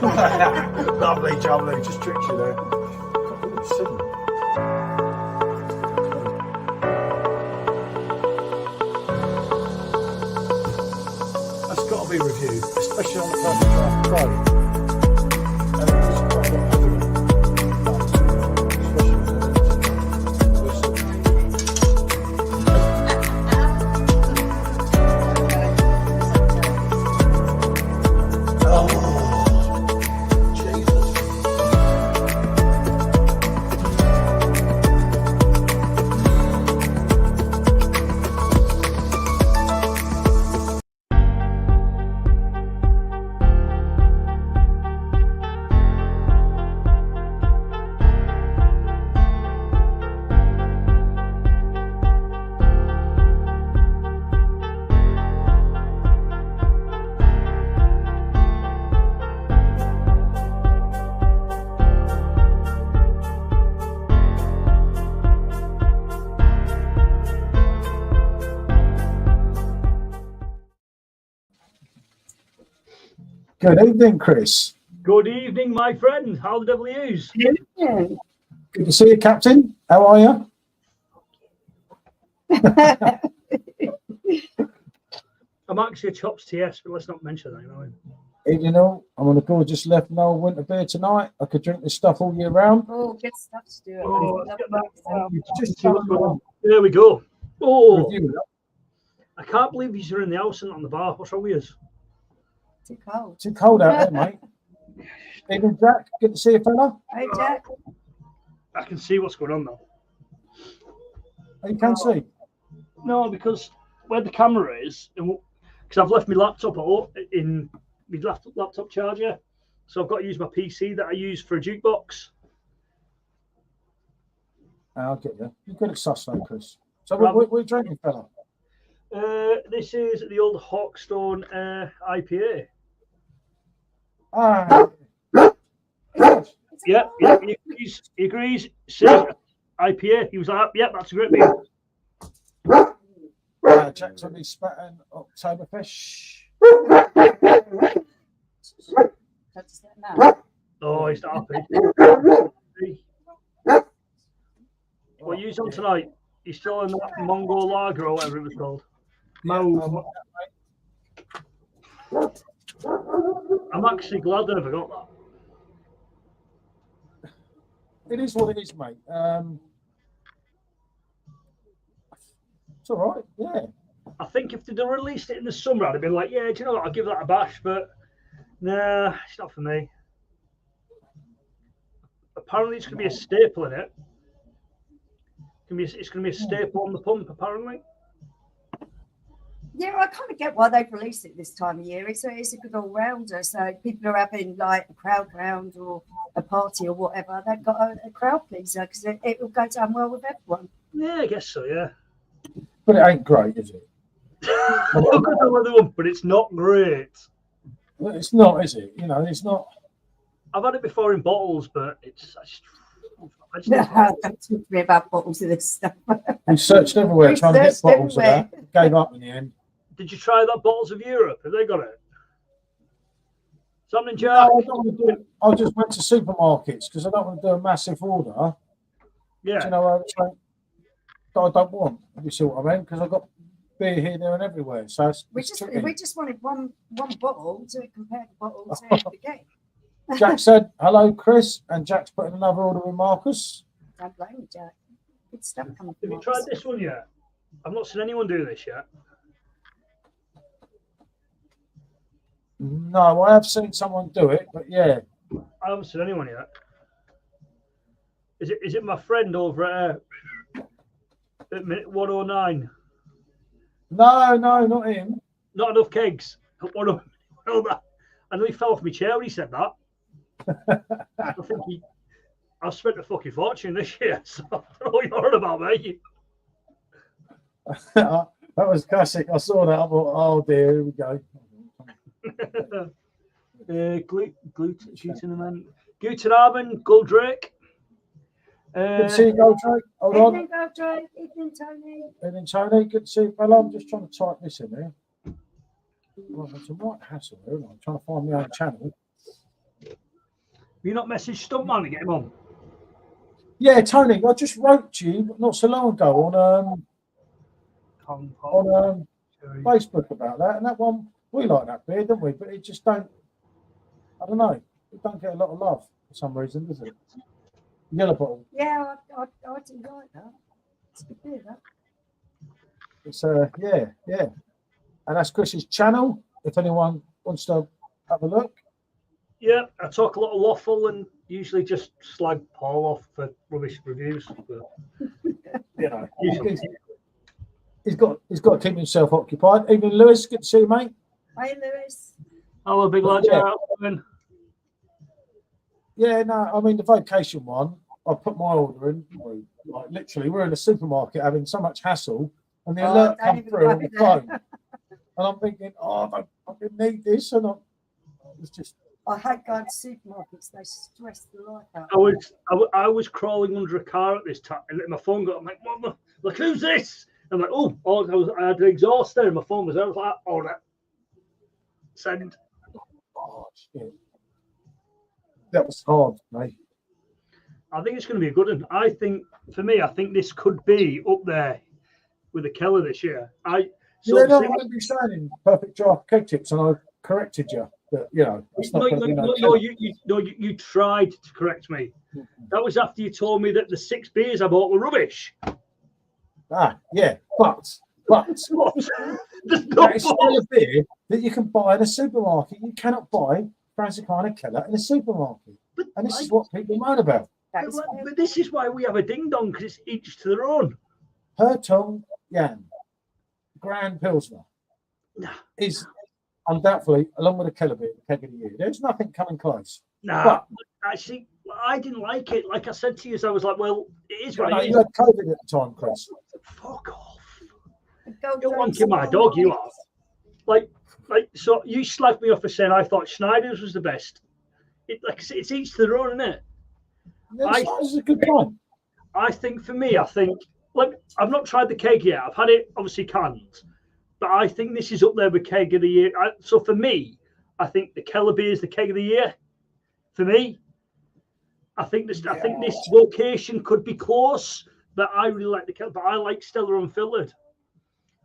Lovely, jubbly, just tricked you there. That's got to be reviewed, especially on the Perfectdraft Pro. Good evening, Chris. Good evening, my friend. How the devil are you? Good to see you, Captain. How are you? I'm actually a Chops TS, but let's not mention that. You know, I'm on a gorgeous left now winter beer tonight. I could drink this stuff all year round. Oh, good stuff to do. There we go. Oh, Review. I can't believe you're in the house and not on the bar. What's wrong with you? Too cold. Too cold out there, mate. Evening, Jack. Good to see you, fella. Hey, Jack. I can see what's going on now. You can see. No, because where the camera is, because I've left my laptop in my laptop charger, so I've got to use my PC that I use for a jukebox. I'll get you. You're good at sauce, though, Chris. So what are you drinking, fella? This is the old Hawkstone IPA. Yeah, he agrees. IPA. He was like, yeah, that's a great beer. Jack's on his spatting Oktoberfish. Oh, he's not happy. What are you on tonight? He's still in that Mongol lager or whatever it was called. I'm actually glad that I never got that. It is what it is, mate. It's all right, yeah. I think if they'd have released it in the summer, I'd have been like, yeah, do you know what? I'll give that a bash, but nah, it's not for me. Apparently, it's going to be a staple in it. It's going to be a staple on the pump, apparently. Yeah, I kind of get why they've released it this time of year. It's a good all-rounder. So people are having like a crowd round or a party or whatever. They've got a crowd pleaser because it will go down well with everyone. Yeah, I guess so, yeah. But it ain't great, is it? But it's not great. Well, it's not, is it? You know, it's not. I've had it before in bottles, but it's. Don't talk to me about bottles of this stuff. We searched everywhere trying to get bottles of that. Gave up in the end. Did you try that Bottles of Europe? Have they got it? Something, Jack? No, I just went to supermarkets because I don't want to do a massive order. Yeah. Do you know, I don't want. You see what I mean? Because I've got beer here, there, and everywhere. So we just wanted one bottle to compare the bottle to the game. Jack said, hello, Chris, and Jack's putting another order with Marcus. Don't blame me, Jack. Good stuff coming from Have you tried this one yet? I've not seen anyone do this yet. No, I have seen someone do it, but yeah. I haven't seen anyone yet. Is it my friend over at minute 109? No, not him. Not enough kegs. I know he fell off my chair when he said that. I think I've spent a fucking fortune this year, so I don't know what you're on about, mate. That was classic. I saw that. I thought, oh dear, here we go. Guten Abend, Goldrake. Good to see you, Goldrake. Hold on. Evening, Goldrake. Evening, Tony. Evening, Tony. Good to see you, fella. I'm just trying to type this in there. Well, it's a right hassle here. I'm trying to find my own channel. You not messaged Stuntman to get him on? Yeah, Tony, I just wrote to you not so long ago on Facebook about that, and that one, we like that beer, don't we? But it just don't, I don't know, it don't get a lot of love for some reason, does it? Yellow bottle. Yeah, I do like that. It's a good beer, that. It's yeah. And that's Chris's channel, if anyone wants to have a look. Yeah, I talk a lot of waffle and usually just slag Paul off for rubbish reviews. But, You know, he's got to keep himself occupied. Even Lewis, good to see you, mate. Hi, Lewis. Hello, big lad. Yeah, no, I mean the Vocation one, I put my order in, like literally, we're in a supermarket having so much hassle, and the alert come through on the phone. And I'm thinking, I didn't need this, and it's just. I hate going to supermarkets, they stress the life out. I was crawling under a car at this time, and my phone got, I'm like, what the, like, who's this? I'm like, I had an exhaust there, and my phone was there. I was like, order. Send. Oh, shit. That was hard, mate. I think it's going to be a good one. I think this could be up there with the Keller this year. I'm going to be saying in Perfect Draft Keg Tips, and I corrected you. But, you know, it's not you tried to correct me. That was after you told me that the 6 beers I bought were rubbish. Yeah, but There's no that is still a beer that you can buy in a supermarket. You cannot buy Franzicana Keller in a supermarket. And this is what people moan about. But this is why we have a ding dong, because it's each to their own. Hertog Grand Pilsner is undoubtedly, along with the Keller beer, the Keg of the Year. There's nothing coming close. But actually, I didn't like it. Like I said to you, I was like, well, it is what it is. You had COVID at the time, Chris. Fuck off. You're wanking my dog, you are. Like, so you slagged me off for saying I thought Schneider's was the best. It's each to their own, isn't it? Schneider's a good point. I think for me, like, I've not tried the keg yet. I've had it obviously canned, but I think this is up there with Keg of the Year. So for me, I think the Keller beer is the Keg of the Year. For me, I think this Vocation could be close, but I really like the Keller. But I like Stella Unfiltered.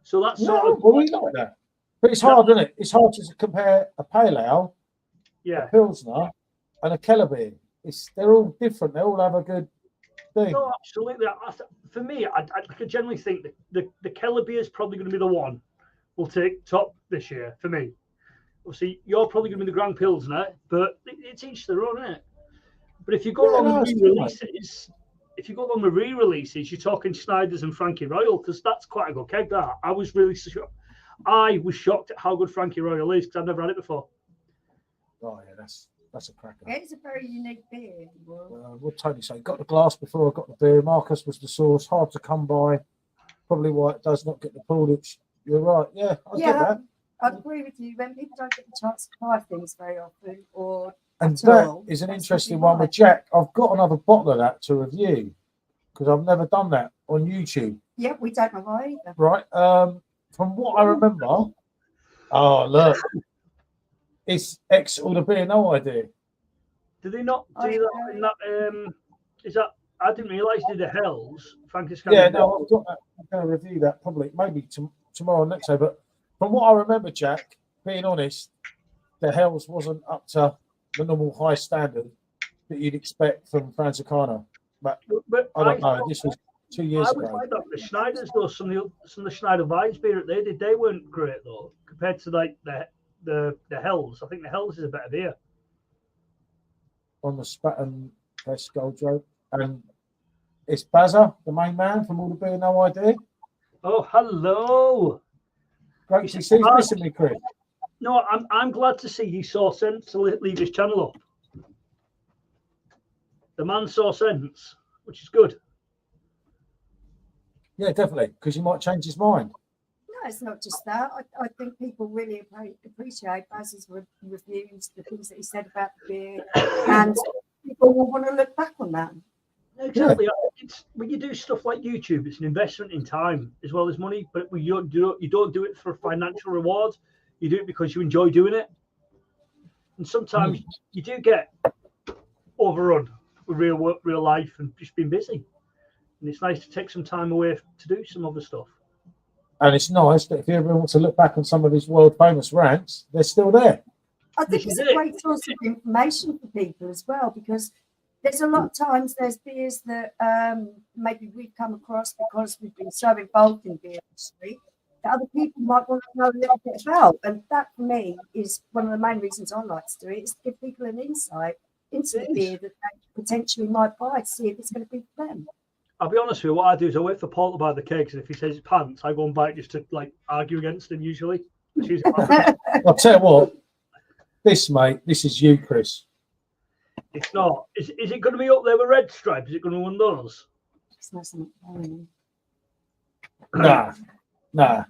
So that's we like that. But it's hard, isn't it? It's hard to compare a pale ale, a Pilsner, and a Keller beer. They're all different. They all have a good thing. No, absolutely. For me, I generally think that the Keller beer is probably going to be the one we'll take top this year for me. Obviously, you're probably going to be the Grand Pilsner, but it's each their own, isn't it? But if you go along with re-releases, you're talking Schneider's and Frankie Royal, because that's quite a good keg. That I was shocked at how good Frankie Royal is, because I've never had it before. Oh yeah, that's a cracker. It's a very unique beer. What Tony say? Got the glass before I got the beer. Marcus was the source. Hard to come by. Probably why it does not get the pull. You're right. Yeah, I get that. I agree with you. When people don't get the chance to try things very often, and that is an interesting one with Jack. I've got another bottle of that to review because I've never done that on YouTube. Yeah, we don't know why either. Right. From what I remember, look, it's X all the beer, no idea. Do they not do that in that? Is that? I didn't realise they did the Hells. I've got that. I'm going to review that probably, maybe tomorrow, next day. But from what I remember, Jack, being honest, the Hells wasn't up to the normal high standard that you'd expect from Franzicana. But I don't know. This was 2 years ago. Like that. The Schneiders, though, some of the Schneider Vines beer that they did, they weren't great though compared to like the Hells. I think the Hells is a better beer. On the Spatten Best Gold Joke. And it's Bazza, the main man from All the Beer, No Idea. Oh, hello. Great to see you missing me, Chris. No, I'm glad to see he saw sense to leave his channel up. The man saw sense, which is good. Yeah, definitely, because he might change his mind. No, it's not just that. I think people really appreciate Baz's reviews, the things that he said about the beer, and people will want to look back on that. Exactly. Yeah. When you do stuff like YouTube, it's an investment in time as well as money. But you don't do it for financial reward. You do it because you enjoy doing it. And sometimes you do get overrun with real work, real life, and just been busy. And it's nice to take some time away to do some other stuff. And it's nice that if you ever want to look back on some of his world famous rants, they're still there. I think it's a great source of information for people as well, because there's a lot of times there's beers that maybe we've come across because we've been so involved in beer industry that other people might want to know a little bit about. And that, for me, is one of the main reasons I like to do it, is to give people an insight into the beer that they potentially might buy to see if it's going to be for them. I'll be honest with you, what I do is I wait for Paul to buy the kegs, and if he says it's pants, I go and buy it just to like argue against him usually. I'll tell you what, this is you, Chris. It's not. Is it going to be up there with Red Stripe? Is it going to be one of those? It's not something. Nah,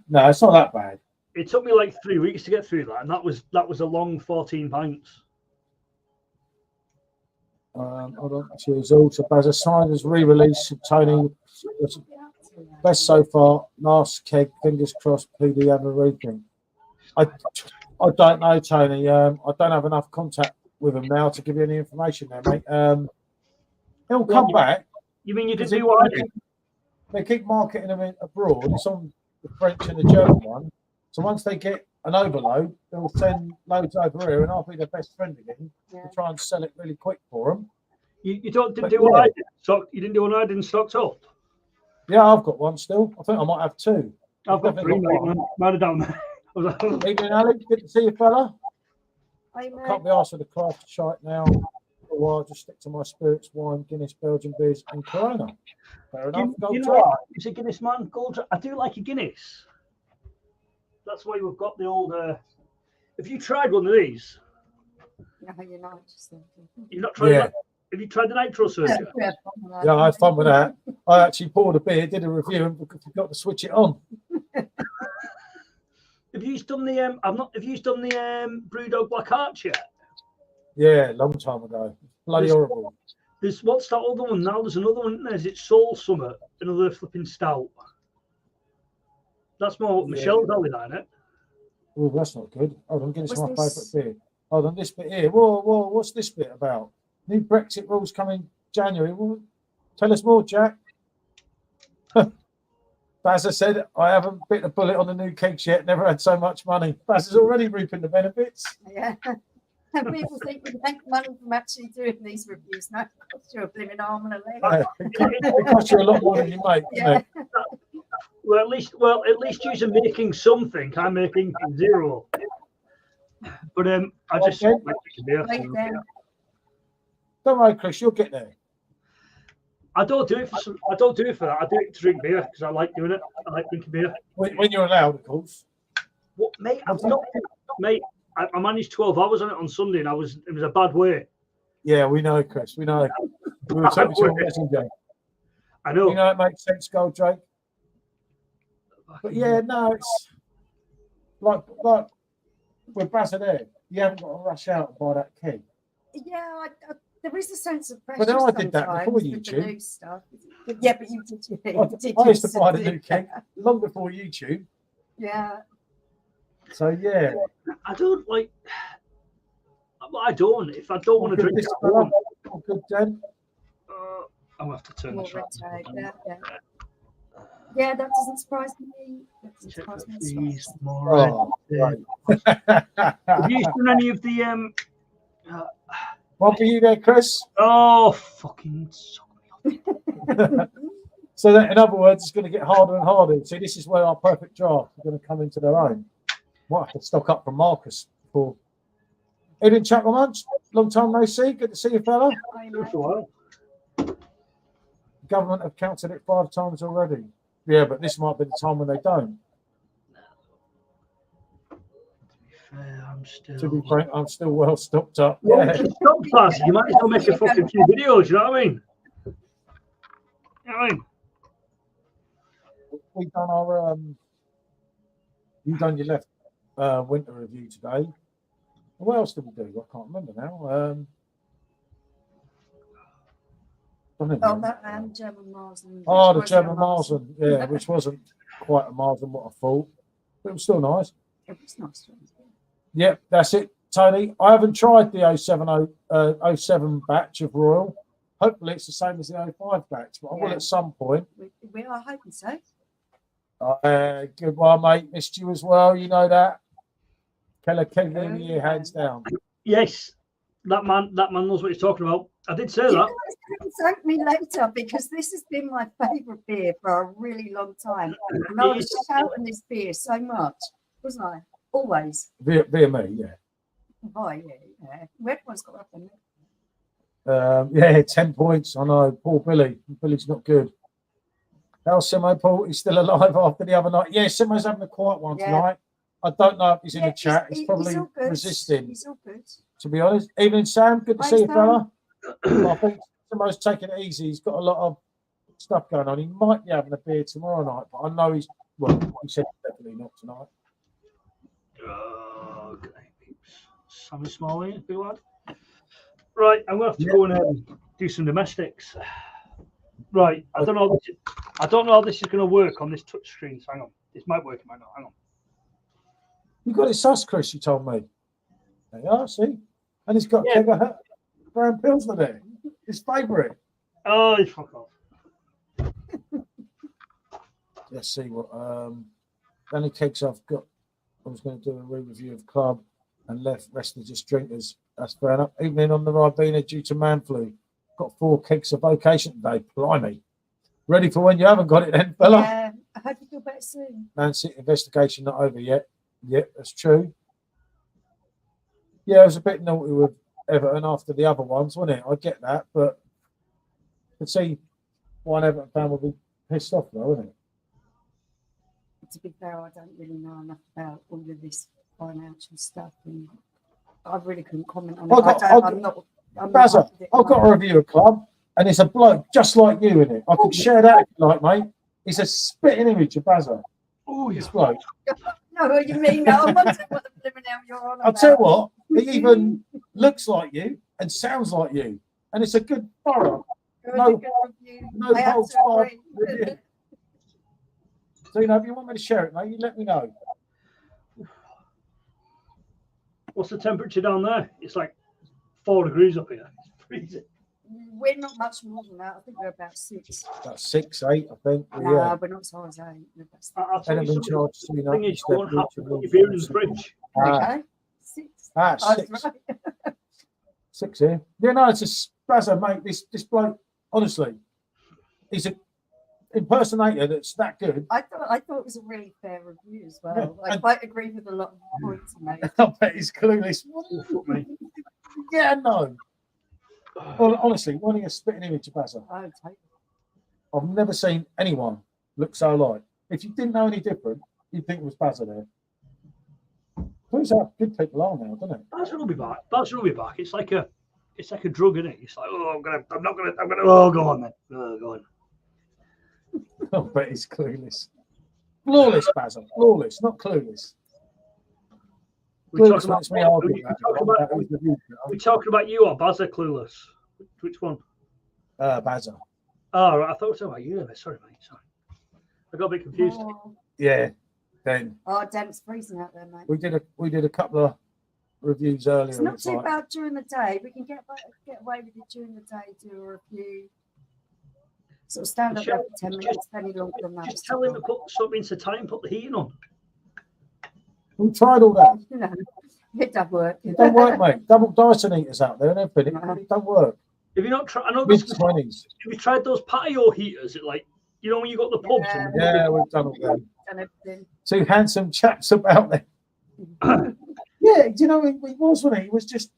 it's not that bad. It took me like 3 weeks to get through that, and that was a long 14 pints. Hold on. Cheers. Also, Bazza Sider's re-release of Tony was best so far. Last keg, fingers crossed. PD have a reading. I don't know, Tony. I don't have enough contact with him now to give you any information there, mate. He'll come back. You mean you did do what I did? They keep marketing them abroad. It's on the French and the German one. So once they get an overload, they'll send loads over here, and I'll be their best friend again to try and sell it really quick for them. You didn't do what I did. So you didn't do what I did and stocked up. Yeah, I've got one still. I think I might have two. I've got three, mate. Might have done that. Evening, Alex. Good to see you, fella. I Can't be asked for the craft shite now. For a while, just stick to my spirits, wine, Guinness, Belgian beers, and Corona. Fair enough. You know what? It's a Guinness man. Gold. I do like a Guinness. That's why we've got the old. Have you tried one of these? No, you're not. You've not tried it? Have you tried the nitro surgery? Yeah, I had fun with that. I actually poured a beer, did a review, and forgot to switch it on. Have you done the? Have you done the Brewdog Black Arch yet? Yeah, long time ago. Bloody horrible. There's what's that other one now? There's another one. Isn't there? Is it Soul Summit? Another flipping stout. That's more Michelle's alley, isn't it? Oh, that's not good. Hold on, Guinness is my favourite beer. Hold on, this bit here. Whoa, what's this bit about? New Brexit rules coming January. Well, tell us more, Jack. As I said, I haven't bit a bullet on the new kegs yet. Never had so much money. Baz is already reaping the benefits. Yeah. And people think we make money from actually doing these reviews. No, it costs you a blimmin' arm and a leg. It costs you a lot more than you make, doesn't it? Well, at least you're making something. I'm making zero. But I just like to beer. Don't worry, Chris. You'll get there. I don't do it for that. I do it to drink beer because I like doing it. I like drinking beer when you're allowed, of course. What, mate? I managed 12 hours on it on Sunday, and it was a bad way. Yeah, we know, Chris. We know. We were talking to a messenger. I know. You know it makes sense, Gold Drake. But yeah, no, it's like with Bazza there. You haven't got to rush out and buy that keg. Yeah, there is a sense of pressure. But then I did that before YouTube. New stuff. Yeah, but you did. I used to buy the new keg long before YouTube. Yeah. So yeah. I don't like. I don't. If I don't want to drink, good, Jen. I'll have to turn this around. Yeah, that doesn't surprise me. Have you done any of the What for you there, Chris? Oh, fucking. So that, in other words, it's going to get harder and harder. See, this is where our perfect draft is going to come into their own. Might have to stock up from Marcus before. Evening, Chapman Munch. Long time no see. Good to see you, fella. The government have counted it 5 times already. Yeah, but this might be the time when they don't. To be frank, I'm still well stocked up. Well, yeah. Stop fast. You might as well make a fucking few videos. You know what I mean? You know what I mean? We've done our you done your left winter review today. What else did we do? I can't remember now. That German Marzen. Oh, the German Marzen, yeah, which wasn't quite a Marzen what I thought, but it was still nice. It was nice. Yep, that's it. Tony, I haven't tried the 07 batch of Royal. Hopefully it's the same as the 05 batch, but I will at some point. We are hoping so. Good one, mate. Missed you as well. You know that. Keller Keg of the Year, hands down. Yes, that man knows what he's talking about. I did say that. You guys thank me later because this has been my favourite beer for a really long time. And I was shouting this beer so much, wasn't I? Always. Via me, yeah. Oh, yeah. Everyone's got up in it. 10 points. I know. Poor Billy. Billy's not good. How's Simo, Paul? He's still alive after the other night. Yeah, Simo's having a quiet one tonight. I don't know if he's in the chat. He's probably resisting. He's all good. To be honest. Evening, Sam. Good to see you, fella. I think Simo's taking it easy. He's got a lot of stuff going on. He might be having a beer tomorrow night, but I know he said definitely not tonight. Okay. Sammy Smalley, big lad. Right, I'm gonna have to go and do some domestics. Right, I don't know how this is going to work on this touch screen. So hang on, this might work, it might not. Hang on. You got it sus, Chris. You told me. There you are. See, and he's got Keg of the Grand Pilsner there. His favourite. Oh, you fuck off. Let's see what any kegs I've got. I was going to do a re-review of Club and rest are just drinkers. That's fair enough. Evening on the Ribena due to man flu. Got 4 kegs of Vocation today. Blimey. Ready for when you haven't got it then, fella? Yeah, I hope you feel better soon. Man City investigation not over yet. Yep, that's true. Yeah, it was a bit naughty with Everton after the other ones, wasn't it? I get that, but I could see why an Everton fan would be pissed off though, wouldn't it? To be fair, I don't really know enough about all of this financial stuff, and I really couldn't comment on it. I've got a review of Club, and it's a bloke just like you in it. I could share that if you like, mate. It's a spitting image of Bazza. Oh, this bloke. No, what you mean? No, I'm wondering what the living out you're on about. I'll tell you what, he even looks like you and sounds like you, and it's a good thorough. No holds barred review. So, if you want me to share it, mate, you let me know. What's the temperature down there? It's like 4 degrees up here. It's freezing. We're not much more than that. I think we're about 6. About 6, 8, I think. No, we're not as high as 8. I'll tell you something. Charge, the thing is, you won't have to put your beer in the fridge. Okay. 6. 6. Right. 6 here. Yeah, no, it's a Bazza, mate. This bloke, honestly, he's an impersonator that's that good. I thought it was a really fair review as well. I quite agree with a lot of the points he made. I bet he's clueless. Yeah, no. Well, honestly, wanting a spitting image of Bazza. I've never seen anyone look so alike. If you didn't know any different, you'd think it was Bazza there. Proves how good people are now, doesn't it? Bazza will be back. Bazza will be back. It's like a drug, isn't it? It's like, I'm gonna. Oh, go on then. Oh, go on. I bet he's clueless. Flawless, Bazza. Flawless, not clueless. We're talking about you or Bazza clueless? Which one? Bazza. Oh, right. I thought we were talking about you. Sorry, mate. Sorry. I got a bit confused. Yeah. Then. Oh, damn, it's freezing out there, mate. We did a couple of reviews earlier. It's not too bad during the day. We can get away with it during the day. Do a review. Sort of stand up there for 10 minutes, any longer than that. Just tell him to put something to time and put the heating on. We tried all that. No, it don't work. It don't work, mate. Double Dyson heaters out there and everything. It don't work. Have you not tried? I know mid-20s. Have you tried those patio heaters? It like when you got the pubs. Yeah, we've done all that. Done everything. 2 handsome chaps about there. Yeah, do you know he was, wasn't he? He was just.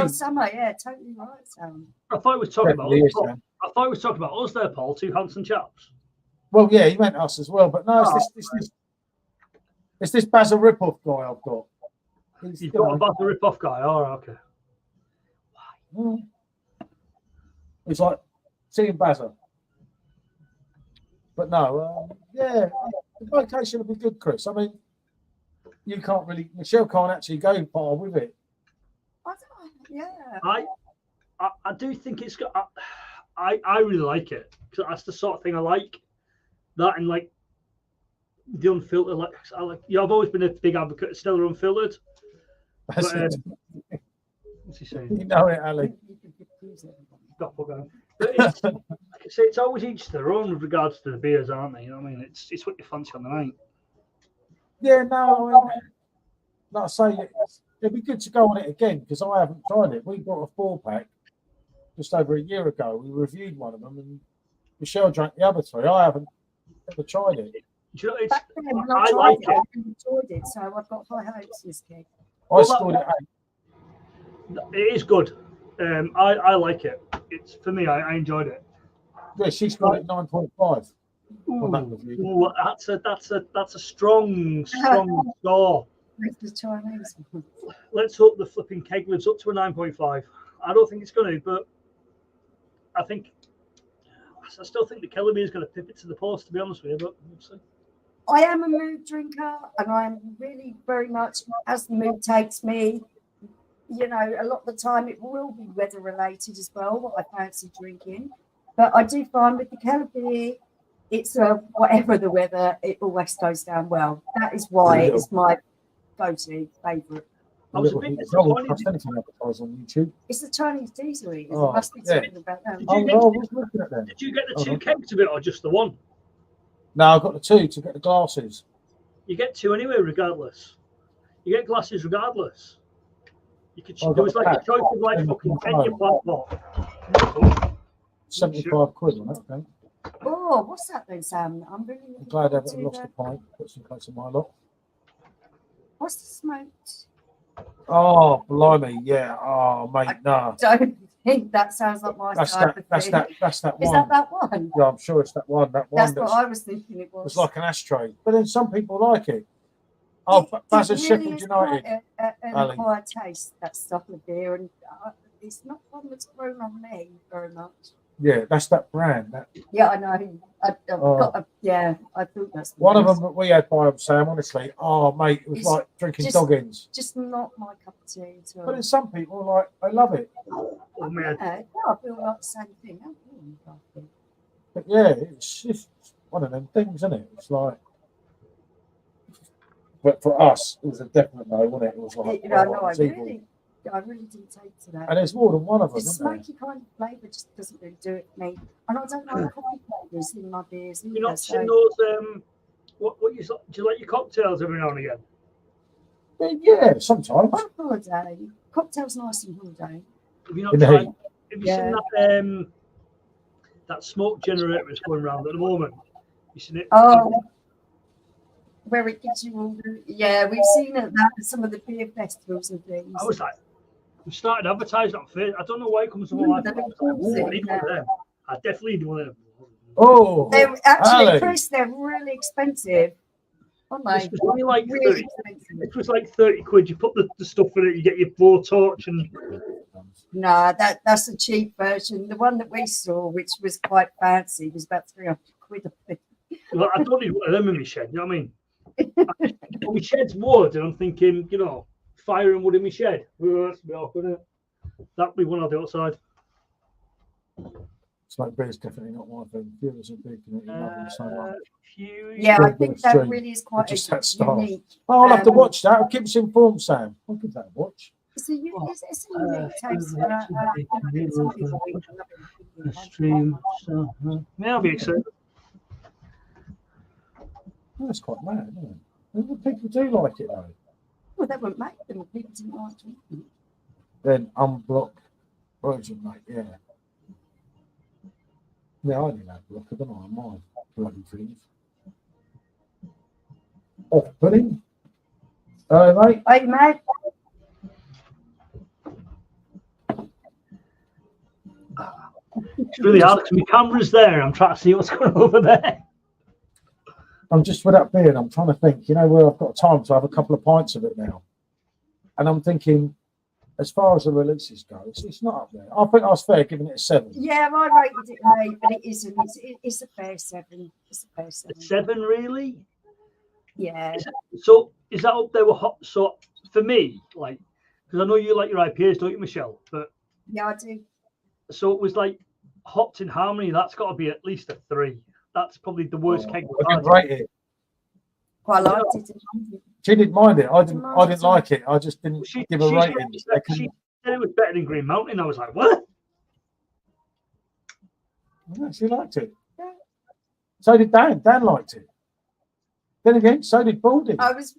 Summer, yeah, totally right, Sam. I thought he was talking about us. I thought he was talking about us there, Paul. 2 handsome chaps. Well, yeah, he meant us as well, but no, it's this Bazza rip-off guy I've got. You've got a Bazza rip-off guy. Oh, okay. It's like seeing Bazza. But no, the Vocation will be good, Chris. I mean, Michelle can't actually go far with it. I do think it's got. I really like it because that's the sort of thing I like. That and like the unfiltered. I've always been a big advocate of Stella Unfiltered. That's But, it. what's he saying? You know it, Ali. Doppelganger. But it's, like I say, it's always each their own with regards to the beers, aren't they? You know what I mean? It's what you fancy on the night. Yeah, no, I mean, like I say, it'd be good to go on it again because I haven't tried it. We bought a 4-pack just over a year ago. We reviewed one of them, and Michelle drank the other 3. I haven't ever tried it. Do you know, Back then, when I tried like it, it. I really enjoyed it, so I've got high hopes this keg. I scored it 8. It is good. I like it. It's for me. I enjoyed it. Yeah, she scored it 9.5. Ooh, that's a strong score. The Chinese one. Let's hope the flipping keg lives up to a 9.5. I don't think it's going to, but I still think the Keller beer is going to pivot to the post, to be honest with you. But we'll see. I am a mood drinker, and I am really very much as the mood takes me. You know, a lot of the time it will be weather related as well, what I fancy drinking. But I do find with the Keller beer, it's whatever the weather, it always goes down well. That is why it's my go-to favourite. I was a bit disappointed. On YouTube. It's the Chinese Dietary. Oh, It must be yeah. talking about them. Did you get the 2 kegs of it or just the 1? No, I've got the 2 to get the glasses. You get 2 anyway, regardless. You get glasses regardless. You could. I've There was got like a a choice of like fucking 10 black pot. 75 quid on it, I think. Oh, what's that then, Sam? I'm really I'm glad I looking haven't forward lost to a pint. Put some close to my lot. What's the smoked? Oh, blimey, yeah. Oh, mate, nah. Don't think that sounds like my That's type that. of That's thing. that. That's that Is one. that one? Yeah, I'm sure it's that one. That one. That's what I was thinking it was. It's like an ashtray, but then some people like it. Oh, Baz it at really Sheffield is United. quite an Ali. acquired taste, that stuff of beer, and it's not one that's grown on me very much. Yeah, that's that brand. That Yeah, I know. I thought that's one of them that we had by him, Sam. Honestly, oh mate, it was It's like drinking just- Doggins. Just not my cup of tea at all. But then some people like, I love it. Oh man, Yeah, I feel like the same thing. But yeah, it's just one of them things, isn't it? It's like, but for us, it was a definite no, wasn't it? It was like, I really didn't take to that. and there's more than one of The them, isn't there? smoky kind of flavour just doesn't really do it for me. And I don't like coffee flavours in my beers either. you're not so- seeing those. What do you like your cocktails every now and again? Yeah, sometimes. On holiday, cocktails nice on holiday. Have you not In the tried? heat. Have you seen that smoke generator that's going around at the moment? You seen it? Oh, where it gives you all the... Yeah, we've seen it at some of the beer festivals and things. I was like, we started advertising on Facebook. I don't know why it comes to my life. I need one of them. I definitely need one of them. Oh, They're actually, Ali. Chris, they're really expensive. Aren't they? This was only like Really 30. expensive. It was like 30 quid. You put the stuff in it, you get your blowtorch and No, that's a cheap version. The one that we saw, which was quite fancy, was about 300 quid. I think. well, I don't need one of them in my shed. You know what I mean? My shed's wood, and I'm thinking, fire and wood in my shed. Well, that's a bit awkward, isn't it? That'd be one on the outside. smoke beer is definitely not my thing. Beer is a big community, love them so much. Yeah, I think that Stream. really is quite Just that style. unique. Oh, I'll have to watch that. I'll keep us informed, Sam. I'll give that a watch. It's a unique taste. Stream. Yeah, I'll be excited. That's quite mad, isn't it? People do like it though. Well, that wouldn't make them. People didn't like it. Then unblock version, mate. Yeah. Yeah, I didn't have blocker, don't I? My bloody things. Off-putting. Mate. Hey, mate. It's really hard because my camera's there. I'm trying to see what's going on over there. I'm just with that beer and I'm trying to think, where I've got time to have a couple of pints of it now. And I'm thinking, as far as the releases go, it's not up there. I think I was fair giving it a 7. Yeah, I rated it an 8, but it isn't. It's a fair 7. It's a fair 7. 7, really? Yeah. So is that up there with hot? So for me, like, because I know you like your IPAs, don't you, Michelle? But Yeah, I do. so it was like hopped in harmony. That's got to be at least a 3. That's probably the worst keg. I can rate it. quite liked it. She didn't mind it. I didn't Mind it. like it. I just didn't give a rating. She said it was better than Green Mountain. I was like, what? Yeah, she liked it. So did Dan. Dan liked it. Then again, so did Baldy. I was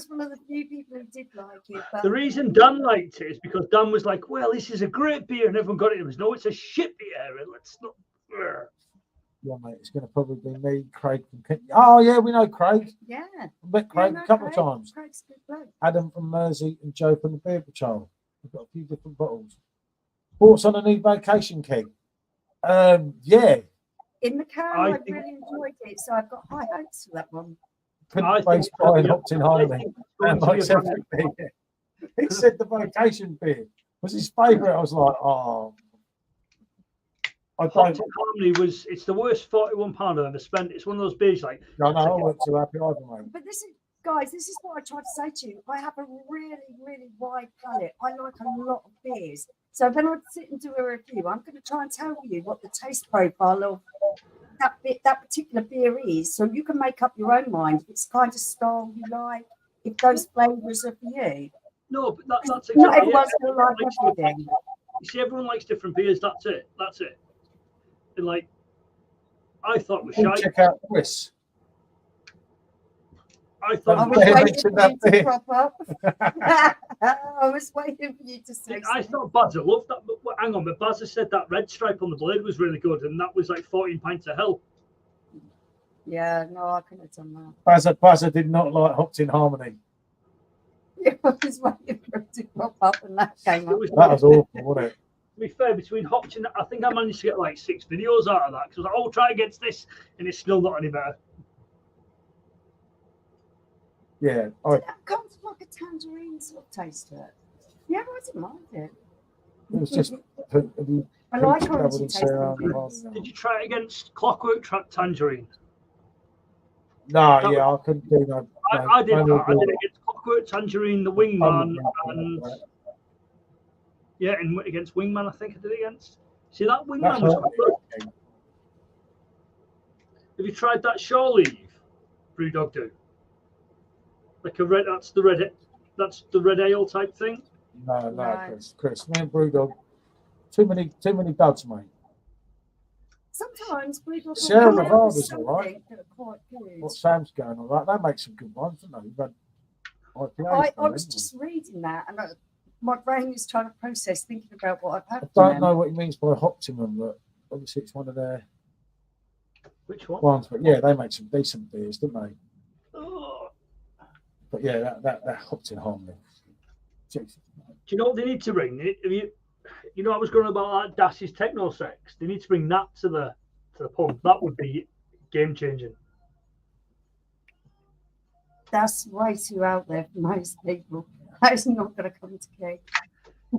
one of the few people who did like it. But The reason Dan liked it is because Dan was like, well, this is a great beer, and everyone got it. It was, no, it's a shit beer. Let's not. Yeah, mate, it's going to probably be me, Craig from Kent. Oh, yeah, we know Craig. yeah, I met Craig a couple of times. Craig's a good bloke. Adam from Mersey and Joe from the Beer Patrol. We've got a few different bottles. Thoughts on a new Vocation keg? Yeah. In the car, I I think- really enjoyed it, so I've got high hopes for that one. Couldn't face Brian Hopton Harmony. And like every beer. He said the Vocation beer was his favourite. I was like, oh. I don't. Hopton Harmony was, it's the worst £41 I've ever spent. It's one of those beers like, No, I wasn't too happy either, mate. But this is, guys, this is what I tried to say to you. I have a really, really wide palate. I like a lot of beers. So when I sit and do a review, I'm going to try and tell you what the taste profile of that particular beer is, so you can make up your own mind if it's the kind of style you like, if those flavours are for you. no, but that's Not exactly everyone's it. going to like everything. You see, everyone likes different beers. That's it. That's it. And like, I thought it was We'll shite. check out Chris. I I thought was Yeah, waiting mention for that you to beer. crop up. I was waiting for you to say I something. thought Bazza loved that. But hang on, but Bazza said that red stripe on the blade was really good, and that was like 14 pints of hell. Yeah, no, I couldn't have done that. Bazza did not like Hopton Harmony. I was waiting for it to crop up and that came It up. was, That was awful, wasn't it? to be fair, between Hopton, I think I managed to get like 6 videos out of that because I was like, oh, try against this, and it's still not any better. Yeah. Did that come to like a tangerine sort of taste to it? Yeah, I didn't mind it. It was just. Have you I like dabbled orange in taste. Sarah in Arnold? beers. Did you try it against Clockwork Tangerine? No, That yeah, I couldn't do no. I did no that. I more did it against Clockwork Tangerine, the Wingman, and yeah, and against Wingman, I think I did it against. See, that Wingman That's was right. quite good. Have you tried that Shore Leave Brewdog do? Like a red, that's the red ale type thing. No, No. Chris. Me and Brewdog. Too many duds, mate. Sometimes people Sarah come out Rivard with was all right. something that are quite good. What Sam's going on, right? They make some good ones, don't they? You've had IPAs, I was haven't just reading that, and my brain is trying to process thinking about what I've had. you? from I don't them. know what he means by Optimum, but obviously it's one of their Which one? ones. But yeah, they make some decent beers, don't they? Oh, But yeah, that Hopton Harmony. Jesus. do you know what they need to bring? You know, I was going about that Das's Techno Sex. They need to bring that to the pub. That would be game changing. That's way too out there for most people. That's not going to come to Keg.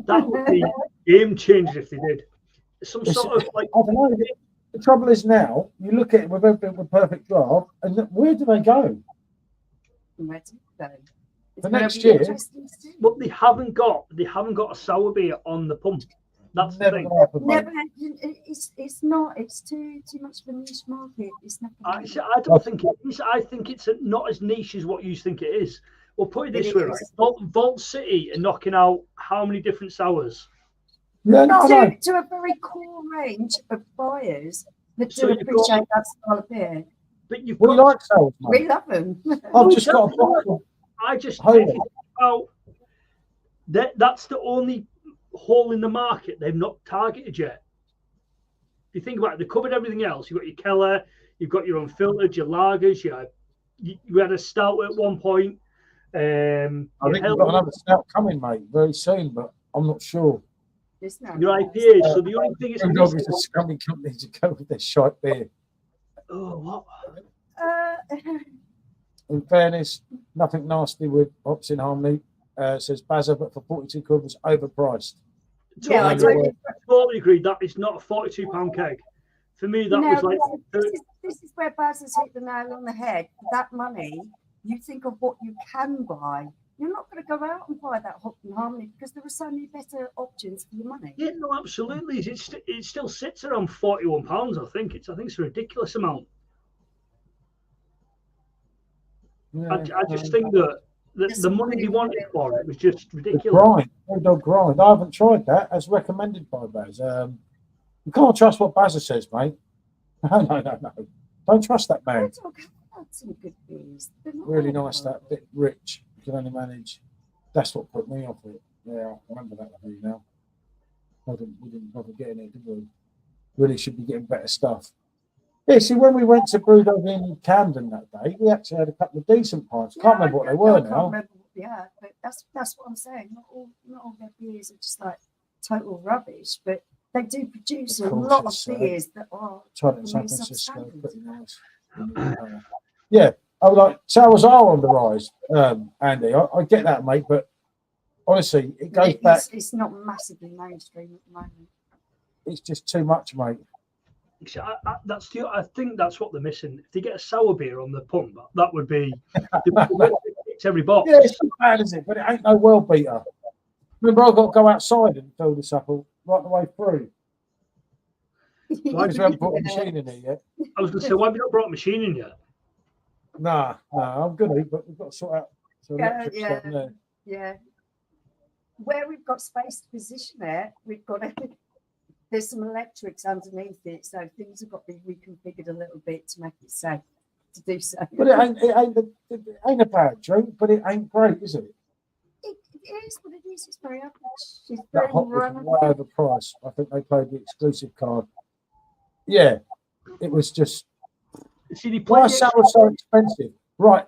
That would be game changing if they did. Some sort of like. I don't know. The trouble is now, you look at it with Perfect Draft, and where do they go? Where do they go? It's For gonna next be year? interesting to see. But they haven't got a sour beer on the pump. That's the Never thing. gonna happen, mate. Never, it's not. It's too much of a niche market. It's not. I don't think it is. I think it's not as niche as what you think it is. We'll put it this It way, is. right? Vault City are knocking out how many different sours? Yeah, no, no. To a very core range of buyers that So do you've got- appreciate that style of beer. But you've What do got. you like, sales, mate? We love them. I've just got a bottle. I just Hold think about that's the only hole in the market they've not targeted yet. If you think about it, they covered everything else. You've got your Keller, you've got your unfiltered, your lagers, you had a stout at one point. I Your think we've Hell- got another stout coming, mate, very soon, but I'm not sure. There's no. your IPAs. So the only thing is, Brewdog is a scummy company to go with their shite beer. oh, what? In fairness, nothing nasty with Hops in Harmony. Says Bazza, but for 42 quid was overpriced. Yeah, I Totally, totally agree. That is not a £42 keg. For me, that was like. this is where Baz has hit the nail on the head. For that money, you think of what you can buy. You're not going to go out and buy that Hop and Harmony because there are so many better options for your money. Yeah, no, absolutely. It still sits around £41. I think it's a ridiculous amount. Yeah, I just think that the money they wanted for it was just the ridiculous. grind. I haven't tried that as recommended by Baz. You can't trust what Baz says, mate. No. Don't trust that man. Some good beers. Really nice, that bit rich. You can only manage. That's what put me off it. Yeah, I remember that review now. We didn't bother getting it, did we? Really should be getting better stuff. Yeah, see, when we went to Brewdog in Camden that day, we actually had a couple of decent pints. Can't remember what they were now. I can't remember what we had, but that's what I'm saying. Not all their beers are just like total rubbish, but they do produce a lot of beers that are tried it in San Francisco, pretty nice. Yeah, I would like sours are on the rise, Andy. I get that, mate, but honestly, it goes back. It's not massively mainstream at the moment. It's just too much, mate. I think that's what they're missing. If they get a sour beer on the pump, that would be it's every box. Yeah, it's not bad, is it? But it ain't no well beater. Remember, I've got to go outside and fill this up right the way through. Because we haven't brought a machine in here yet. I was going to say, why have you not brought a machine in yet? Nah, I'm good, but we've got to sort out some electric stuff in there. Yeah. Where we've got space to position it, there's some electrics underneath it, so things have got to be reconfigured a little bit to make it safe to do so. But it ain't a bad drink, but it ain't great, is it? It is what it is. It's very average. It's That very hop was way overpriced. I think they played the exclusive card. Yeah, it was just. Why is sour so expensive? Right.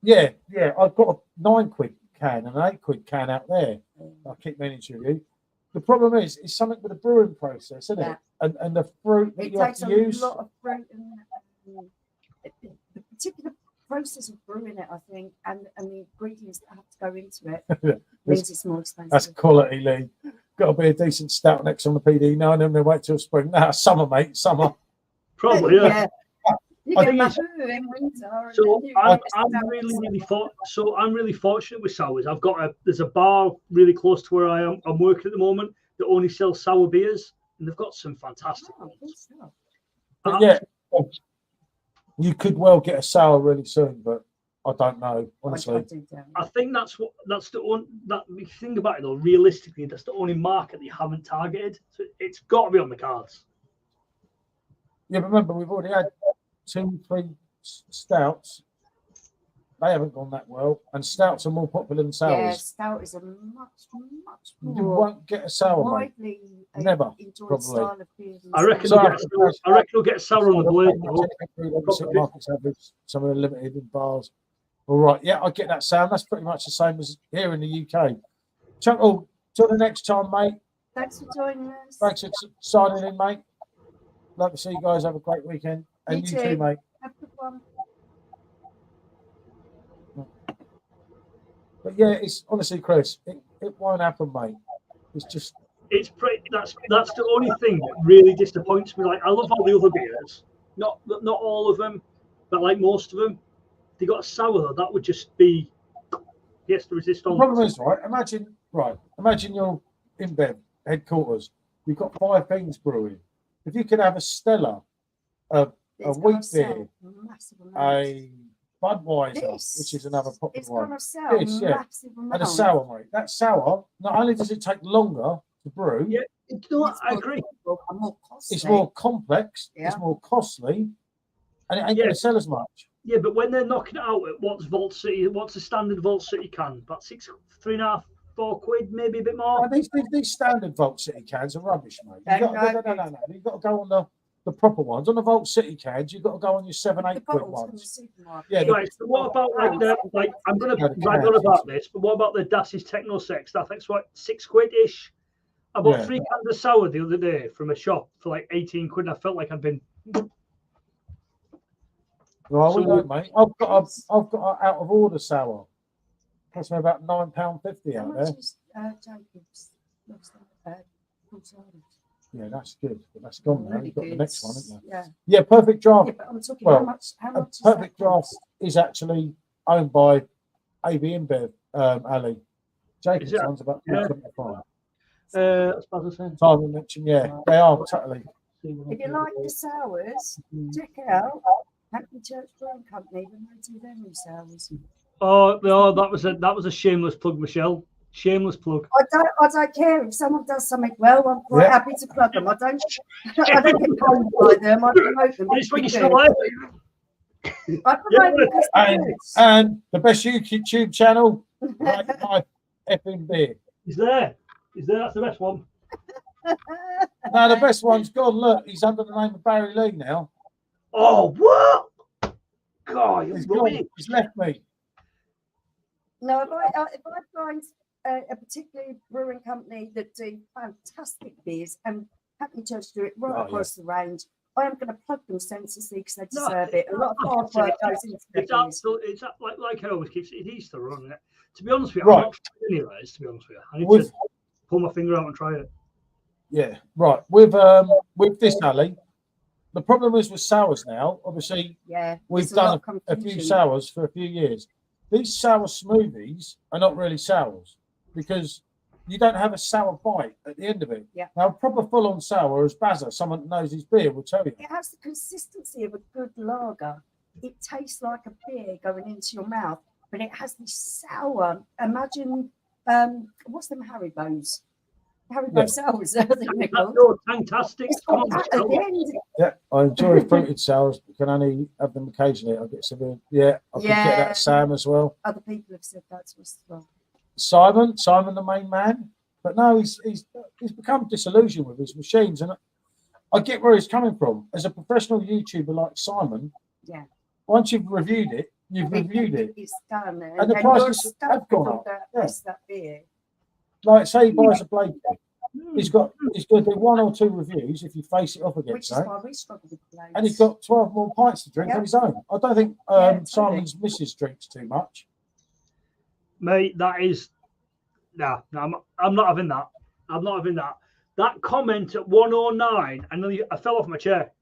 Yeah. I've got a £9 can and an £8 can out there. I keep meaning to you. The problem is, it's something with the brewing process, isn't it? And the fruit that you have to use. It takes a lot of fruit and the particular process of brewing it, I think, and the ingredients that have to go into it means it's more expensive. That's quality, Lee. Got to be a decent stout next on the PD. No, and then they wait till spring. Nah, summer, mate, summer. Probably, yeah. You get Mahou in winter. So I'm really fortunate with sours. There's a bar really close to where I'm working at the moment that only sells sour beers, and they've got some fantastic ones. But yeah, you could well get a sour really soon, but I don't know, honestly. I think that's the only thing about it though. Realistically, that's the only market that you haven't targeted. So it's got to be on the cards. Yeah, but remember, we've already had 2-3 stouts. They haven't gone that well, and stouts are more popular than sours. Yeah, stout is a much more. You won't get a sour, mate. Never, probably. I reckon we'll get a sour on the blade. Markets have some of the limited in bars. All right, yeah, I get that sound. That's pretty much the same as here in the UK. Chuckle, till the next time, mate. Thanks for joining us. Thanks for signing in, mate. Love to see you guys. Have a great weekend. And you too, mate. Have a good one. But yeah, it's honestly, Chris, it won't happen, mate. It's just. It's pretty. That's the only thing that really disappoints me. Like, I love all the other beers, not all of them, but like most of them. If they got a sour though, that would just be yes to resist on. The problem is, imagine you're in bed, headquarters. You've got 5 things brewing. If you could have a Stella, a wheat beer, a Budweiser, which is another popular one. And a sour, mate. That sour, not only does it take longer to brew, I agree. It's more complex, it's more costly, and it ain't going to sell as much. Yeah, but when they're knocking it out at what's a standard Vault City can? About 3.5, 4 quid, maybe a bit more. These standard Vault City cans are rubbish, mate. No. You've got to go on the proper ones. On the Vault City cans, you've got to go on your 7-8 quid ones. Yeah. Right. So what about I'm going to brag on about this, but what about the Das's Techno Sex? I think it's what, 6 quid ish. I bought 3 cans of sour the other day from a shop for like 18 quid, and I felt like I'd been. Well, we don't, mate. I've got an out of order sour. Cost me about £9.50 out there. Yeah, that's good. But that's gone now. You've got the next one, haven't you? Yeah, Perfect Draft. Yeah, but I'm talking how much Perfect Draft is actually owned by AB InBev, Ali. Jacob's one's about £2.75. That's what I was saying. Simon mentioned, they are totally. If you like the sours, check out Hackney Church Brewing Company, when they do their new sales. Oh no, that was a shameless plug, Michelle. Shameless plug. I don't care if someone does something well. I'm quite happy to plug them. I don't get paid by them. I promote them. It's when you because still there. I promote them because they're good. And the best YouTube channel, my effing beer. He's there. That's the best one. No, the best one's gone. Look, he's under the name of Barry Lee now. Oh, what? God, you're He's right. gone. He's left me. No, if I find a particular brewing company that do fantastic beers and Hackney Church do it right across the range, I am going to plug them senselessly because they deserve it. A lot of hard work goes into their beers. It's like I always keep saying, it is the run. To be honest with you, I'm not trying any of those, to be honest with you. I need to pull my finger out and try it. Yeah, right. With this, Ali, the problem is with sours now. Obviously, we've done a few sours for a few years. These sour smoothies are not really sours because you don't have a sour bite at the end of it. Yeah. Now, proper full-on sour, as Bazza, someone that knows his beer, will tell you. It has the consistency of a good lager. It tastes like a beer going into your mouth, but it has this sour. Imagine, what's them Haribos? Haribo sours. Fantastic. Come on, at the end. Yeah, I enjoy fruited sours, but can only have them occasionally. I get severe. Yeah, I could get that Sam as well. Other people have said that to us as well. Simon, the main man, but no, he's become disillusioned with his machines, and I get where he's coming from. As a professional YouTuber like Simon, once you've reviewed it, you've reviewed it. It's done, and the prices have gone up. That beer. Like, say he buys a blade, he's going to do 1 or 2 reviews if you face it off against that. Which is why we struggle with blades. And he's got 12 more pints to drink on his own. I don't think Simon's missus drinks too much. Mate, that is I'm not having that. I'm not having that. That comment at 109, and I fell off my chair.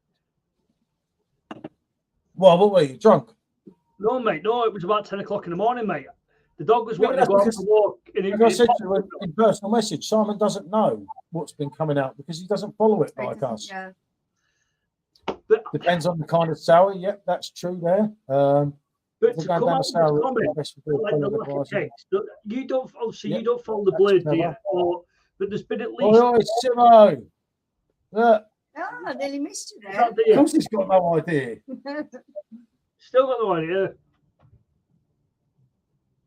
Well, what were you, drunk? No, mate. No, it was about 10 o'clock in the morning, mate. The dog was wanting to go out for a walk. Like I said to you in personal message, Simon doesn't know what's been coming out because he doesn't follow it like us. Yeah. But, depends on the kind of sour. Yep, that's true there. But to come out with a comment like the lack of text, you don't follow the blade, do you? But there's been at least. Oh, it's Simo. Look. I nearly missed you there. Of course, he's got no idea. Still got no idea.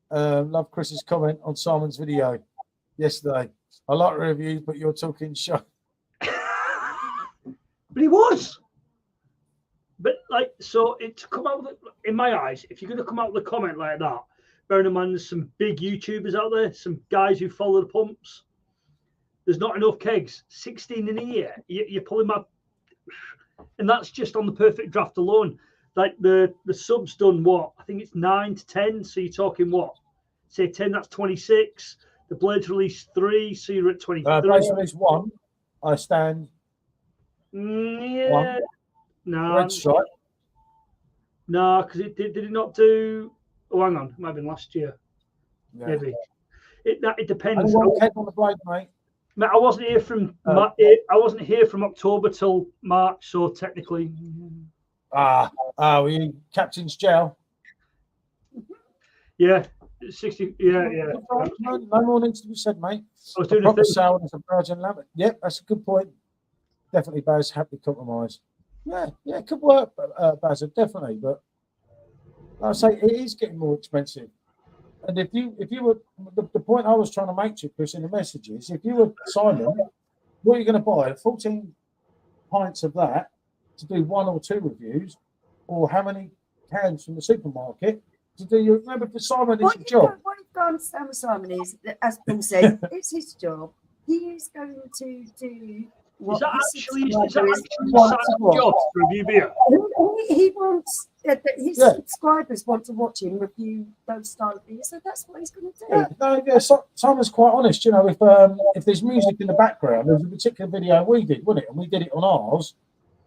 Love Chris's comment on Simon's video yesterday. I like reviews, but you're talking shit. But he was. But so to come out with, in my eyes, if you're going to come out with a comment like that, bearing in mind there's some big YouTubers out there, some guys who follow the pumps. There's not enough kegs. 16 in a year. You're pulling my, and that's just on the perfect draft alone. Like the sub's done what? I think it's 9 to 10. So you're talking what? Say 10. That's 26. The Blades released 3, so you're at 23. Blades released 1. I stand. Yeah. No. Red Stripe. No, because it did it not do? Oh, hang on. It might have been last year. Yeah. Maybe. It depends. Keg on the Blade, mate. I wasn't here from October till March, so technically. Were you Captain's Gel? Yeah, 60. Yeah. No more needs to be said, mate. I was doing a proper sour as a Virgin Lamb. Yep, that's a good point. Definitely, Baz, happy compromise. Yeah, it could work, Baz, definitely. But like I say, it is getting more expensive. And if you were the point I was trying to make to you, Chris, in the messages, if you were Simon, what are you going to buy? 14 pints of that to do 1 or 2 reviews, or how many cans from the supermarket to do your? Remember, for Simon, it's a job. What you've got to understand with Simon is that, as Paul said, it's his job. He is going to do. Is that actually Simon's job to review beer? He wants his subscribers want to watch him review those style of beers, so that's what he's going to do. Simon's quite honest. You know, if there's music in the background, there's a particular video we did, wasn't it? And we did it on ours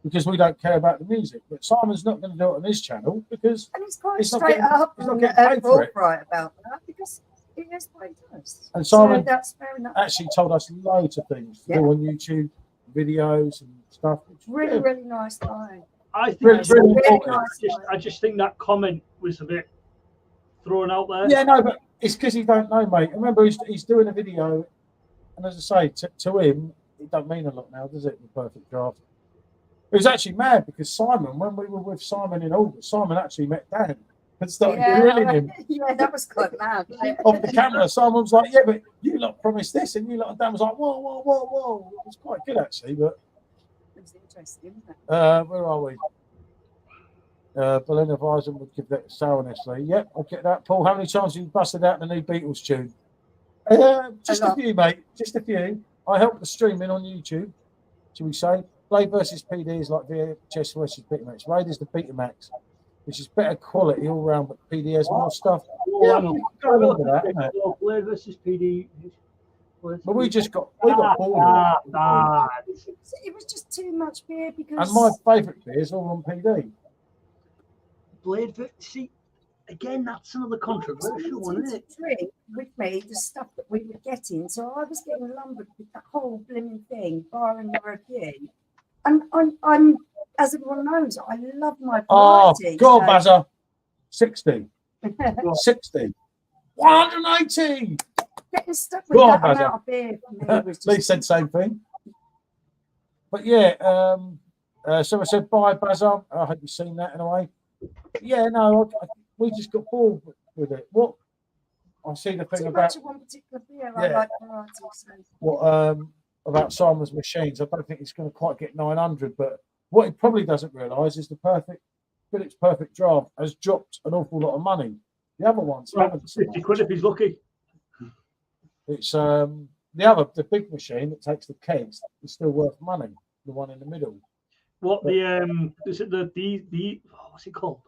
because we don't care about the music. But Simon's not going to do it on his channel because and he's quite straight up and forthright about that because he knows what he does. And Simon that's fair enough. Actually told us loads of things to do on YouTube. Videos and stuff. Really nice guy. I think Really, it's really Really important. nice. I just think that comment was a bit thrown out there. Yeah, no, but it's because he don't know, mate. Remember, he's doing a video, and as I say, to him, it don't mean a lot now, does it? The perfect draft. It was actually mad because Simon, when we were with Simon in August, Simon actually met Dan and started grilling him Yeah, that was quite mad. Wasn't it? off the camera. Simon was like, "Yeah, but you lot promised this," and you lot, and Dan was like, "Whoa, whoa, whoa, whoa!" It was quite good actually, but It was interesting, wasn't where are we? Berlin Advisor would give that sourness. Yep, I'll get that. Paul, how many times have you busted out the new Beatles tune? Just a few, mate. Just a few. I helped the streaming on YouTube, shall we say. Blade versus PD is like VHS versus Betamax. Raid is the Betamax, which is better quality all round, but PD has more stuff. Yeah, I mean, go along with that, isn't it? Blade versus PD. But we got bored. it? It was just too much beer because. And my favourite beer is all on PD. Blade versus. See, again, that's another controversial one, isn't it? Drink with me the stuff that we were getting, so I was getting lumbered with the whole blimmin' thing, barring the review. And I'm, as everyone knows, I love my variety. Oh, God, so- Bazza. 60. 60. 180. Getting stuck with Go on, that Bazza. amount of beer for me was Lee just said same thing. But yeah, so I said bye, Bazza. I hope you've seen that in a way. Yeah, no, we just got bored with it. What I see the thing too about much of one particular beer. I Yeah. like variety. So. what about Simon's machines. I don't think it's going to quite get 900, but what he probably doesn't realise is Philip's perfect draft has dropped an awful lot of money. The other ones haven't. so 50 much. quid if he's lucky. It's the big machine that takes the kegs is still worth money. The one in the middle. What is it the what's it called?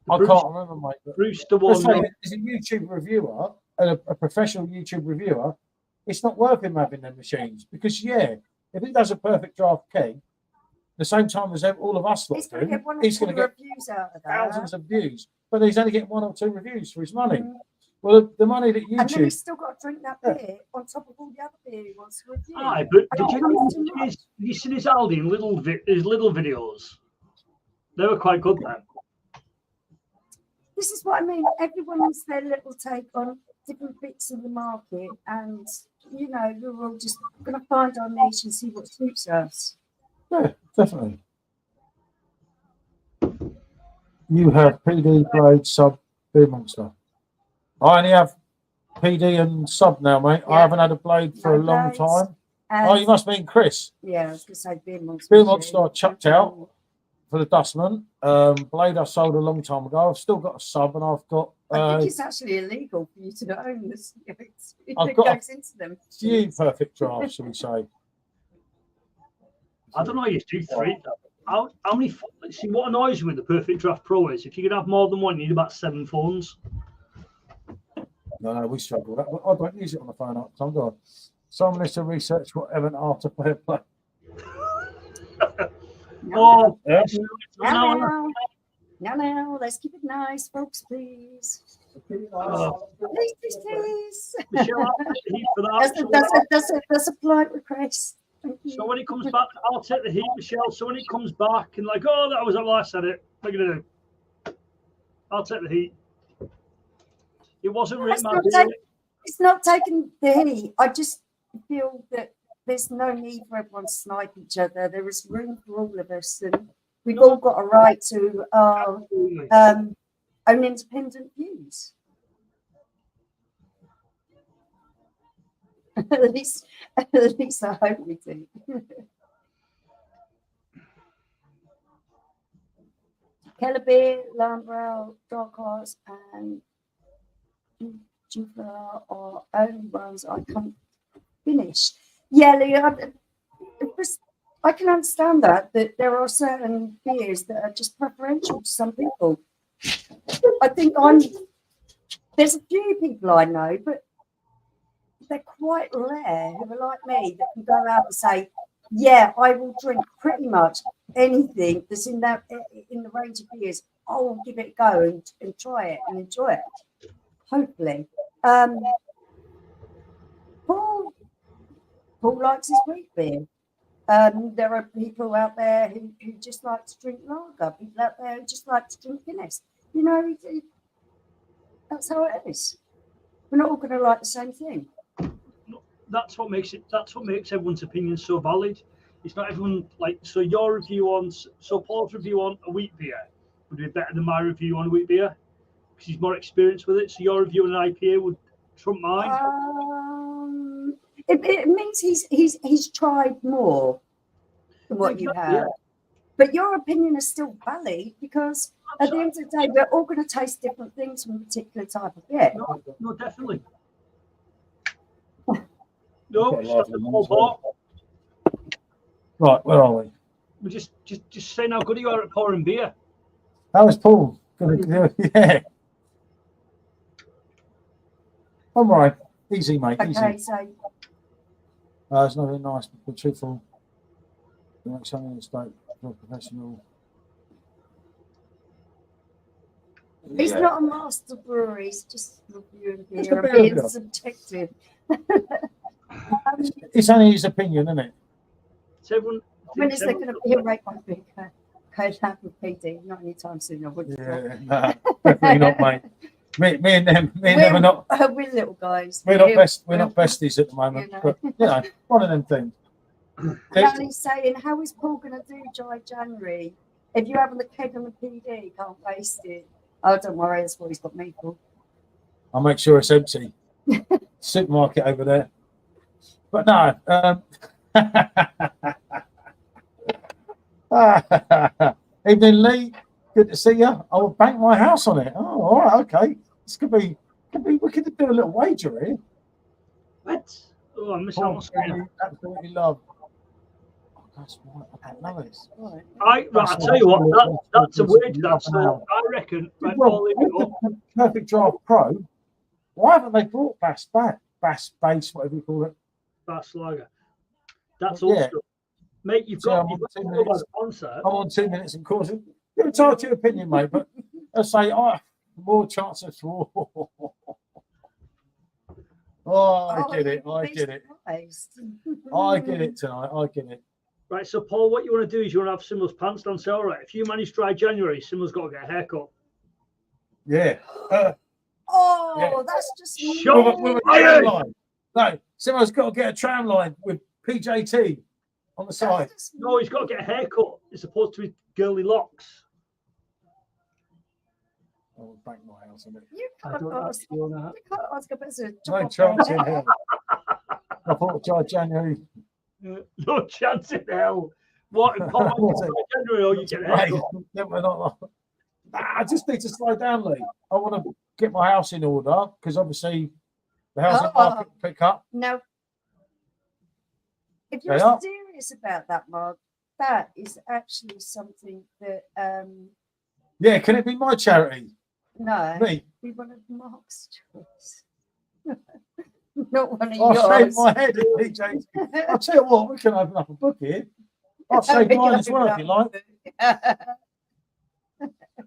I can't remember, mate. But Bruce the let's one. say as a YouTube reviewer, a professional YouTube reviewer, it's not worth him having them machines because if he does a perfect draft keg, the same time as all of us lot He's going to do, get one or he's two going to get reviews out of that. thousands of views, but he's only getting 1 or 2 reviews for his money. Mm. Well, the money that And then YouTube, he's still got to drink that beer on top of all the other beer he wants to review. Aye, but I don't know too much. did you see his Aldi and his little videos? They were quite good then. This is what I mean. Everyone has their little take on different bits of the market, and we're all just going to find our niche and see what suits us. yeah, definitely. You have PD, Blade, Sub, Beer Monster. I only have PD and Sub now, mate. I Yeah. haven't had a Blade for No a long Blades. time. And, Oh, you must mean Chris. Yeah, I was going to say Beer Monster. Beer Monster I chucked out for the Dustman. Blade I sold a long time ago. I've still got a Sub, and I've got I think it's actually illegal for you to own this. I've It got goes into them. few perfect drafts, shall we say. I don't know how you do 3. How many? See, what annoys me with the Perfect Draft Pro is if you could have more than one, you need about 7 phones. No, we struggle with that. I don't use it on the phone all the time, do I? Someone needs to research what Evan after fair play. Oh, Yeah. No, let's keep it nice, folks, please. Oh. Please. Michelle, I'll take the heat for that. That's a polite request. Thank you. So when he comes back, I'll take the heat, Michelle. So when he comes back and like, oh, that was how I said it. What are you gonna do? I'll take the heat. It wasn't really my deal. It's not taking the heat. I just feel that there's no need for everyone to snipe each other. There is room for all of us, and we've all got a right to our own independent views. at least I hope we do. Keller beer, Lambrel, Dark Horse, and Jupiter are only ones I can't finish. Yeah, Leah, I can understand that there are certain beers that are just preferential to some people. I think there's a few people I know, but they're quite rare who are like me that can go out and say, yeah, I will drink pretty much anything that's in the range of beers. I will give it a go and try it and enjoy it. Hopefully. Paul likes his wheat beer. There are people out there who just like to drink lager, people out there who just like to drink Guinness. You know, that's how it is. We're not all going to like the same thing. That's what makes everyone's opinion so valid. It's not everyone like, so your review on, so Paul's review on a wheat beer would be better than my review on a wheat beer because he's more experienced with it. So your review on an IPA would trump mine. It means he's tried more than what you have. Yeah. But your opinion is still valid because at the end of the day, we're all going to taste different things from a particular type of beer. No, definitely. No, stop the whole pot. Right, where are we? We just saying how good you are at pouring beer. How is Paul? Yeah. All right, easy, mate. Okay, easy. so It's not very nice, but truthful. You make something mistake. Not professional. he's not a master brewer. He's just reviewing Just beer a and beer being reviewer. subjective. It's only his opinion, isn't it? So everyone When is there going to be a rate by big code out with PD? Not anytime soon, I wouldn't. Yeah, no, definitely not, mate. Me and them are not. We're little guys. We're not best. We're not besties at the moment. You know. But you know, one of them things. Danny's saying, how is Paul going to do dry January? If you haven't the keg on the PD, can't waste it. Oh, don't worry, that's what he's got me for. I'll make sure it's empty. Supermarket over there. But no. Evening, Lee. Good to see you. I will bank my house on it. Oh, all right, okay. This could be. We could do a little wager here. What? Oh, I'm missing out. Absolutely love. Oh, that's right. I don't know this. Right, I'll tell you what. That's a wager. I reckon. Right, Well, Perfect Draft Pro. Why haven't they brought Bass back? Bass Base, whatever you call it. Bass Lager. That's all stuff. Mate, you've got to know about the sponsor. I'm on 2 minutes and course. You're entitled to your opinion, mate, but I say, more chances. I get it. I get it. I get it tonight. I get it. Right, so Paul, what you want to do is you want to have Simmel's pants down. So, all right, if you manage dry January, Simmel's got to get a haircut. Yeah. That's just with a tram line. No, Simmel's got to get a tram line with PJT on the side. No, he's got to get a haircut as opposed to his girly locks. I will bank my house on it. You can't ask a person. No chance in hell. I thought dry January. No chance in hell. What? If Paul wants to January, or you get a haircut? I just need to slow down, Lee. I want to get my house in order because obviously the housing market will pick up. No. If you're serious about that, Mark, that is actually something that. Yeah, can it be my charity? No. Me? Be one of Mark's choice. Not one of I'll yours. shave my head at PJ. I'll tell you what, we can open up a book here. I'll shave mine as well if you like.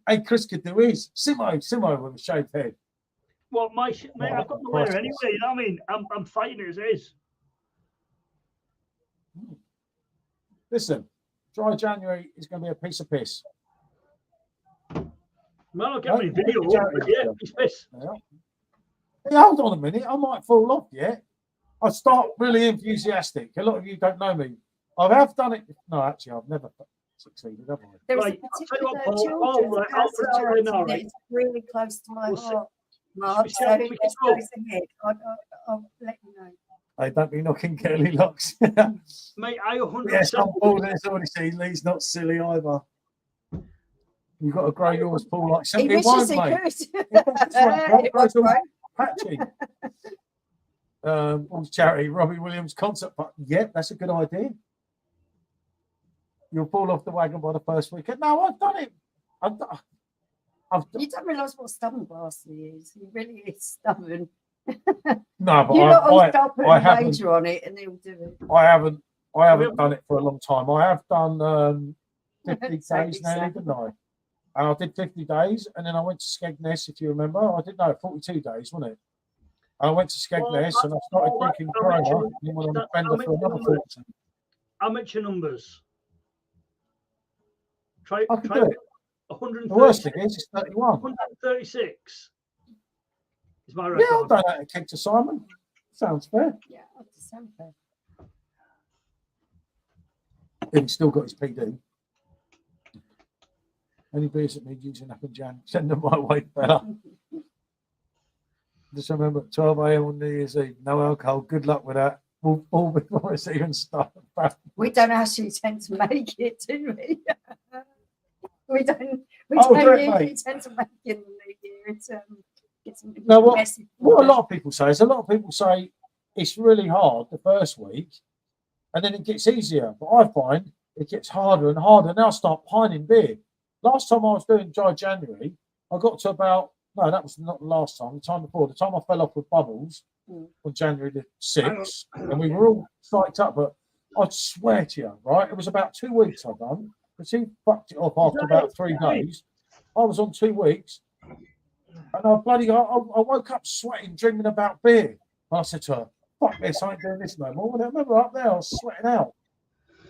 Hey, Chris could do his. Simo with a shaved head. Well, mate, I've got the winner anyway. You know what I mean? I'm fighting it as is. Listen, dry January is going to be a piece of piss. Man, I'll get me video. Yeah, piece of piss. Yeah. Hey, hold on a minute. I might fall off yet. I start really enthusiastic. A lot of you don't know me. I have done it. No, actually, I've never succeeded, have I? There's a particular children's charity that is really close to my heart, Mark. So if this goes ahead, I'll let you know. Hey, don't be knocking girly locks. Mate, I 100%. Yes, I'm Paul. There's already seen Lee's not silly either. You've got to grow yours, Paul, like 71, mate. That's right. Patchy. Charity, Robbie Williams concert. Yep, that's a good idea. You'll fall off the wagon by the first weekend. No, I've done it. You don't realise what stubborn bastard he is. He really is stubborn. No, but you're not all stop putting a major on it, and he'll do it. I haven't done it for a long time. I have done 50 days now, didn't I? And I did 50 days, and then I went to Skegness, if you remember. I did 42 days, wasn't it? And I went to Skegness, and I started drinking Corona, and went on a bender for another 14. How much are numbers? Try I can do it. 130. The worst thing is it's 31. 136 is my Yeah, record. I'll do that at Keg to Simon. Sounds fair. Yeah, that's fair. He's still got his PD. Any beers that need using up in Jan, send them my way, fella. Just remember, 12 a.m. on New Year's Eve, no alcohol. Good luck with that. All before it's even started. We don't actually tend to make it, do we? we don't Oh, direct, usually mate. tend to make it in the New Year. It's No, what messy. a lot of people say is a lot of people say it's really hard the first week and then it gets easier. But I find it gets harder and harder. Now I start pining beer. Last time I was doing dry January, I got to about, no, that was not the last time, the time before. The time I fell off with Bubbles on January the 6th, and we were all psyched up. But I'd swear to you, right, it was about 2 weeks I'd done. Because he fucked it off after about 3 days. I was on 2 weeks. And I woke up sweating, dreaming about beer. And I said to her, fuck this, I ain't doing this no more. And I remember up there, I was sweating out.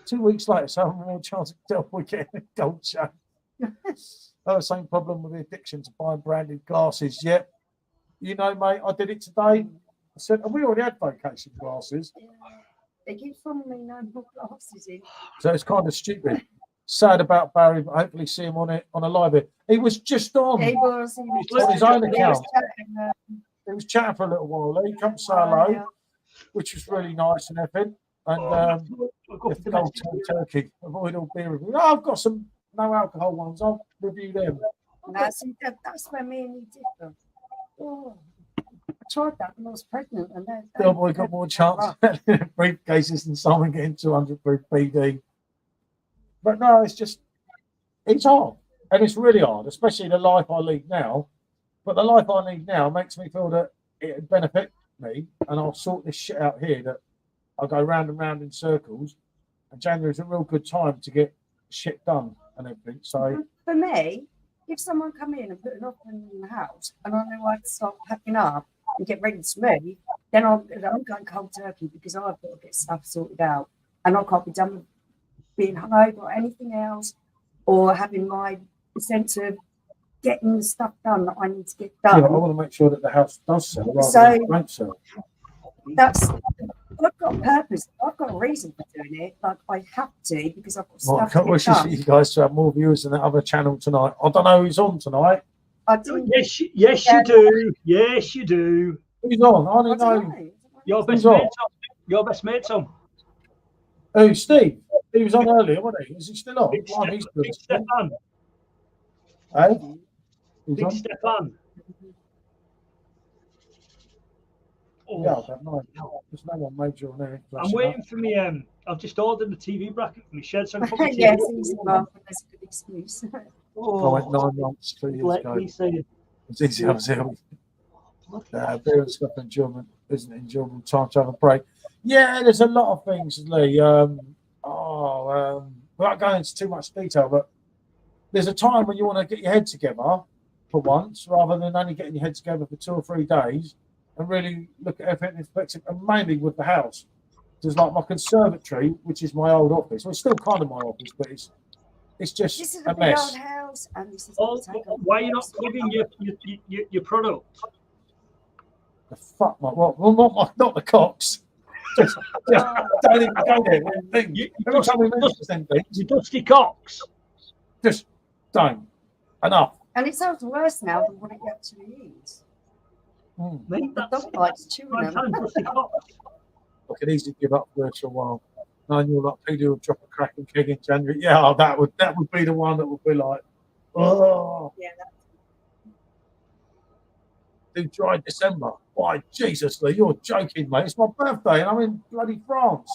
2 weeks later, so I have more chance of tell we're getting a gold chain. The same problem with the addiction to buying branded glasses. Yep. You know, mate, I did it today. I said, and we already had Vocation glasses. Yeah. They keep sending me no more glasses in. So it's kind of stupid. Sad about Barry, but hopefully see him on a live bit. He was just on. He was on his own account. He He was chatting for a little while. He come say hello, which was really nice and everything. And if the gold turkey, avoid all beer reviews. Oh, I've got some no alcohol ones. I'll review them. That's where me and you differ. Oh, I tried that when I was pregnant, and The old boy got more chance at briefcases than someone getting 200 proof PD. But no, it's hard. And it's really hard, especially the life I lead now. But the life I lead now makes me feel that it would benefit me, and I'll sort this shit out here that I'll go round and round in circles. And January is a real good time to get shit done and everything. So for me, if someone come in and put an offer in the house, and I know I'd start packing up and get ready to move, then I'm going cold turkey because I've got to get stuff sorted out, and I can't be done with being hungover or anything else, or having my sense of getting the stuff done that I need to get done. yeah, I want to make sure that the house does sell rather So than it don't sell. I've got a purpose. I've got a reason for doing it. Like I have to because I've got Well, I stuff can't to wish get done. you guys to have more viewers than that other channel tonight. I don't know who's on tonight. I didn't. Yes, you do. Yes, you do. Who's on? I I don't don't know. know. Your best Who's on? mate's on. Your best mate's on. Oh, Steve. He was on earlier, wasn't he? Is he still on? Big, Blimey, he's good. Big Stefan. Hey? Who's Big on? Stefan. Oh, Yeah, I don't know. There's no one major on there. I'm waiting for me. I've just ordered the TV bracket for my shed, so I can put my TV. Yes, easy enough. That's a good excuse. I went 9 months, 2 years Let ago. me say it. It's easy. I was ill. Beer and stuff enjoyment isn't enjoyable time to have a break. Yeah, there's a lot of things, Lee. Without going into too much detail, but there's a time when you want to get your head together for once, rather than only getting your head together for 2 or 3 days, and really look at everything in perspective. And mainly with the house, there's like my conservatory, which is my old office. Well, it's still kind of my office, but it's just This is a a big mess. old house, and this is Oh, why are you not plugging your product? The fuck, not the cocks. Just don't even go there. Every time we mention them things, You dusty cocks. just don't. Enough. And it sounds worse now than what it actually is. Mate, The that's dog likes chewing my them. time, dusty cocks. I could easily give up for a while. Knowing you're like Peter will drop a cracking keg in January. Yeah, that would be the one that would be like, oh, Yeah, do dry December. Why, Jesus, Lee, you're joking, mate. It's my birthday and I'm in bloody France.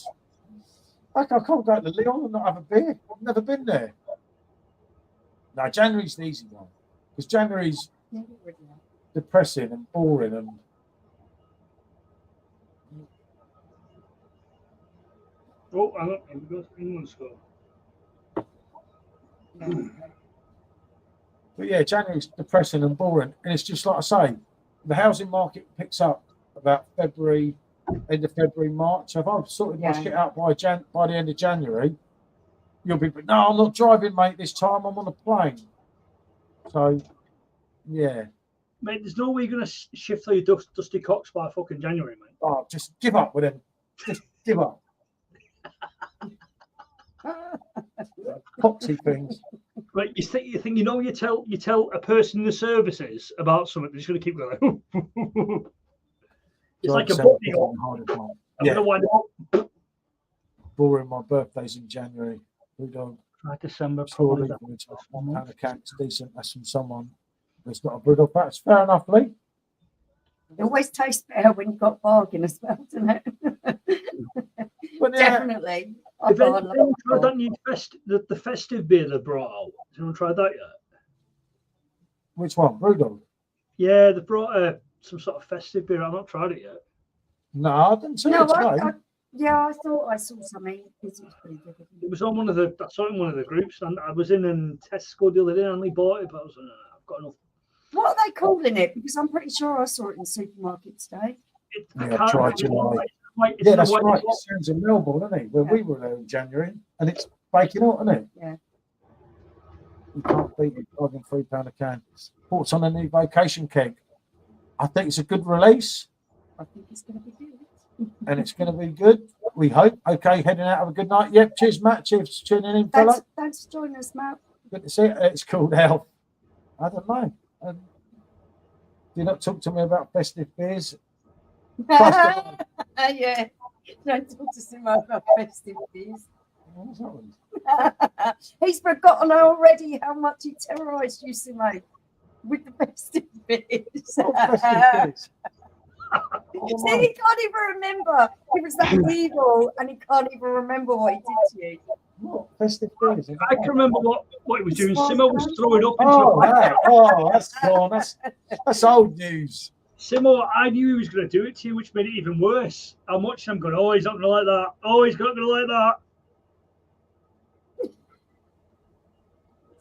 I can't go to Lyon and not have a beer. I've never been there. No, January's the easy one. Because January's depressing and boring and Oh, hang on. Here we go. England score. but yeah, January's depressing and boring. And it's just like I say, the housing market picks up about February, end of February, March. So if I've sorted my shit out by the end of January, you'll be, no, I'm not driving, mate, this time. I'm on a plane. So, yeah. Mate, there's no way you're going to shift through your dusty cocks by fucking January, mate. Oh, just give up with him. Just give up. Coxy things. Right, you think you tell a person in the services about something, they're just going to keep going. It's like a book. I'm going to wind up. Boring, my birthday's in January. Try December. £1 a can, it's decent. That's from someone that's got a Brewdog patch. Fair enough, Lee. It always tastes better when you've got bargain as well, doesn't it? But, definitely. The festive beer they brought out. Has anyone tried that yet? Which one? Brewdog? Yeah, they brought some sort of festive beer. I've not tried it yet. No, I didn't see it today. I thought I saw something. It was on one of the. I saw it in one of the groups, and I was in Tesco the other day and only bought it, but I was like, I've got enough. What are they calling it? Because I'm pretty sure I saw it in the supermarket today. I tried July. Yeah, that's right. It sounds in Melbourne, isn't it? Where we were there in January, and it's baking out, isn't it? Yeah. You can't beat it. £3 a can. Thoughts on a new Vocation keg? I think it's a good release. I think it's going to be good. And it's going to be good. We hope. Okay, heading out. Have a good night. Yep. Cheers, Matt. Cheers for tuning in, fella. Thanks for joining us, Matt. Good to see it. It's called out. I don't know. Do you not talk to me about festive beers? Yeah. Don't talk to Simo about festive beers. He's forgotten already how much he terrorised you, Simo, with the festive beers. See, he can't even remember. He was that evil, and he can't even remember what he did to you. What? Festive beers? I can remember what he was doing. Simo was throwing up into that's gone. That's old news. Simo, I knew he was going to do it to you, which made it even worse. I'm watching him going, oh, he's not going to like that. Oh, he's not going to like that.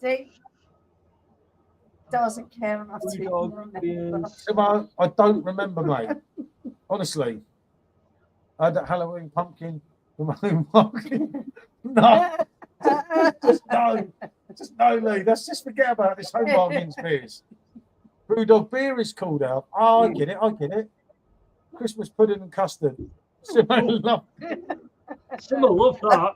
See? Doesn't care enough to remember. Simo, I don't remember, mate. Honestly. I had that Halloween pumpkin from home market. No. Just no, Lee. Let's just forget about this home bargains beers. Brewdog beer is called out. Oh, I get it. Christmas pudding and custard. Simo loved it. Simo loved that.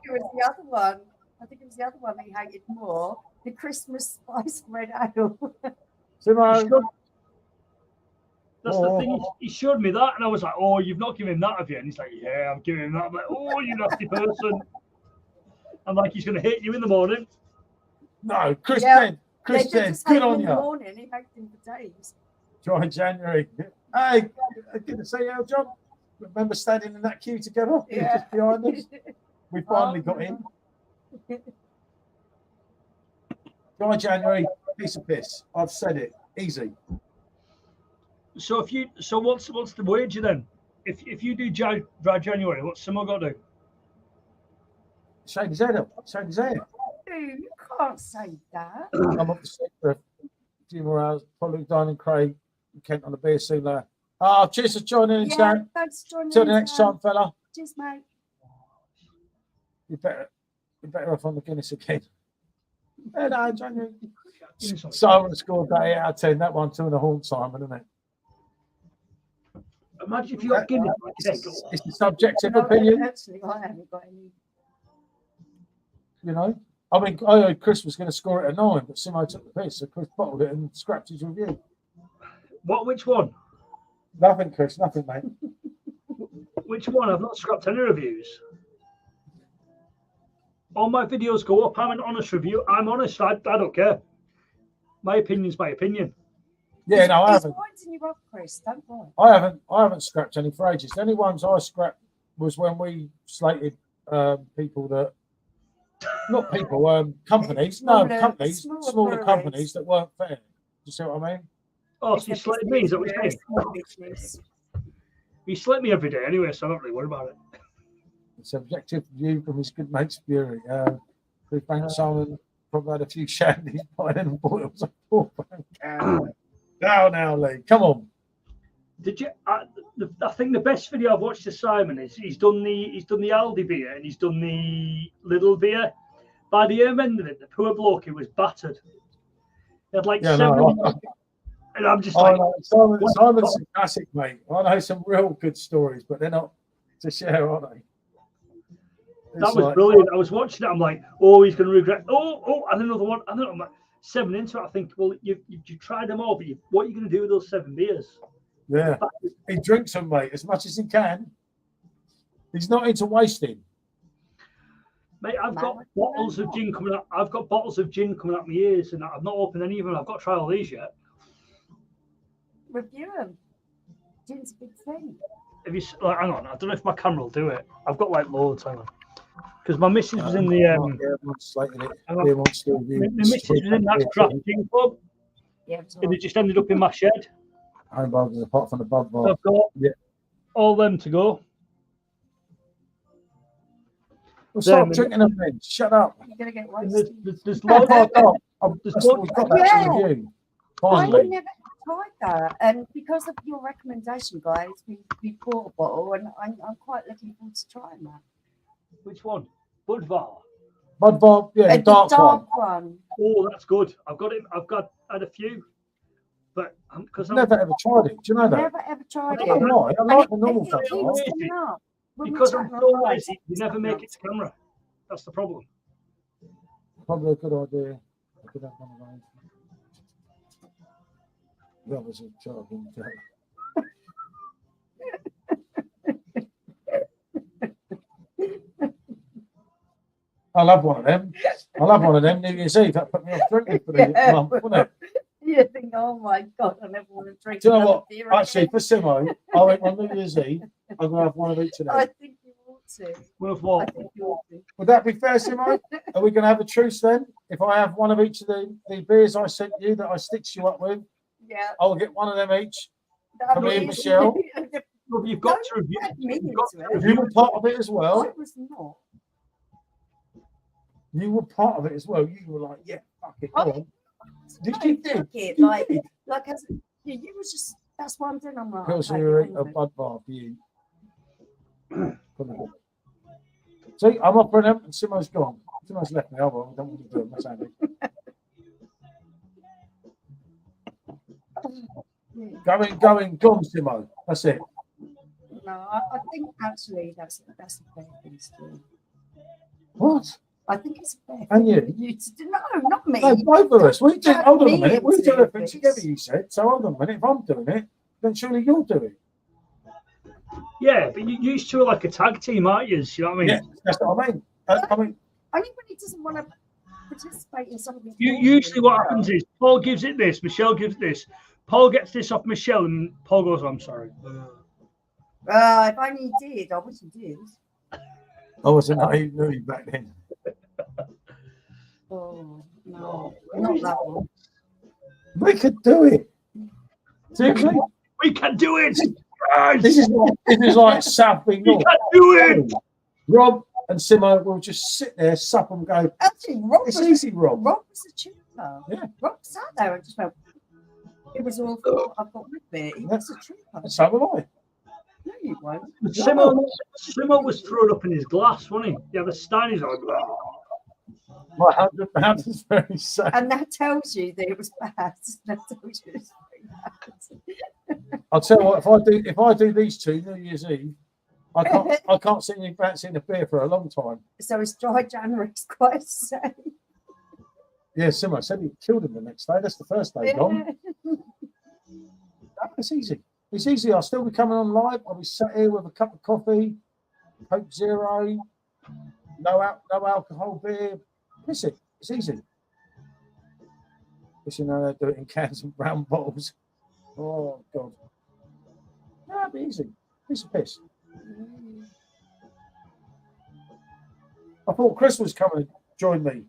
I think it was the other one that he hated more. The Christmas spice red ale. Simo. That's the thing. He showed me that, and I was like, "Oh, you've not given him that, have you?" And he's like, "Yeah, I'm giving him that." I'm like, "Oh, you nasty person!" I'm like, "He's going to hit you in the morning." No, Chris said, good on you. In the morning, he hated him for days. Dry January. Hey, good to see you, John. Remember standing in that queue together? Yeah. Just behind us. We finally got in. Dry January, piece of piss. I've said it. Easy. So what's the wager then? If you do dry January, what's Simo got to do? Shake his head up. Shake his head. You can't say that. I'm up to sleep for a few more hours. Probably dining Craig, Kent on the beer soon later. Cheers for joining in, Sam. Thanks for joining in. Till the next time, fella. Cheers, mate. You're better off on the Guinness again. No, January. Simon scored that 8 out of 10. That one, 2 in the horn, Simon, isn't it? Imagine if you got Guinness. It's the subjective opinion. Actually, I haven't got any. You know, I mean, I heard Chris was going to score it at 9, but Simo took the piss, so Chris bottled it and scrapped his review. Which one? Nothing, Chris. Nothing, mate. Which one? I've not scrapped any reviews. All my videos go up. I'm an honest review. I'm honest. I don't care. My opinion's my opinion. Yeah, no, I haven't. Pointing you up, Chris. Don't worry. I haven't scrapped any for ages. The only ones I scrapped was when we slated people that, not people, companies. Smaller companies that weren't fair. Do you see what I mean? Oh, so you slated me? Is that what you're saying? You slate me every day anyway, so I don't really worry about it. It's an objective view from his good mate's Fury. We thank Simon. Probably had a few shandies by then and bought it was a £4 can. Now, Lee, come on. Did you? I think the best video I've watched of Simon is he's done the Aldi beer and he's done the Lidl beer. By the end of it, the poor bloke, he was battered. He had like 7. And I'm just like, Simon's a classic, mate. I know some real good stories, but they're not to share, are they? That was brilliant. I was watching it. I'm like, oh, he's going to regret. Oh, and another one. And then I'm like 7 into it. I think, well, you tried them all, but what are you going to do with those 7 beers? Yeah, he drinks them, mate, as much as he can. He's not into wasting. Mate, I've got bottles of gin coming up. I've got bottles of gin coming up my ears, and I've not opened any of them. I've got to try all these yet. Review them. Gin's a big thing. Have you? Hang on, I don't know if my camera will do it. I've got like loads. Hang on, because my missus was in the. My missus was in that craft gin club. Yeah, and it just ended up in my shed. Apart from the Bud Bar. So I've got all them to go. Well, stop drinking them, then. Shut up. You're gonna get wasted. There's loads. Finally. I never tried that, and because of your recommendation, guys, we bought a bottle, and I'm quite looking forward to trying that. Which one? Bud Bar. Bud Bar, yeah, the dark one. Oh, that's good. I've got it. Had a few, but because I've never ever tried it. Do you know that? Never ever tried it. I like the normal stuff. Because I'm so lazy, you never make it to camera. That's the problem. Probably a good idea. I could have one of those. That was a joking joke. I love one of them. New Year's Eve. That put me off drinking for the month, wouldn't it? You think, oh my God, I never want to drink. Do you know what? Actually, for Simo, I went on New Year's Eve. I'm going to have one of each of them. I think you ought to. One of what? I think you ought to. Would that be fair, Simo? Are we going to have a truce then? If I have one of each of the beers I sent you that I stitched you up with, yeah, I'll get one of them each. For me and Michelle. Well, you've got to review. You were part of it as well. I was not. You were part of it as well. You were like, yeah, fuck it. Go on. Did you think it? Like as you was just. That's what I'm doing. I'm like, Pilsner, a Bud Bar for you. See, I'm offering them, and Simo's gone. Simo's left me. Oh well, I don't want to do it. That's handy. Going, gone, Simo. That's it. No, I think actually that's a fair thing to do. What? I think it's a fair thing. And you? No, not me. No, both of us. We do. Hold on a minute. We do everything together. You said. So hold on a minute. If I'm doing it, then surely you'll do it. Yeah, but you used to like a tag team, aren't you? You know what I mean? Yeah, that's what I mean. Only when he doesn't want to participate in something. Usually, what happens is Paul gives it this, Michelle gives this. Paul gets this off Michelle, and Paul goes, "I'm sorry." If only he did. I wish he did. I wasn't naive back then. Oh no, not that one. We could do it. Seriously, we can do it. This is like South being North. We can do it. Rob and Simo will just sit there, sup and go. Actually, Rob it's easy, Rob. Rob was a trooper. Yeah. Rob sat there and just went. It was all thought I've got with me. He was a trooper. So am I. No, you won't. Simo was thrown up in his glass, wasn't he? Yeah, the stein is on. My £100 is very sad. And that tells you that it was bad. That tells you it's very bad. I'll tell you what, if I do these two New Year's Eve, I can't see you fancying a beer for a long time. So it's dry January. It's quite safe. Yeah, Simo said he killed him the next day. That's the first day gone. That's easy. It's easy. I'll still be coming on live. I'll be sat here with a cup of coffee, Coke Zero, no alcohol beer. Miss it. It's easy. Because you know they do it in cans and brown bottles. Oh God. No, it'll be easy. Piece of piss. I thought Chris was coming to join me.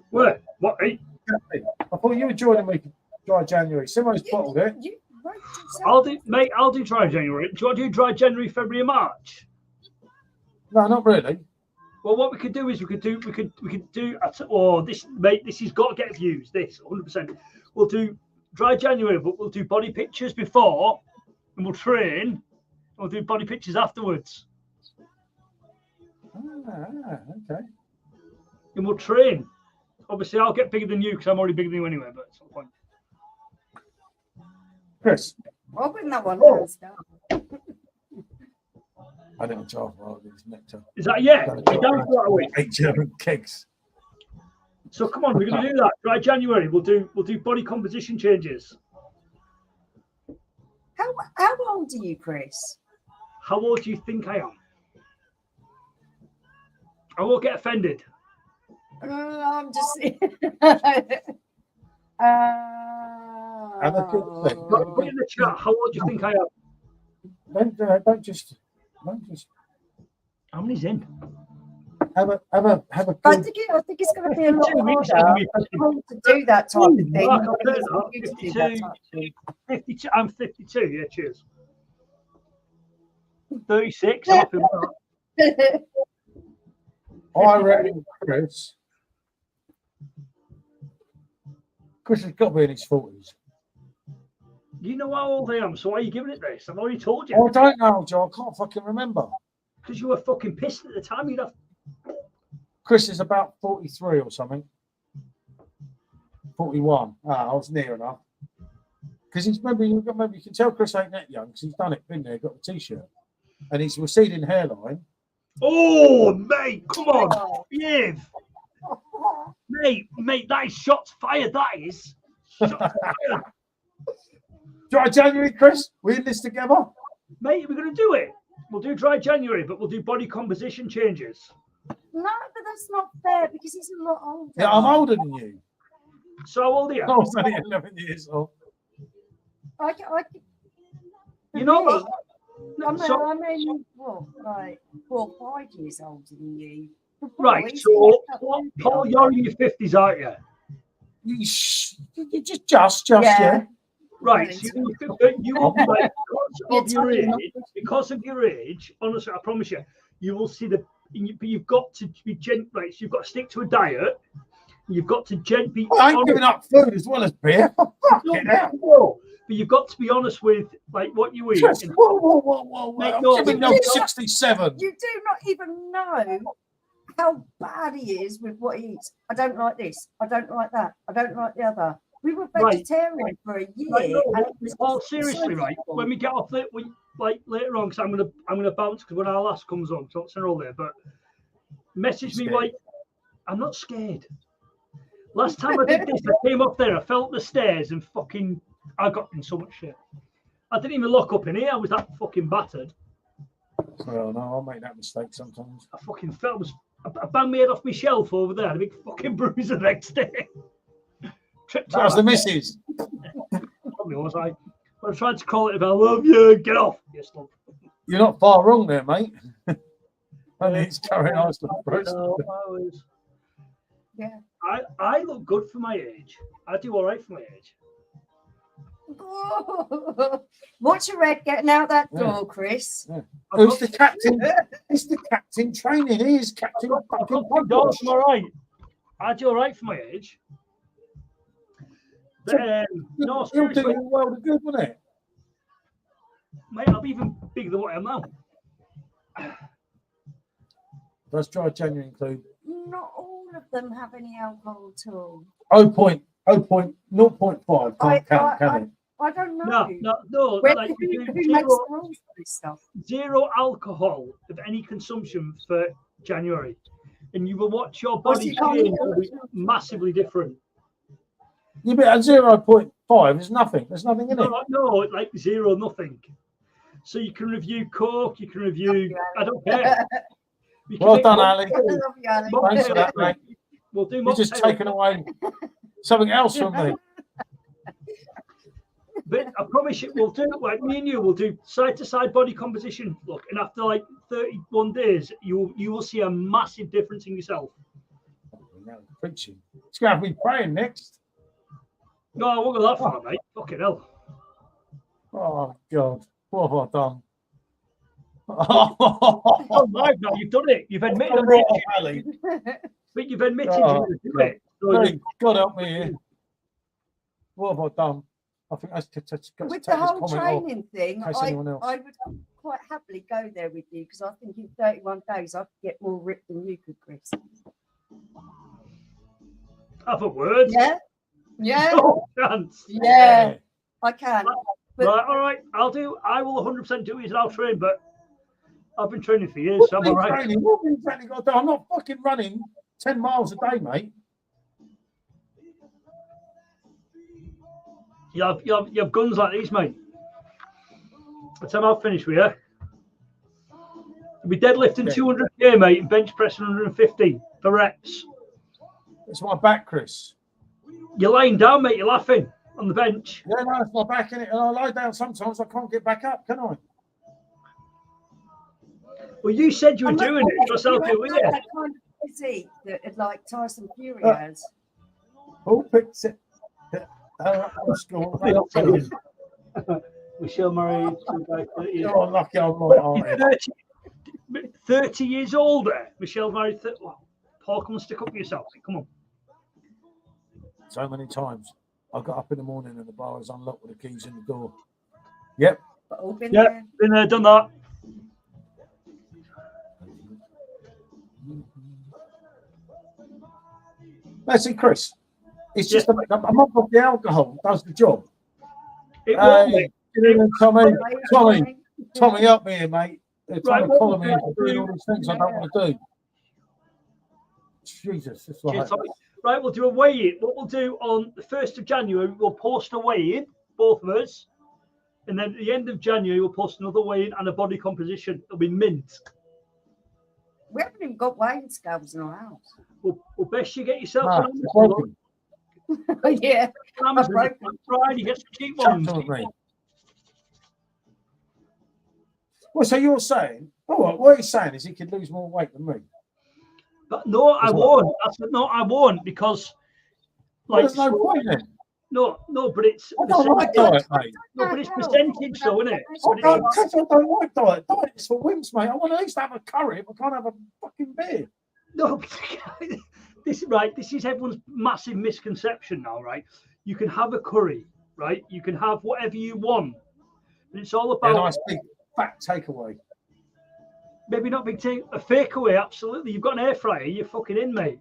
Where? What? I thought you were joining me for dry January. Simo's bottled it. I'll do dry January. Do you want to do dry January, February, March? No, not really. Well, what we could do is we could do. Oh, this mate, this has got to get views. This 100%. We'll do dry January, but we'll do body pictures before, and we'll train, and we'll do body pictures afterwards. Okay. And we'll train. Obviously, I'll get bigger than you because I'm already bigger than you anyway, but at some point. Chris. I'll bring that one down. I didn't jar for this nectar. Is that, yeah? You're down for that week. 8 German kegs. So come on, we're going to do that. Right, January, we'll do body composition changes. How old are you, Chris? How old do you think I am? I won't get offended. I'm just. Have a good thing. Put in the chat. How old do you think I am? Don't just. How many's in? Have a I good. think it's going to be a lot harder to do that type of thing. Mark, I'll do that. 52. I'm 52. Yeah, cheers. 36. I'm happy with that. I reckon Chris has got to be in his 40s. You know how old I am, so why are you giving it this? I've already told you. I don't know, Joe. I can't fucking remember. Because you were fucking pissed at the time. You'd have. Chris is about 43 or something. 41. I was near enough. Because he's maybe you can tell Chris ain't that young because he's done it, been there, got the t-shirt, and he's receding hairline. Oh, mate, come on, behave. Mate, that is shots fired. That is shots fired. Dry January, Chris. We in this together, mate. We're going to do it. We'll do dry January, but we'll do body composition changes. No, but that's not fair because he's a lot older. Yeah, I'm older than you. So how old are you? I was only 11 years old. You know what? I'm only, like 4 or 5 years older than you. Right, so Paul, you're in your 50s, aren't you? You just yeah. Right, so you like, because of your age, honestly, I promise you, you will see you've got to be right. So you've got to stick to a diet. You've got to be. I ain't giving up food as well as beer. No, but you've got to be honest with like what you eat. Whoa. I'm giving up 67. You do not even know how bad he is with what he eats. I don't like this. I don't like that. I don't like the other. We were vegetarian for a year. Right, no, seriously, right? When we get off it, like later on, because I'm gonna bounce because when our last comes on, so it's all there. But message me like I'm not scared. Last time I did this, I came up there, I fell up the stairs and fucking I got in so much shit. I didn't even lock up in here. I was that fucking battered. Well, no, I make that mistake sometimes. I fucking fell. I banged my head off my shelf over there. I had a big fucking bruise the next day. That was the missus. Probably was I. But I tried to call it about I love you. Get off. Yes, love. You're not far wrong there, mate. Only it's carrying on to the Yeah. I look good for my age. I do all right for my age. Watch your head getting out that door, Chris. Yeah. Who's the captain? It's the captain training. He is captain. I'm all right. I do all right for my age. But, no, you'll seriously, do well to good, wouldn't it? Mate, I'll be even bigger than what I am now. Does dry January include? Not all of them have any alcohol at all. 0.5 can't count, can it? I don't know. No. Who Like, makes the rules for this stuff? Zero alcohol of any consumption for January, and you will watch your body change will be massively different. Yeah, but at 0.5, there's nothing. There's nothing in it. No, like zero, nothing. So you can review Coke, you can review. I don't care. Well done, Ali. I love you, Ali. Thanks for that, mate. We'll do. You're just taking away something else from me. But I promise you, we'll do like me and you. We'll do side to side body composition. Look, and after like 31 days, you will see a massive difference in yourself. Preaching. It's going to have me praying next. No, I won't go that far, mate. Fucking hell. Oh God, what have I done? Oh my God, you've done it. You've admitted it. But you've admitted you do it. So God help me here. What have I done? I think that's to With take the this whole comment off. training thing, in case anyone else. I would quite happily go there with you because I think in 31 days I could get more ripped than you could, Chris. Have a word. Yeah, yeah, No chance. yeah, I can. But Right, all right. I will 100% do it and I'll train, but I've been training for years, so I'm all right. What have you exactly got to do? I'm not fucking running 10 miles a day, mate. You have guns like these, mate. By the time I've finished with you, you'll be deadlifting 200k, mate, and bench pressing 150 for reps. It's my back, Chris. You're lying down, mate. You're laughing on the bench. Yeah, no, it's my back in it, and I lie down sometimes. I can't get back up, can I? Well, you said you were doing it. Just help you with it. That kind of physique that like Tyson Fury has. Who picks it? Michelle married to a guy 30 years. You're lucky I'm right. 30 years older. Michelle married 30. Well, Paul, come and stick up for yourself. Come on. So many times I got up in the morning and the bar was unlocked with the keys in the door. Yep. Been there, done that. That's it, Chris. It's just a month of the alcohol does the job. It will, Tommy, help me here, mate. They're trying to follow me into doing all these things I don't want to do. Jesus, it's like... Right, we'll do a weigh-in. What we'll do on the 1st of January, we'll post a weigh-in, both of us. And then at the end of January, we'll post another weigh-in and a body composition. It'll be mint. We haven't even got weighing scales in our house. Well, best you get yourself broken. Yeah. Friday, get some cheap ones. Well, so you're saying, what he's saying is he could lose more weight than me. But no, I won't. I said, no, I won't because, like, there's no point then. No, but it's. I don't like diet, mate. No, but it's percentage, though, isn't it? I don't like diet. Diet is for wimps, mate. I want at least to have a curry if I can't have a fucking beer. No, this is everyone's massive misconception now, right? You can have a curry, right? You can have whatever you want. And it's all about a nice big fat takeaway. Maybe not big take a fake away, absolutely. You've got an air fryer, you're fucking in, mate.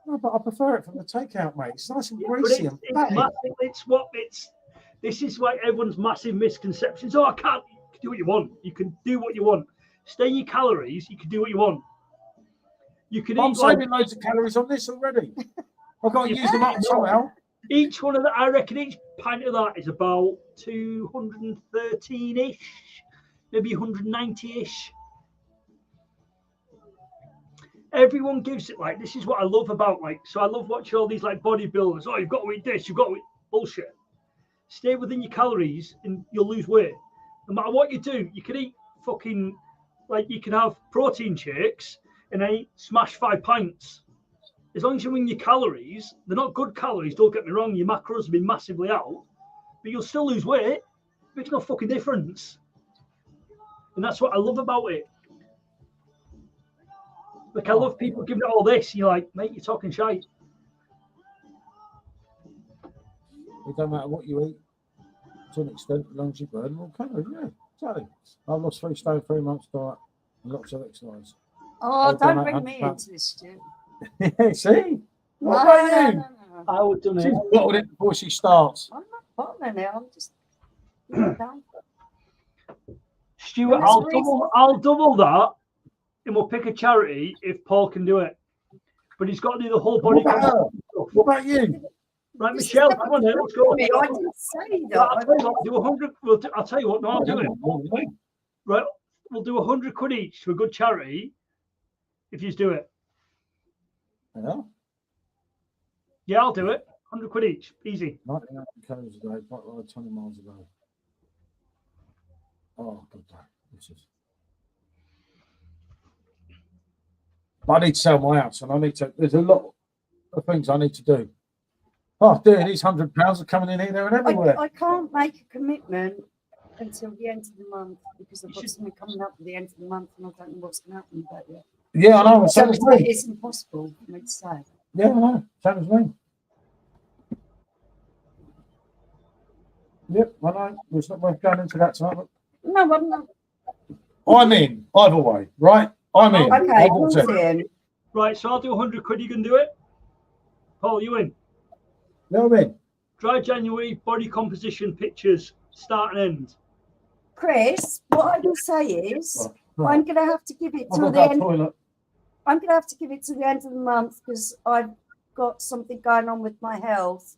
No, but I prefer it from the takeout, mate. It's nice and greasy and fatty. This is why everyone's massive misconceptions. Oh, I can't. You can do what you want. You can do what you want. Stay your calories. You can do what you want. You can. I'm saving loads of calories on this already. I've got to use them up somehow. Each one of that, I reckon, each pint of that is about 213-ish, maybe 190-ish. Everyone gives it like, this is what I love about, like, so I love watching all these like bodybuilders. Oh, you've got to eat this, you've got to eat bullshit. Stay within your calories and you'll lose weight. No matter what you do, you can eat fucking, like, you can have protein shakes and then smash 5 pints. As long as you're in your calories, they're not good calories, don't get me wrong, your macros have been massively out, but you'll still lose weight. It makes no fucking difference. And that's what I love about it. Like, I love people giving it all this. You're like, mate, you're talking shite. It don't matter what you eat, to an extent, as long as you burn more calories. Yeah, exactly. I've lost 3 stone, 3 months diet, and lots of exercise. Oh, don't bring me into this, Stu. Yeah, see? What about you? No. I would do it. She's bottled it before she starts. I'm not bottling it. I'm just down. Stuart, I'll double that, and we'll pick a charity if Paul can do it. But he's got to do the whole body. What about you? Right, Michelle, come on, then, let's go. I didn't say that. I'll tell you what, do 100. I'll tell you what. No, I'll do it. Right, we'll do 100 quid each to a good charity if you do it. Yeah. Yeah, I'll do it. 100 quid each, easy. 99 calories a day, quite like 20 miles a day. Oh, God, this is. I need to sell my house, and I need to. There's a lot of things I need to do. Oh, dear, these £100 are coming in here, there, and everywhere. I can't make a commitment until the end of the month because I've got something coming up at the end of the month, and I don't know what's going to happen about it. Yeah, I know. So it's impossible for me to say. Yeah, I know. Same as me. Yep, I know. It's not worth going into that tonight. No, I'm not. I'm in, either way, right? I'm in. Okay, Paul's Paul's in. Right, so I'll do 100 quid. You can do it. Paul, you in? No, I'm in. Dry January, body composition pictures, start and end. Chris, what I will say is, Right. I'm going to have to give it I've till got the that end. toilet. I'm going to have to give it to the end of the month because I've got something going on with my health,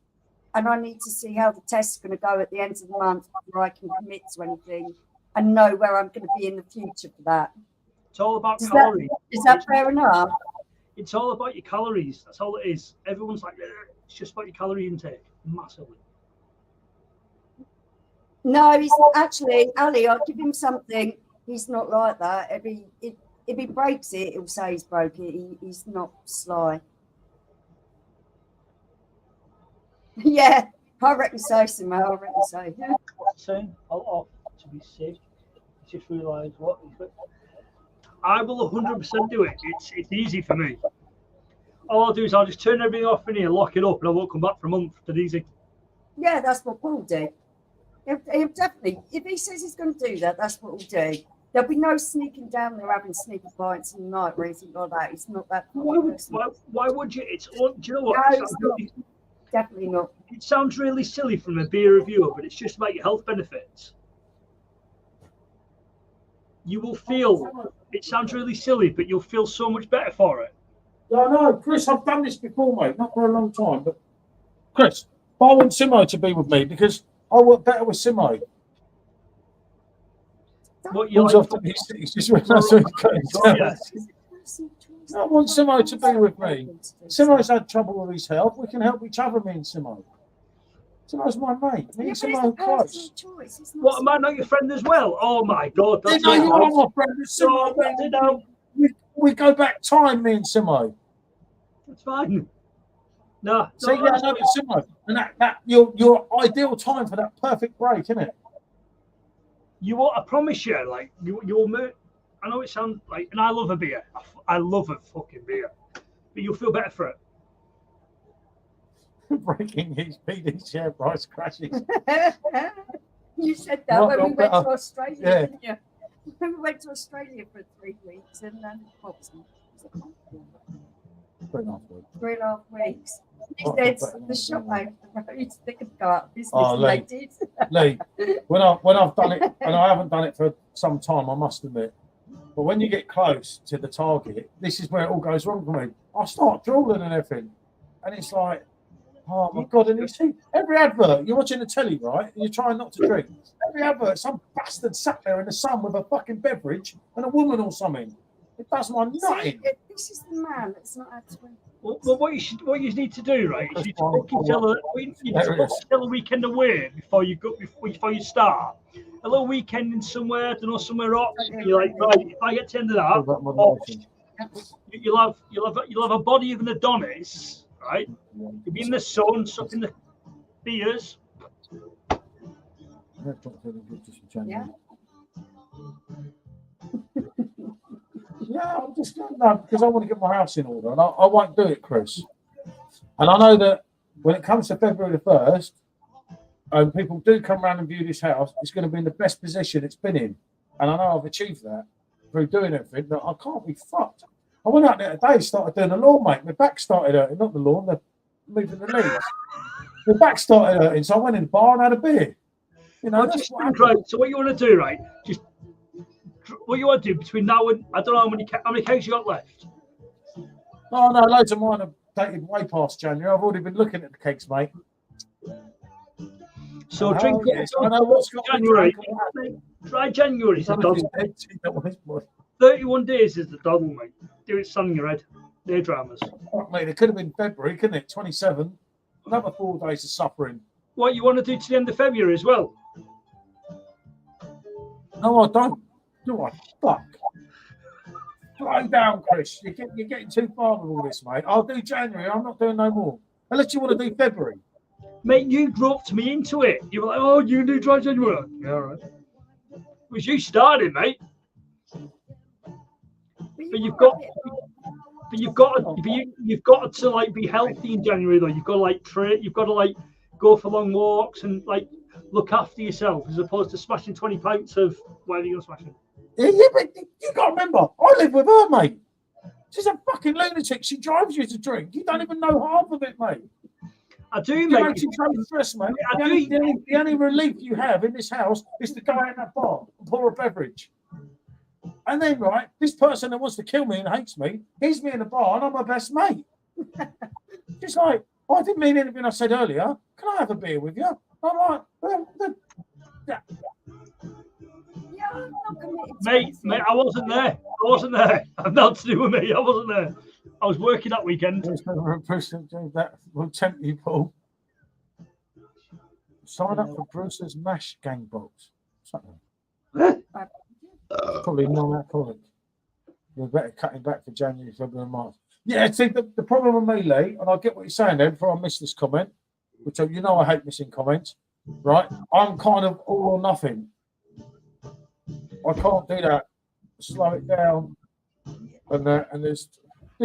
and I need to see how the test's going to go at the end of the month before I can commit to anything and know where I'm going to be in the future for that. It's all about calories. Is that fair enough? It's all about your calories. That's all it is. Everyone's like, it's just about your calorie intake, massively. No, he's actually, Ali, I'll give him something. He's not like that. If he breaks it, he'll say he's broke it. He's not sly. Yeah, I reckon so, Simo. I reckon so. Yeah. What's he saying? Off to be sick. I just realised what. I will 100% do it. It's easy for me. All I'll do is I'll just turn everything off in here, lock it up, and I won't come back for a month. That's easy. Yeah, that's what Paul did. He'll definitely, if he says he's going to do that, that's what he'll do. There'll be no sneaking down there having sneaky bites in the night or anything like that. It's not that. Why would you? It's do you know what? No, it's not. Definitely not. It sounds really silly from a beer reviewer, but it's just about your health benefits. You will feel. It sounds really silly, but you'll feel so much better for it. Yeah, no, Chris, I've done this before, mate. Not for a long time, but Chris, I want Simo to be with me because I work better with Simo. What you like? He's just I want Simo to be with me. Simo's had trouble with his health. We can help each other, me and Simo. Simo's my mate. Me and Simo are close. What, am I not your friend as well? Oh my God. You know you are my friend. Simo, we go back time, me and Simo. That's fine. No. See, yeah, I know it's Simo. And that your ideal time for that perfect break, isn't it? You will, I promise you, like, you'll I know it sounds like, and I love a beer. I love a fucking beer. But you'll feel better for it. Breaking his PD share price crashes. You said that when we went to Australia, didn't you? When we went to Australia for 3 weeks and then 3.5 weeks. He said the shop over the road, they could go up business. Lee, when I've done it, and I haven't done it for some time, I must admit. But when you get close to the target, this is where it all goes wrong for me. I start drooling and everything, and it's like, oh my God! And you see every advert, you're watching the telly, right? And you're trying not to drink. Every advert, some bastard sat there in the sun with a fucking beverage and a woman or something. It does my nutting. This is the man that's not actually. Well, what you need to do, right, is you need to tell a weekend away before you start. A little weekend in somewhere, I don't know, somewhere up. You're like, right, if I get to the end of that, you'll have a body of an Adonis, right? You'll be in the sun, sucking the beers. Yeah. Yeah, I'm just going no, because I want to get my house in order, and I won't do it, Chris. And I know that when it comes to February the 1st, and people do come around and view this house, it's going to be in the best position it's been in. And I know I've achieved that through doing everything, but I can't be fucked. I went out there today, started doing the lawn, mate. My back started hurting, not the lawn, the moving the leaves. My back started hurting, so I went in the bar and had a beer. You know, that's right. So what you want to do, right? Just what you want to do between now and I don't know how many kegs you got left. No, loads of mine have dated way past January. I've already been looking at the kegs, mate. So drink yes. I know what's got January. Try January is the doddle. 31 days is the doddle, mate. Do it sun in your head. No dramas. Oh, mate, it could have been February, couldn't it? 27. Another 4 days of suffering. What you want to do to the end of February as well? No, I don't. Do I? Fuck. Slow down, Chris. You're getting too far with all this, mate. I'll do January. I'm not doing no more. Unless you want to do February. Mate, you roped me into it. You were like, oh, you do dry January. Yeah, all right. It was you started, mate. But you've got to like be healthy in January though. You've got to like train. You've got to like go for long walks and like look after yourself as opposed to smashing 20 pints of whatever you're smashing. Yeah, but you got to remember, I live with her, mate. She's a fucking lunatic. She drives you to drink. You don't even know half of it, mate. I do, You mate. makes you so stressed, mate. I The only relief you have in this house is to go out in that bar and pour a beverage. And then, right, this person that wants to kill me and hates me, he's me in the bar and I'm my best mate. Just like, I didn't mean anything I said earlier. Can I have a beer with you? I'm like, Yeah, I'm not committed to Mate, anything. I wasn't there. I've nothing to do with me. I wasn't there. I was working that weekend. that will tempt you, Paul. Sign up for Bruce's Mash Gang Box. Probably non-alcoholic. We're better cutting back for January, February, and March. Yeah, see, the problem with me, Lee, and I get what you're saying there before I miss this comment, which you know I hate missing comments, right? I'm kind of all or nothing. I can't do that. Slow it down. And there's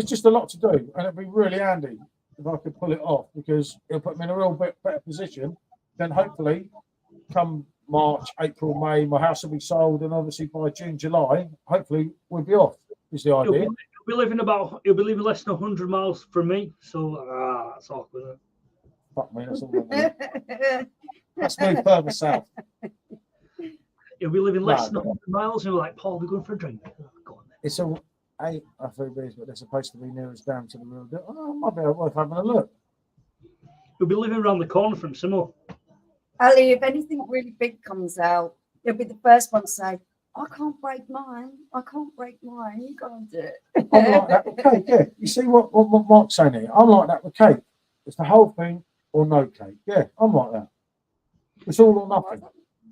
just a lot to do. And it'd be really handy if I could pull it off because it'll put me in a real better position. Then hopefully come March, April, May, my house will be sold. And obviously by June, July, hopefully we'll be off, is the idea. He'll be living less than 100 miles from me. So that's awkward. Fuck me, that's all I know. Let's move further south. He'll be living less than 100 miles. And we're like, Paul, we're going for a drink. Go on, then. It's all 8 3 beers, but they're supposed to be nearest down to the real deal. Oh, might be worth having a look. He'll be living around the corner from Simo. Ali, if anything really big comes out, you'll be the first one to say, I can't break mine. I can't break mine. You can't do it. I'm like that with cake, yeah. You see what Mark's saying here? I'm like that with cake. It's the whole thing or no cake. Yeah, I'm like that. It's all or nothing.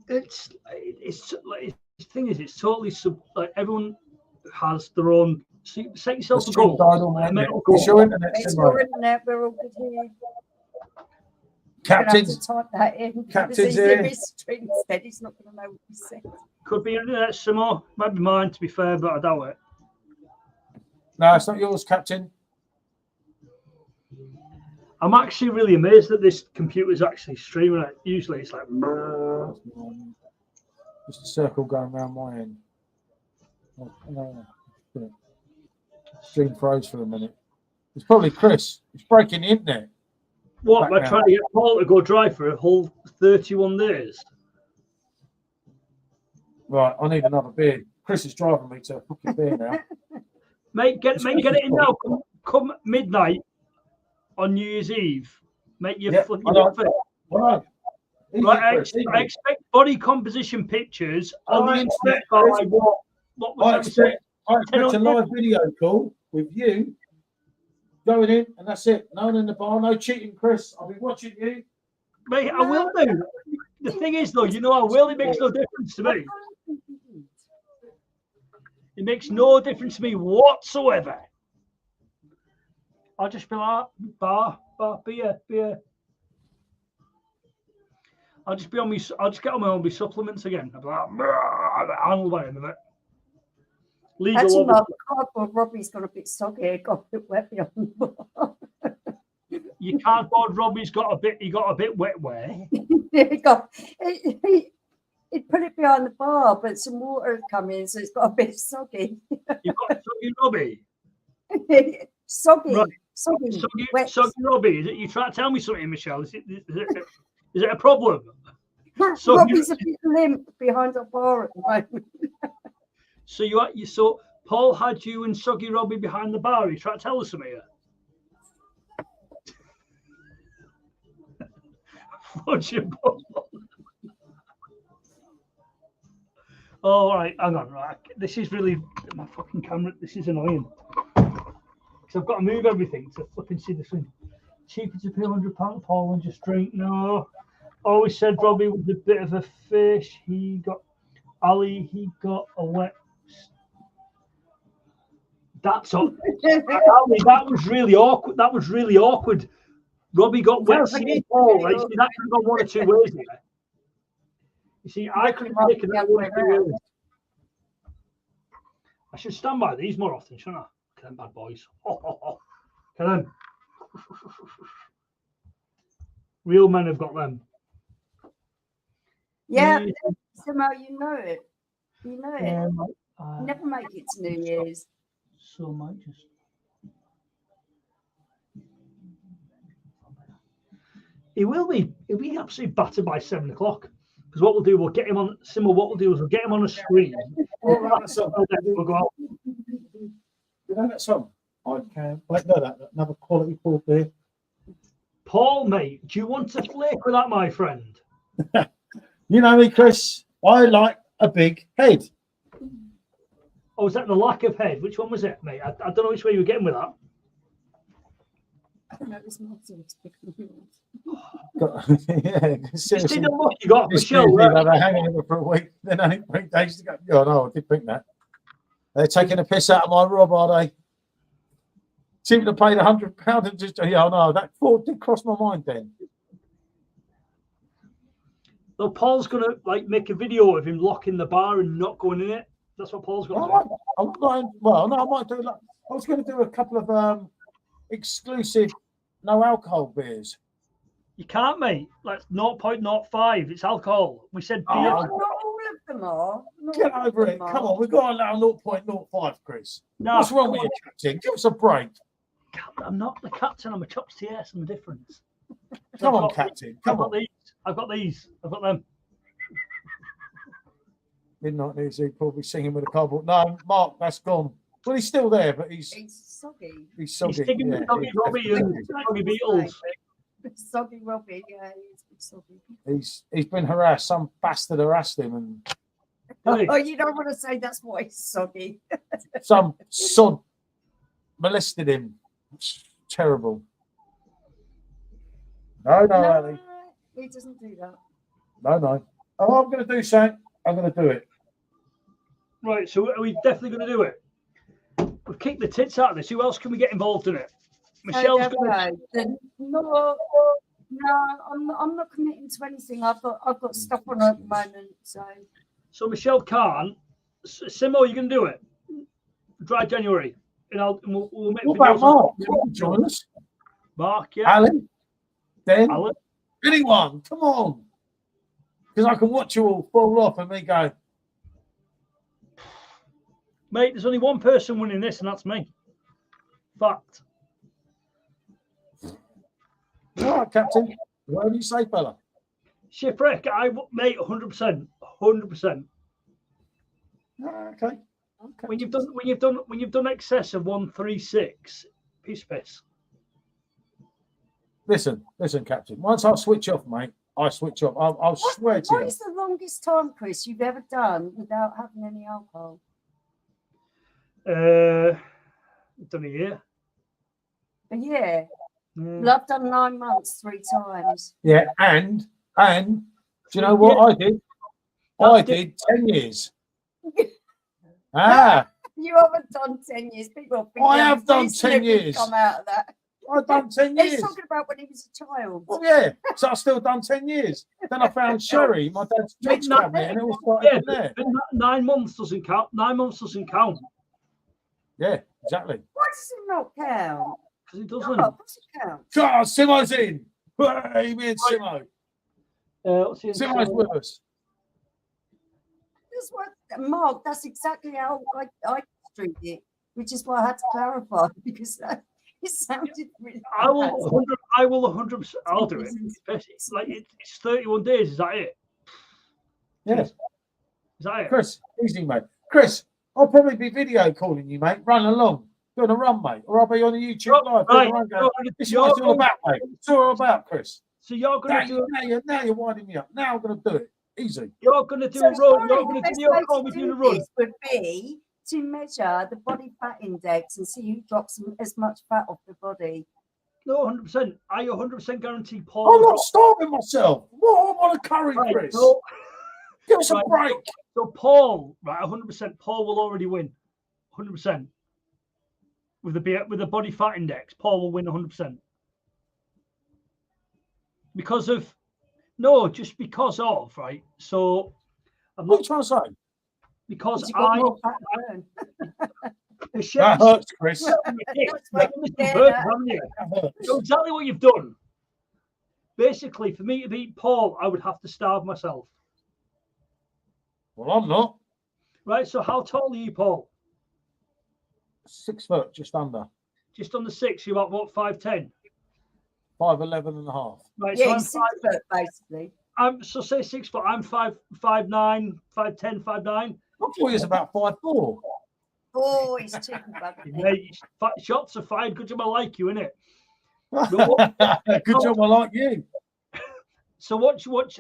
It's like the thing is, it's totally like everyone has their own. Set yourself a goal. It's your internet. It's your internet. We're all good here. Captain's type that in. Captain's here. Instead, he's not going to know what he said. Could be internet some more. Might be mine, to be fair, but I doubt it. No, it's not yours, Captain. I'm actually really amazed that this computer is actually streaming it. Usually it's like just a circle going around my end. Stream froze for a minute. It's probably Chris. It's breaking the internet. What? We're trying to get Paul to go dry for a whole 31 days. Right, I need another beer. Chris is driving me to a fucking beer now. Mate, get it in now. Come midnight on New Year's Eve. Mate, you're flipping off it. Right. I expect body composition pictures on the internet by I expect a live video call with you going in, and that's it. No one in the bar, no cheating, Chris. I'll be watching you. Mate, I will do. The thing is, though, you know, I will. It makes no difference to me. It makes no difference to me whatsoever. I'll just be like, bar, beer. I'll just get on my own supplements again. I'll be like, I'll by him of it. Actually, Mark, cardboard Robbie's got a bit soggy. It got a bit wet behind the bar. Your cardboard Robbie's got a bit wet where? He'd put it behind the bar, but some water had come in, so it's got a bit soggy. You've got soggy Robbie? Soggy. Right. Soggy Robbie. Is it? You trying to tell me something, Michelle? Is it a problem? Robbie's a bit limp behind the bar at the moment. So Paul had you and Soggy Robbie behind the bar. You trying to tell us something here? What's your problem? Oh, right, hang on, right. This is really my fucking camera. This is annoying. Because I've got to move everything to flipping see this thing. Cheaper to pay £100, Paul, and just drink. No. Always said Robbie was a bit of a fish. He got a wet. That's all. Ali, that was really awkward. Robbie got wet seeing Paul. Right? See, that could have gone one or two ways there. You see, I could have taken that one or two ways. I should stand by these more often, shouldn't I? Look at them bad boys. Look at them. Real men have got them. Yeah, New somehow you know it. You know it. Year's, Never make it to New Year's. so might just. He'll be absolutely battered by 7 o'clock. Because what we'll do, we'll get him on similar. What we'll do is we'll get him on a screen. We'll that song. We'll go out. You know that song? I can. Wait, no, that another quality port beer. Paul, mate, do you want to flake with that, my friend? You know me, Chris. I like a big head. Oh, was that the lack of head? Which one was it, mate? I don't know which way you were getting with that. That was my sort of speaking. Yeah, You see the look you got, Michelle. They're hanging over for a week. Then only 3 days to go. Yeah, I know. I did think that. They're taking a piss out of my rob, are they? Seem to pay the £100 and just yeah, I know that thought did cross my mind then. So Paul's gonna like make a video of him locking the bar and not going in it. That's what Paul's gonna do. I'm not, well, no, I might do. Like, I was going to do a couple of exclusive no alcohol beers. You can't, mate. Like 0.05. It's alcohol. We said beer. Not all of them are. Not Get all over of it. them Come are. on, we've got to allow 0.05, Chris. No, What's wrong with you, Captain? Give us a break. I'm not the captain. I'm a chops TS. I'm the difference. Come on, Captain. Come on. I've got these. I've got them. Midnight News, he'd probably singing with a cardboard. No, Mark, that's gone. Well, he's still there, but he's soggy. He's soggy. He's singing with Soggy Robbie and Soggy Beatles. Soggy Robbie, yeah, he's soggy. He's been harassed. Some bastard harassed him, and Oh, you don't want to say that's why he's soggy. some sod molested him. It's terrible. No, Ali. He doesn't do that. No. Oh, I'm going to do something. I'm going to do it. Right, so are we definitely going to do it? We've kicked the tits out of this. Who else can we get involved in it? Michelle's going to... No, I'm not committing to anything. I've got stuff on at the moment, So Michelle can't. Simo, you can do it. Dry January. And we'll make What videos. about Mark? Come on, join us. Mark, yeah. Alan? Ben? Alan? Anyone? Come on. Because I can watch you all fall off and me go, Mate, there's only one person winning this, and that's me. Fact. all right, Captain. Whatever you say, fella. Shipwreck, mate, 100%. 100%. Okay. When you've done excess of 136, piss. Listen, Captain. Once I switch off, mate, I switch off. I'll swear to you. What is the longest time, Chris, you've ever done without having any alcohol? Done a year. A year. Well, I've done 9 months 3 times. Yeah, and do you know what I did? I did 10 years. You haven't done 10 years. People I have done 10 years. Come out of that. I've done 10 years. He's talking about when he was a child. Well, yeah, so I've still done 10 years. Then I found Sherry, my dad's drinks cabinet, and it all started from there. But 9 months doesn't count. 9 months doesn't count. Yeah, exactly. Why does it not count? Because it doesn't. Oh, does it count? God, Simo's in. Hey, me and Simo. Simo's with us. That's what, Mark, that's exactly how I treat it, which is why I had to clarify, because it sounded really I will 100%. I'll do it. It's like it's 31 days. Is that it? Yes. Is that it? Chris, easy, mate. Chris, I'll probably be video calling you, mate. Run along. Doing a run, mate. Or I'll be on the YouTube live. Right. This is what it's all about, mate. It's all about, Chris. So you're going to do it. Now you're winding me up. Now I'm going to do it. Easy. You're going to do a run. You're going to do your call. We do the run. Would be to measure the body fat index and see who drops as much fat off the body. No, 100%. I 100% guarantee Paul. I'm not starving myself. What? I want a curry, Chris. So, give us a break. So Paul, right, 100%. Paul will already win. 100%. With the body fat index, Paul will win 100%. Because of just because of, right? So I'm What are not you trying to say? because That hurts, Chris. So exactly what you've done. Basically, for me to beat Paul, I would have to starve myself. Well, I'm not. Right, so how tall are you, Paul? 6 foot, just under. Just under 6, you're about what, 5'10"? 5'11" and a half. Right, Yeah, so I'm he's 6 foot, basically. so say 6 foot, I'm 5'9", 5'10", 5'9". I thought he was about 5'4". Oh, he's chicken buggy. Mate, shots are fired. Good job I like you, innit? Good job, I like you. So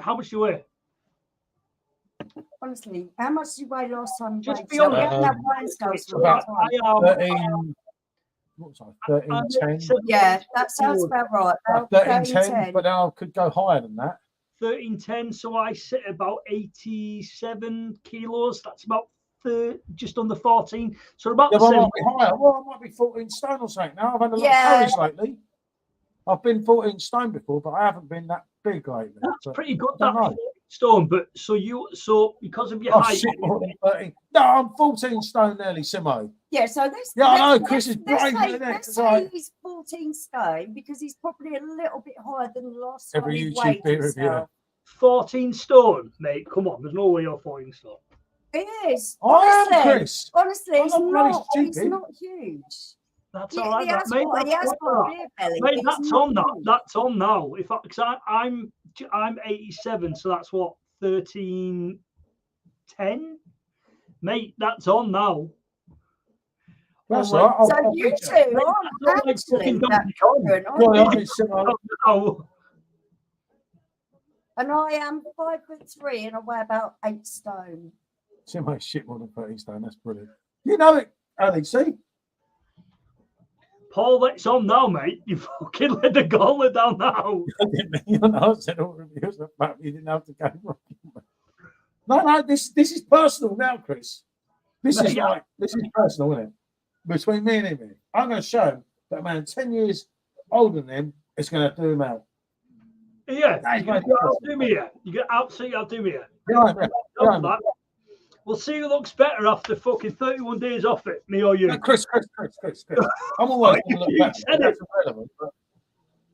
how much you weigh? Honestly, how much did you weigh last time? Just be So honest. we haven't had wine scales for a About long time. 13. What was I? 13, 10. Yeah, that sounds about right. About 13, 10, 10. but now I could go higher than that. 13'10", so I sit about 87 kilos. That's about just under 14. So about Yeah, the but I same. might be higher. Well, I might be 14 stone or something now. I've had a lot Yeah. of curries lately. I've been 14 stone before, but I haven't been that big lately. That's But pretty good, I that don't know. 14 stone. But so because of your Oh, height, shit, more than 13. No, I'm 14 stone nearly, Simo. Yeah, so this. Yeah, I know, Chris is let's brave, say, isn't it? let's It's say like- he's 14 stone because he's probably a little bit higher than the last time Every he YouTube weighed beer himself. review. 14 stone, mate. Come on, there's no way you're 14 stone. He is. I am, Honestly, Chris. honestly, I'm he's not bloody not. He's stupid. not huge. That's Yeah, all right, he has mate. got, he has got a beer belly. Mate, but that's he's not on now. huge. That's on now. Because I'm 87, so that's what 13'10". Mate, that's on now. That's Oh, all right. So you two aren't like actually fucking that Donkey Kong. different, Go aren't on, you? it's Simo. Oh, And I am 5'3" and I weigh about 8 stone. Simo's shit more than 13 stone. That's brilliant. You know it, Ali. See? Paul, that's on now, mate. You fucking let the gauntlet down now. You know, I said all reviews about you didn't have to go wrong. No, this is personal now, Chris. This is personal, isn't it? Between me and him. I'm going to show him that man 10 years older than him is going to do him out. Yeah, Nice, you mate. can outdo me here. You can absolutely outdo me here. Yeah. We'll see who looks better after fucking 31 days off it, me or you. No, Chris. I'm always going to look You better. said That's irrelevant. But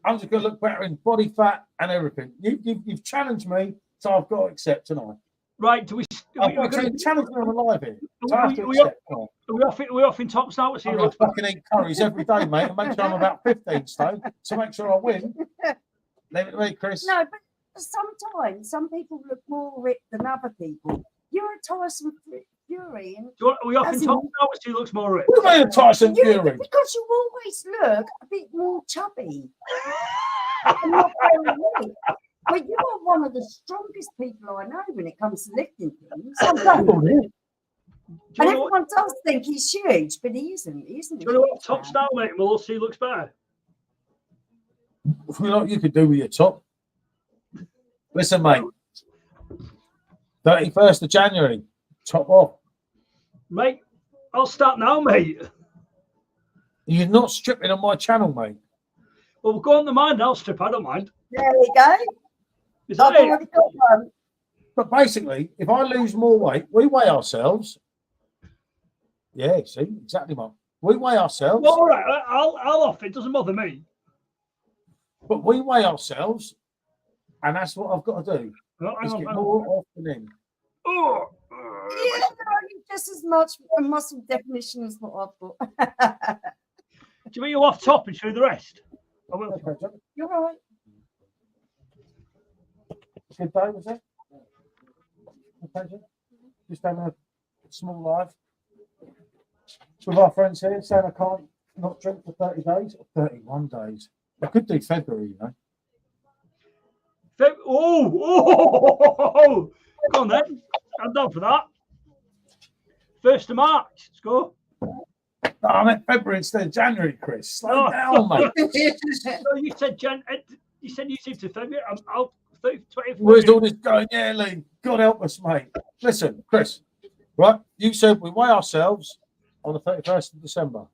I'm just going to look better in body fat and everything. You've challenged me, so I've got to accept tonight. Right, I've got to challenge me on the live here. So I have to we accept. we off in tops now? I'm going to fucking eat curries every day, mate, and make sure I'm about 15 stone to make sure I win. Leave it to me, Chris. No, but sometimes some people look more ripped than other people. You're a Tyson Fury. And We off in as in- tops now? She looks more rich. What do you mean, Tyson you, Fury? because you always look a bit more chubby. And not very ripped. But you are one of the strongest people I know when it comes to lifting things. I'm baffled here. Do And you know everyone does think he's huge, but he isn't. He isn't. Do you know what huge, tops man. now, mate? We'll all see who looks better. You know what you could do with your top? Listen, mate. 31st of January, top off. Mate, I'll start now, mate. You're not stripping on my channel, mate. Well, we'll go on the mind. I'll strip. I don't mind. There we go. Is I've that it? already got one. But basically, if I lose more weight, we weigh ourselves. Yeah, see, exactly, Mark. We weigh ourselves, Well, all right. I'll off it. Doesn't bother me. but we weigh ourselves, and that's what I've got to do. Oh, hang Is on, get hang on. more off than in. Oh, Yeah, they're only just as much a muscle definition as what I've got. do you mean you off top and show the rest? I will. Okay, John. You're right. Good day, was it? Okay, John. Just having a small live with our friends here, saying I can't not drink for 30 days or 31 days. I could do February, you know. Oh, go on then. I'm down for that. 1st of March. Let's go. No, I meant February instead of January, Chris. Slow Oh. down, mate. So you said you said you said to February. I'll 20. Where's all this going? Yeah, Lee. God help us, mate. Listen, Chris, right? You said we weigh ourselves on the 31st of December.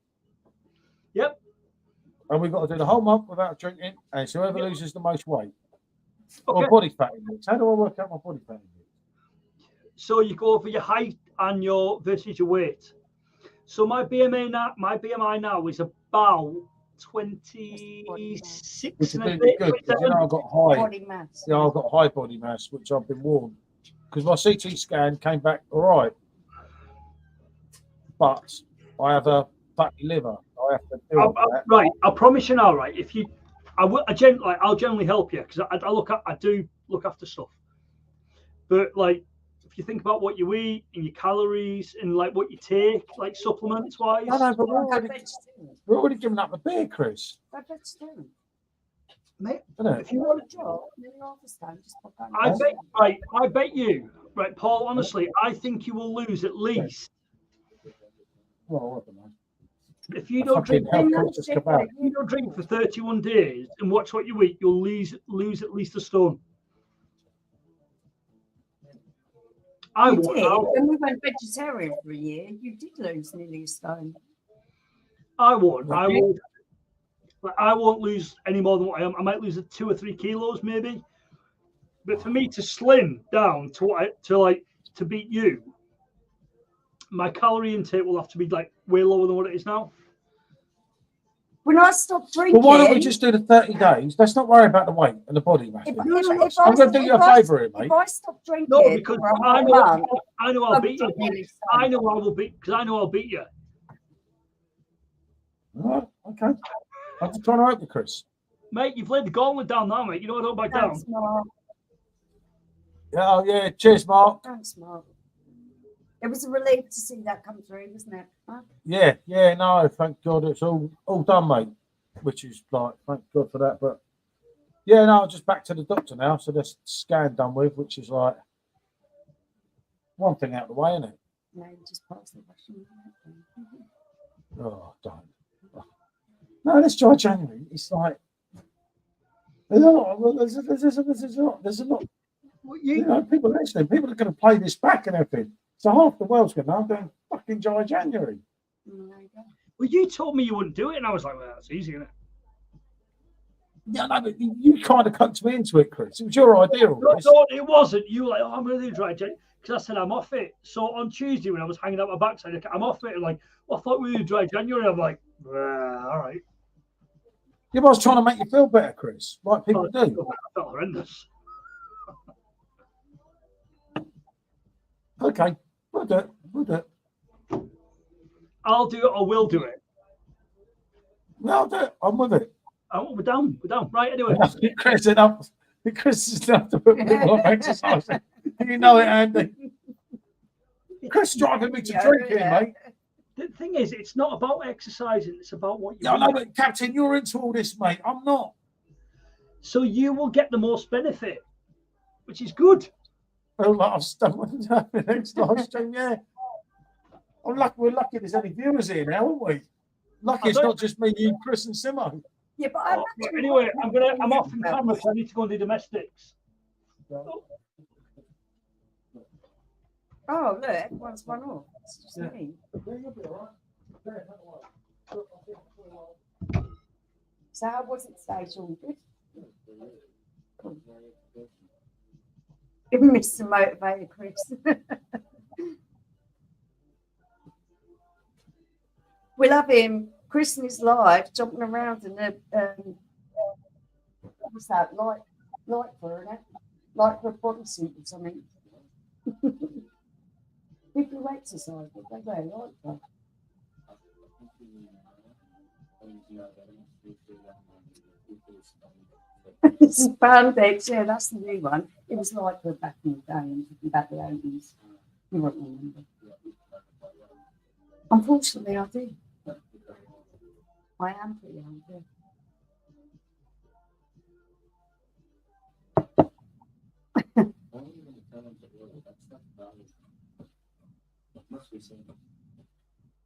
Yep. And we've got to do the whole month without drinking, and it's whoever loses the most weight. Okay. Or body fat index. How do I work out my body fat index? So you go for your height and your versus your weight. So my BMI now is about 26 Which is and a really bit. good, because you know I've got high. Body mass. Yeah, I've got high body mass, which I've been warned. because my CT scan came back all right, but I have a fatty liver. I have to deal with that. Right, I promise you now. Right, if you, I'll generally help you because I do look after stuff. But like, if you think about what you eat and your calories and like what you take, like supplements wise. No, but we're already giving up the beer, Chris. Mate, Isn't if you want to drop, then you understand. Just pop that I in. bet, I bet you, right, Paul. Honestly, I think you will lose at least. Well, I don't know. If you don't drink, health coach just come out. if you don't drink for 31 days and watch what you eat, you'll lose at least a stone. I You won't. did. When we went vegetarian for a year, you did lose nearly a stone. I won't. I won't lose any more than what I am. I might lose 2 or 3 kilos maybe. But for me to slim down to beat you, my calorie intake will have to be like way lower than what it is now. When I stopped drinking, Well, why don't we just do the 30 days? Let's not worry about the weight and the body mass. If I'm going to do you a favour here, mate. If I stop drinking, No, because for a I month, know I'll beat you. I know I will beat because I know I'll beat you. All right, okay. I'm just trying to help you, Chris. Mate, you've laid the gauntlet down now, mate. You know I don't back down. Thanks, Mark. Yeah, oh, yeah. Cheers, Mark. Thanks, Mark. It was a relief to see that come through, wasn't it? Huh? Yeah, no, thank God it's all done, mate. Which is like, thank God for that. But yeah, no, just back to the doctor now. So that's scan done with, which is like one thing out of the way, isn't it? No, you just pass the question. Oh, don't. No, let's try January. It's like there's a lot. Well, You know, people listening. People are going to play this back and everything. So half the world's going to know. I'm doing fucking dry January. Well, you told me you wouldn't do it, and I was like, well, that's easy, isn't it? Yeah, no, but you kind of coaxed me into it, Chris. It was your idea. No, it wasn't. You were like, oh, I'm going to do dry January. Because I said I'm off it. So on Tuesday when I was hanging out my backside, I'm off it. And like, well, I thought we were dry January. I'm like, all right. Yeah, but I was trying to make you feel better, Chris, like people do. I felt horrendous. Okay, we'll do it. I'll do it or will do it. No, I'll do it. I'm with it. Oh, we're down. Right, anyway. Chris is enough to put people off exercising. You know it, Andy. Chris driving me to drink here, mate. The thing is, it's not about exercising. It's about what you Yeah, I know, but Captain, you're into all this, mate. I'm not. So you will get the most benefit, which is good. Well, like I've stumbled the next live stream, yeah. We're lucky there's any viewers here now, aren't we? Lucky it's not just me, you, Chris, and Simo. Yeah, but anyway, I'm off from camera, so I need to go and do domestics. Oh, look, everyone's one off. It's just me. So how was it today, Sean? Good? Cool. Give me some motivator, Chris. We love him. Chris and his live jumping around in the what was that? Lighthearted, isn't it? Lighthearted bodysuit or something. People who exercise, but they wear Lighthearted. This is Bandex, yeah, that's the new one. It was Lighthearted back in the day, back in the 80s. You won't remember. Unfortunately, I do. I am pretty young, yeah.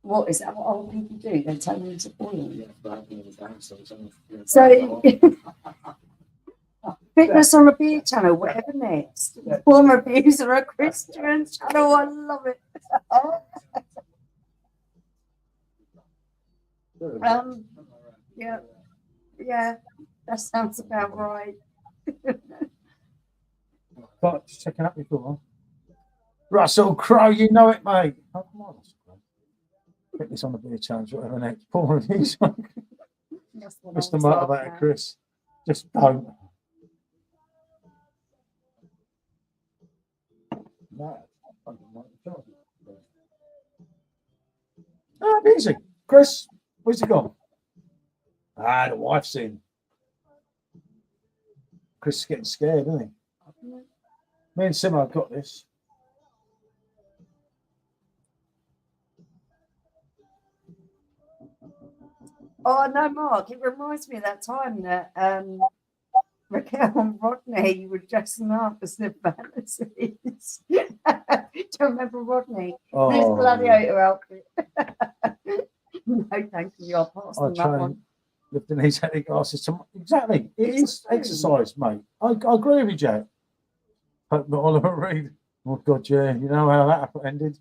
What is that? What old people do? They tell them to boil. So, fitness on a beer channel, whatever next. Former abuser, a Christian channel. I love it. Yeah, that sounds about right. But just checking up before. Russell Crowe, you know it, mate. Oh, come on. Put this on the beer challenge, whatever next. Poor reviews. Mr. Motivator, Chris. Just don't. No. Easy. Chris, where's he gone? The wife's in. Chris is getting scared, isn't he? Me and Simo have got this. Oh no, Mark! It reminds me of that time that Raquel and Rodney were dressing up as the fantasies. Do you remember Rodney? Oh, His gladiator outfit. No, thank you. I'll pass on that one. Lifting his head glasses to exactly. It is exercise, mate. I agree with you, Jack. Hope not Oliver Reed. Oh God, yeah. You know how that ended.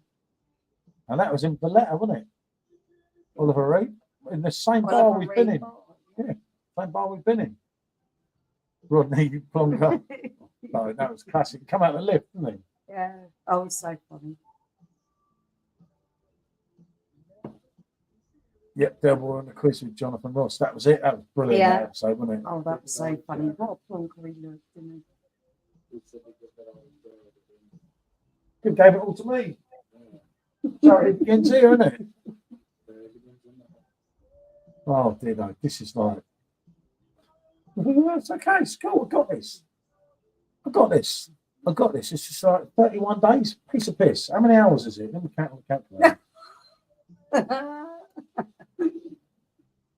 And that was in Valletta, wasn't it? Oliver Reed in the same bar we've been in. Yeah, same bar we've been in. Rodney Plonker. Oh, that was classic. Come out the lift, didn't he? Yeah. Oh, it's so funny. Yep, Delboy on the quiz with Jonathan Ross. That was it. That was brilliant. Yeah. That episode, wasn't it? Oh, that was so funny. What a plonker he looked, didn't he? You gave it all to me. So it begins here, isn't it? Oh, dear, no. This is like. It's okay. It's cool. I got this. It's just like 31 days. Piece of piss. How many hours is it? Let me count on the calculator.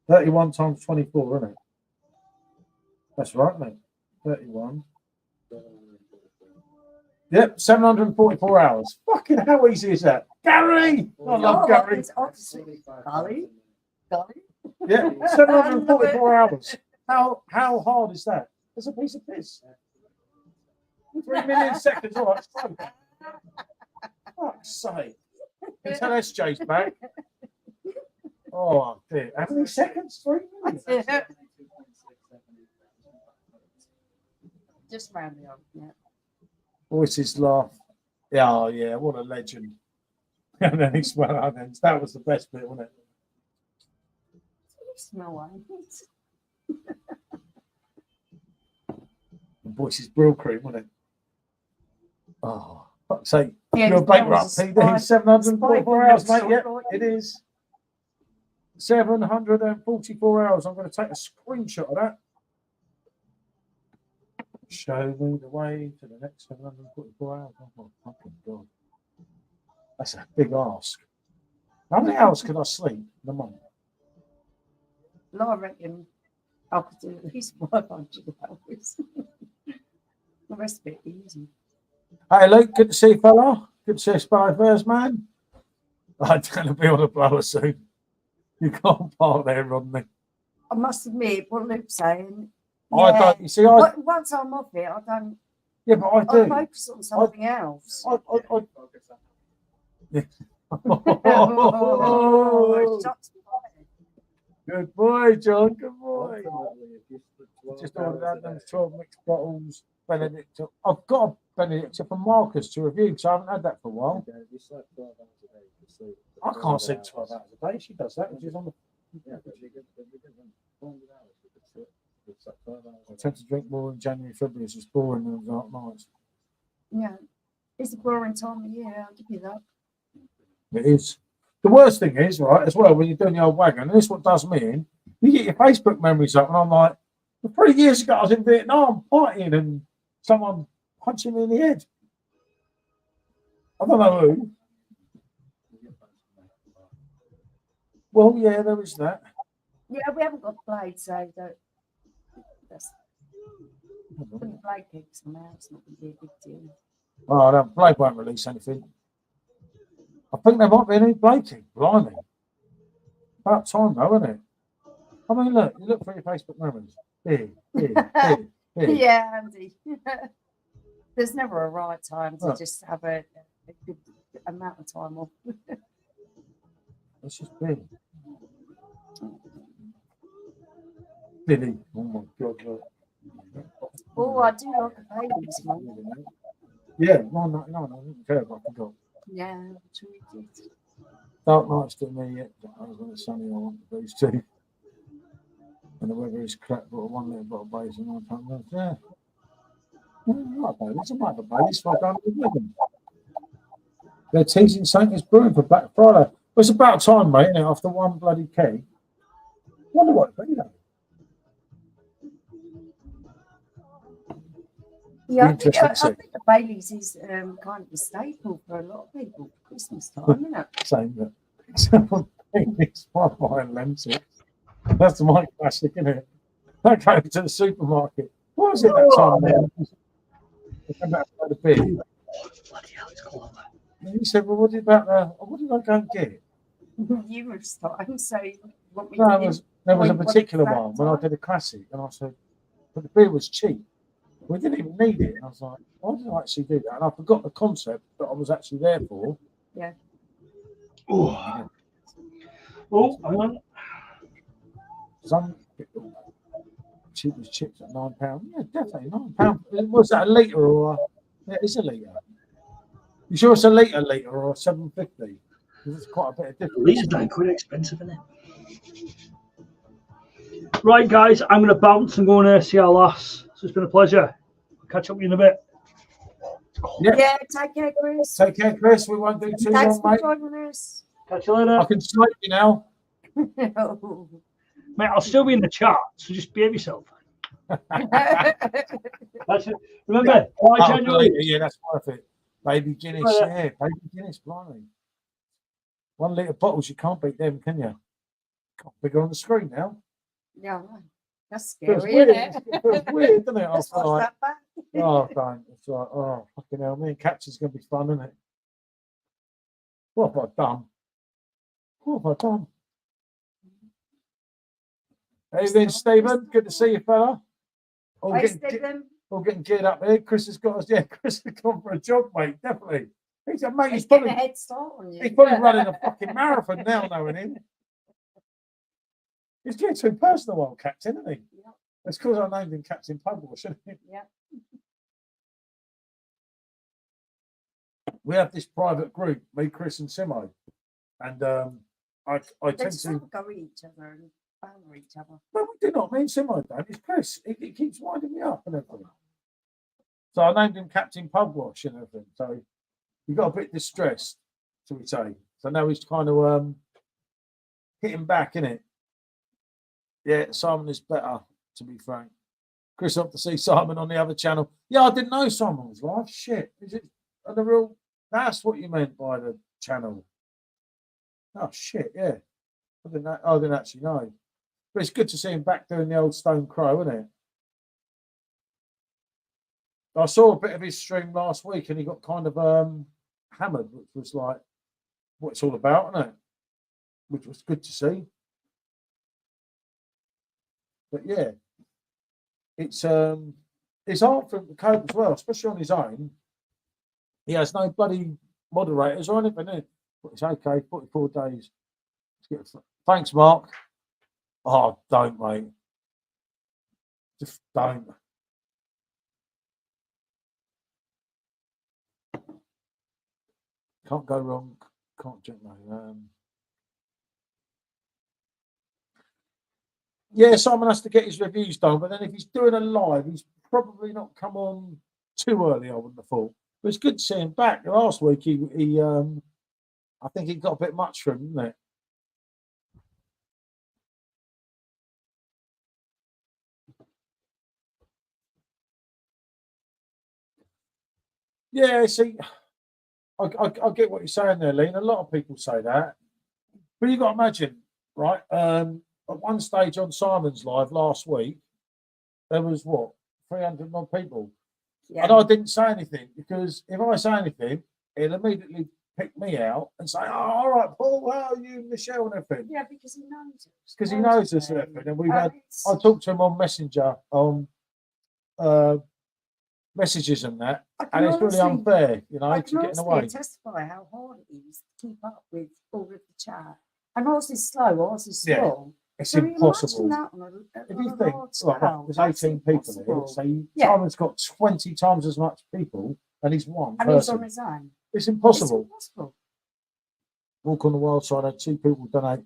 31 times 24, isn't it? That's right, mate. 31. Yep, 744 hours. Fucking how easy is that? Gary! I love Gary. It's obviously Gary. Yeah, 744 hours. How hard is that? It's a piece of piss. 3 million seconds. All right, so. Fuck's sake. Until SJ's back. Oh, dear. How many seconds? 3 minutes? Just round the up, yeah. Voices laugh. Yeah, oh, yeah, what a legend. And then he smelled onions. That was the best bit, wasn't it? You smell onions. And Voices Brill Cream, wasn't it? Oh, fuck's sake. Yeah, You're bankrupt, PD. 744 hours, mate. Yep, it is. 744 hours. I'm going to take a screenshot of that. Show me the way to the next 744 hours. Oh, my fucking God. That's a big ask. How many hours can I sleep in a month? Well, I reckon I could do at least 500 hours. The rest of it easy. Hey, Luke, good to see you, fella. Good to see you, Spy first, man. I'm going to be on a blower soon. You can't park there, Rodney. I must admit, what Luke's saying. I don't. You see, once I'm off it, I don't. Yeah, but I do. I focus on something else. Good boy, John. Good boy. Just ordered those 12 mixed bottles. Benedict. I've got a Benedict from Marcus to review because I haven't had that for a while. I can't sleep 12 hours a day. She does that when she's on the. I tend to drink more in January, February. It's just boring in the dark nights. Yeah, it's a boring time of year. I'll give you that. It is. The worst thing is, right, as well, when you're doing the old wagon, and this is what does me in, you get your Facebook memories up, and I'm like, 3 years ago, I was in Vietnam partying, and someone punching me in the head. I don't know who. Well, yeah, there is that. Yeah, we haven't got blades, so that's putting the blade kicks on out. It's not going to be a big deal. Oh, no, Blade won't release anything. I think there might be a new Blade kick. Blimey. About time, though, isn't it? I mean, look, you look for your Facebook memories. Here. Yeah, Andy. There's never a right time to just have a good amount of time off. Let's just be. Billy. Oh, my God, look. Oh, I do like a baby this month. Yeah, no, I didn't care, but I forgot. Yeah, true. Dark nights to me yet. When it's sunny, I want the booze too. And the weather is crap, but 1 litre bottle of base and 1 pint. Yeah. I might have a base if I don't live with them. They're teasing Saint is brewing for Black Friday. Well, it's about time, mate, isn't it? After one bloody keg. Wonder what it'd be, though. Yeah, I Interesting to see. think the Baileys is kind of a staple for a lot of people for Christmas time, isn't it? Same, but someone Baileys buying lenses. That's my classic, isn't it? I go to the supermarket. What was it that time there? They come back with a beer. Bloody hell, it's cold. And he said, well, what did I go and get? Numerous times, so what we No, did. there was a What particular exact one when I time? did a classic, and I said, but the beer was cheap. We didn't even need it. And I was like, why did I actually do that? And I forgot the concept that I was actually there for. Yeah. Oh, oh, hang on. Some cheapest chips at £9. Yeah, definitely £9. Was that a litre or yeah, it's a litre. You sure it's a litre or 750? Because it's quite a bit of difference. These are quite expensive, isn't it? Right, guys, I'm going to bounce and go and see our lass. So it's been a pleasure. Catch up with you in a bit. Yeah, take care, Chris. Take care, Chris. We won't do too Thanks long, for mate. joining us. Catch you later. I can snipe you now. Mate, I'll still be in the chat, so just behave yourself. That's it. Remember, why Oh, January? yeah, that's worth it. Baby Guinness, yeah, baby Guinness, blimey. 1 litre bottles, you can't beat them, can you? Got bigger on the screen now. Yeah, that's Feels scary, weird. isn't it? It feels weird, doesn't it? I It's feel not like, that bad. oh, don't. It's like, oh, fucking hell. Me and Captain's going to be fun, isn't it? What have I done? What have I done? Hey, then, Stephen. Good to see you, fella. All Hey, getting geared up here. Chris has got us. Yeah, Chris has gone for a jog, mate. Definitely. He's a mate. He's getting a head start on you. He's probably running a fucking marathon now, knowing him. He's getting too personal, old Captain, isn't he? Yeah. It's because I named him Captain Pugwash, isn't it? Yeah. We have this private group, me, Chris, and Simo, and I They tend just to. sort of go at each other and banter each other. No, we do not. Me and Simo don't. It's Chris. He keeps winding me up and everything. So I named him Captain Pugwash and everything. So he got a bit distressed, shall we say? So now he's kind of hitting back, innit? Yeah, Simon is better, to be frank. Chris, up to see Simon on the other channel. Yeah, I didn't know Simon was live. Shit, is it the real? That's what you meant by the channel. Oh shit, yeah. I didn't actually know. But it's good to see him back doing the old Stone Crow, isn't it? I saw a bit of his stream last week, and he got kind of hammered, which was like what it's all about, isn't it? Which was good to see. But yeah, it's hard for him to cope as well, especially on his own. He has no bloody moderators or anything. But it's okay. 44 days. Thanks, Mark. Oh, don't, mate. Just don't. Can't go wrong. Can't drink no. Yeah, Simon has to get his reviews done, but then if he's doing a live, he's probably not come on too early, I wouldn't have thought. But it's good to see him back. Last week, he I think he got a bit much for him, didn't it? Yeah, see, I get what you're saying there, Lean. A lot of people say that. But you've got to imagine, right? At one stage on Simon's live last week, there was what, 300 odd people. Yeah. And I didn't say anything because if I say anything, it'll immediately pick me out and say, oh, all right, Paul, how are you, Michelle, and everything. Yeah, because he knows us. Because he knows us and everything. And we've had, I talked to him on Messenger, on messages and that, and it's really unfair, you know, to get in the way. Testify how hard it is to keep up with all of the chat. And ours is slow, ours is slow. It's so impossible. If you think, there's 18 people here, so Simon's got 20 times as much people, and he's one person. He's on his own. It's impossible. It's impossible. Walk on the Wild Side had 2 people donate.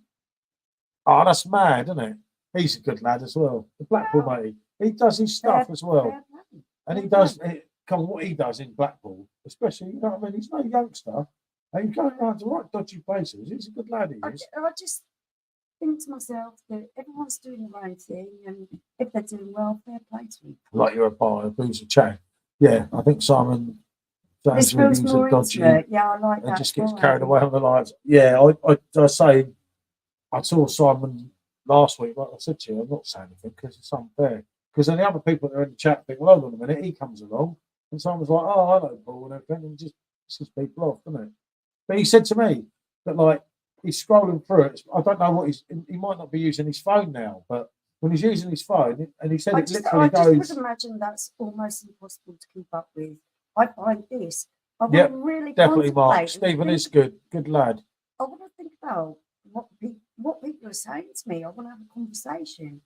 Oh, that's mad, isn't it? He's a good lad as well. The Blackpool matey. He does his stuff as well. And he does, come on, what he does in Blackpool, especially, you know what I mean? He's no youngster. And he's going around to right dodgy places. He's a good lad, he is. I just think to myself that everyone's doing their own thing, and if they're doing well, fair play to them. Like you're a buyer, who's a chat. Yeah, I think Simon This feels reviews more are dodgy intimate. Yeah, I like and that. just gets as carried well. away on the lights. Yeah, I say, I saw Simon last week, like I said to you, I'm not saying anything because it's unfair. Because then the other people that are in the chat think, well, hold on a minute, he comes along. And Simon's like, oh, I know Paul and everything, and just pisses people off, doesn't it? But he said to me that, like, he's scrolling through it. I don't know what he might not be using his phone now, but when he's using his phone, and he said I it just literally goes. would imagine that's almost impossible to keep up with. I find this. I want Yep, to really definitely, Mark. contemplate and Stephen think- is good lad. I want to think about what people are saying to me. I want to have a conversation.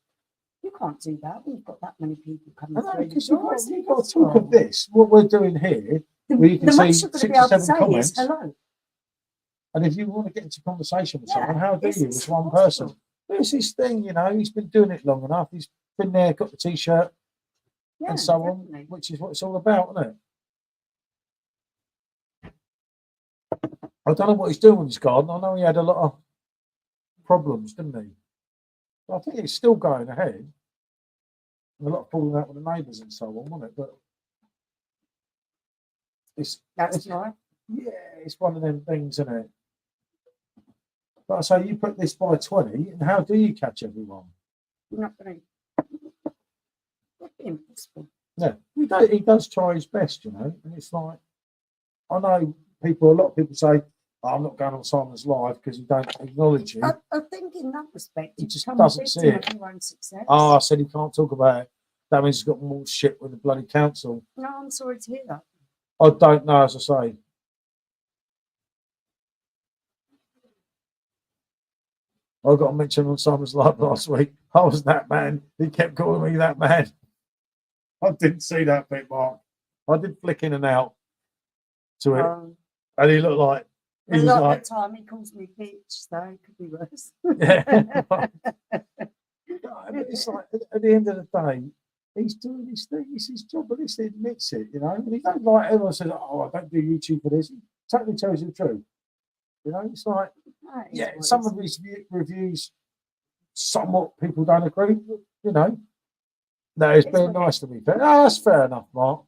You can't do that when you've got that many people coming I know, through. because you've got to talk of this, what we're doing here, where you can the see most you're going to 6 be or able to 7 say comments. is hello. And if you want to get into conversation with Yeah, someone, how do it's you with one person? impossible. There's this thing, you know, he's been doing it long enough. He's been there, got the t-shirt Yeah, and so definitely. on, which is what it's all about, isn't it? I don't know what he's doing with his garden. I know he had a lot of problems, didn't he? But I think it's still going ahead. And a lot of falling out with the neighbours and so on, wasn't it? But That's right. yeah, it's one of them things, isn't it? But I say you put this by 20, and how do you catch everyone? You're not going to. It'd be impossible. Yeah, he does try his best, you know, and it's like, I know a lot of people say, oh, I'm not going on Simon's live because you don't acknowledge him. I think in that respect, He you just become doesn't a see victim it. of your own success. Oh, I said he can't talk about it. That means he's got more shit with the bloody council. No, I'm sorry to hear that. I don't know, as I say. I got a mention on Simon's live last week. I was that man. He kept calling me that man. I didn't see that bit, Mark. I did flick in and out to it, and he looked like A lot of the time he calls me bitch, so it could be worse. yeah. It's like at the end of the day, he's doing his thing. It's his job, but he admits it, you know. And he don't like everyone says, "Oh, I don't do YouTube for this." He totally tells you the truth. You know, it's like, yeah, some of his reviews, somewhat people don't agree. You know, no, it's been nice to be fair. No, that's fair enough, Mark.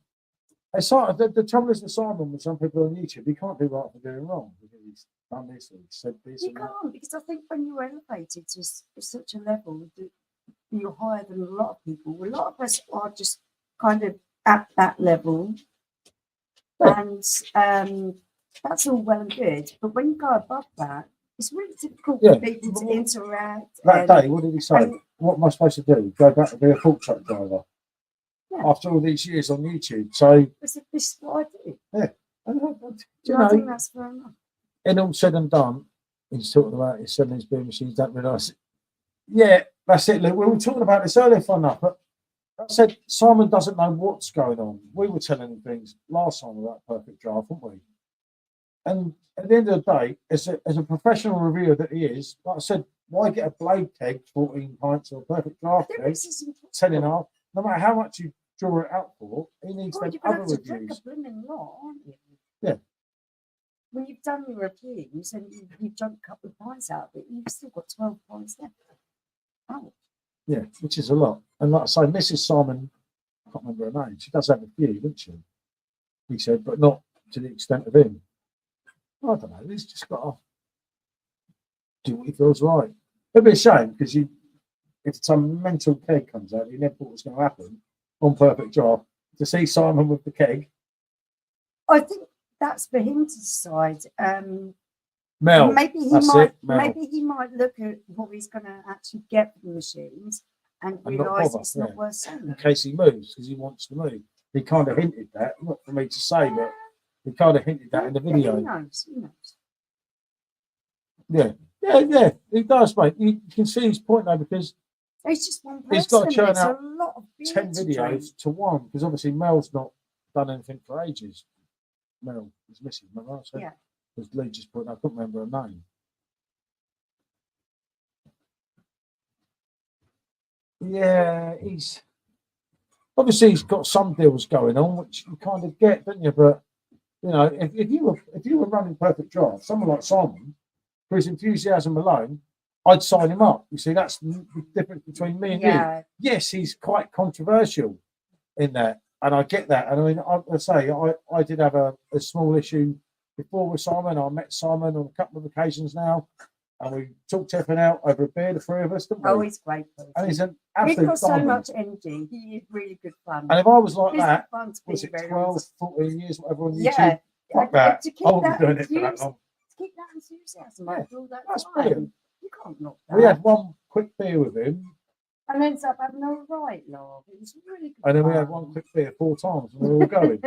It's like, the trouble is with Simon, with some people on YouTube, he can't do right for doing wrong because he's done this or he said this. You can't, because I think when you're elevated to such a level that you're higher than a lot of people. A lot of us are just kind of at that level, and that's all well and good. But when you go above that, it's really difficult for people to interact. That day, what did he say? What am I supposed to do? Go back to be a fork truck driver? Yeah. After all these years on YouTube. So this is what I do. Yeah. I think that's fair enough. And all said and done, he's talking about his selling his beer machines, don't realise it. Yeah, that's it, Luke. We were talking about this earlier, fun enough, but I said Simon doesn't know what's going on. We were telling him things last time about Perfect Draft, weren't we? And at the end of the day, as a professional reviewer that he is, like I said, why get a blade keg, 14 pints, or a Perfect Draft keg, 10.5? No matter how much you draw it out for, he needs them other reviews. Drink a blooming lot, aren't you? Yeah. When you've done your reviews and you've drunk a couple of pints out of it, you've still got 12 pints left. Oh. Yeah, which is a lot. And like I say, Mrs. Simon, I can't remember her name, she does have a few, doesn't she? He said, but not to the extent of him. I don't know, he's just got to do what he feels right. It'd be a shame because if some mental keg comes out, you never thought it was going to happen on Perfect Draft, to see Simon with the keg. I think that's for him to decide. Mel, maybe he might look at what he's going to actually get from the machines and realise it's not worth selling. In case he moves, because he wants to move. He kind of hinted that, not for me to say, but he kind of hinted that in the video. He knows. Yeah, he does, mate. You can see his point though, because it's just one person. He's got to churn out a lot of 10 videos to one, because obviously Mel's not done anything for ages. Mel is missing, remember? So, yeah. Because Lee just put, I couldn't remember her name. Yeah, he's got some deals going on, which you kind of get, don't you? But You know, if you were running Perfect Draft, someone like Simon, for his enthusiasm alone, I'd sign him up. You see, that's the difference between me and you. Yes, he's quite controversial in that, and I get that. And I mean, I say I did have a small issue before with Simon. I met Simon on a couple of occasions now, and we talked everything out over a beer, the three of us, didn't we? Oh, he's great. And he's an He's absolute got so diamond. much energy. He is really good fun. And if I was like He's that, fun to was be it very 12, honest. 14 years, whatever on YouTube? Yeah. Fuck that. To keep I wouldn't that be doing it for that enthusiasm, long. to keep that enthusiasm Yeah, over all that that's time. brilliant. You can't knock that. We had one quick beer with him, and ends up having a right laugh. It was really good. and then we fun. had one quick beer 4 times, and we were all going.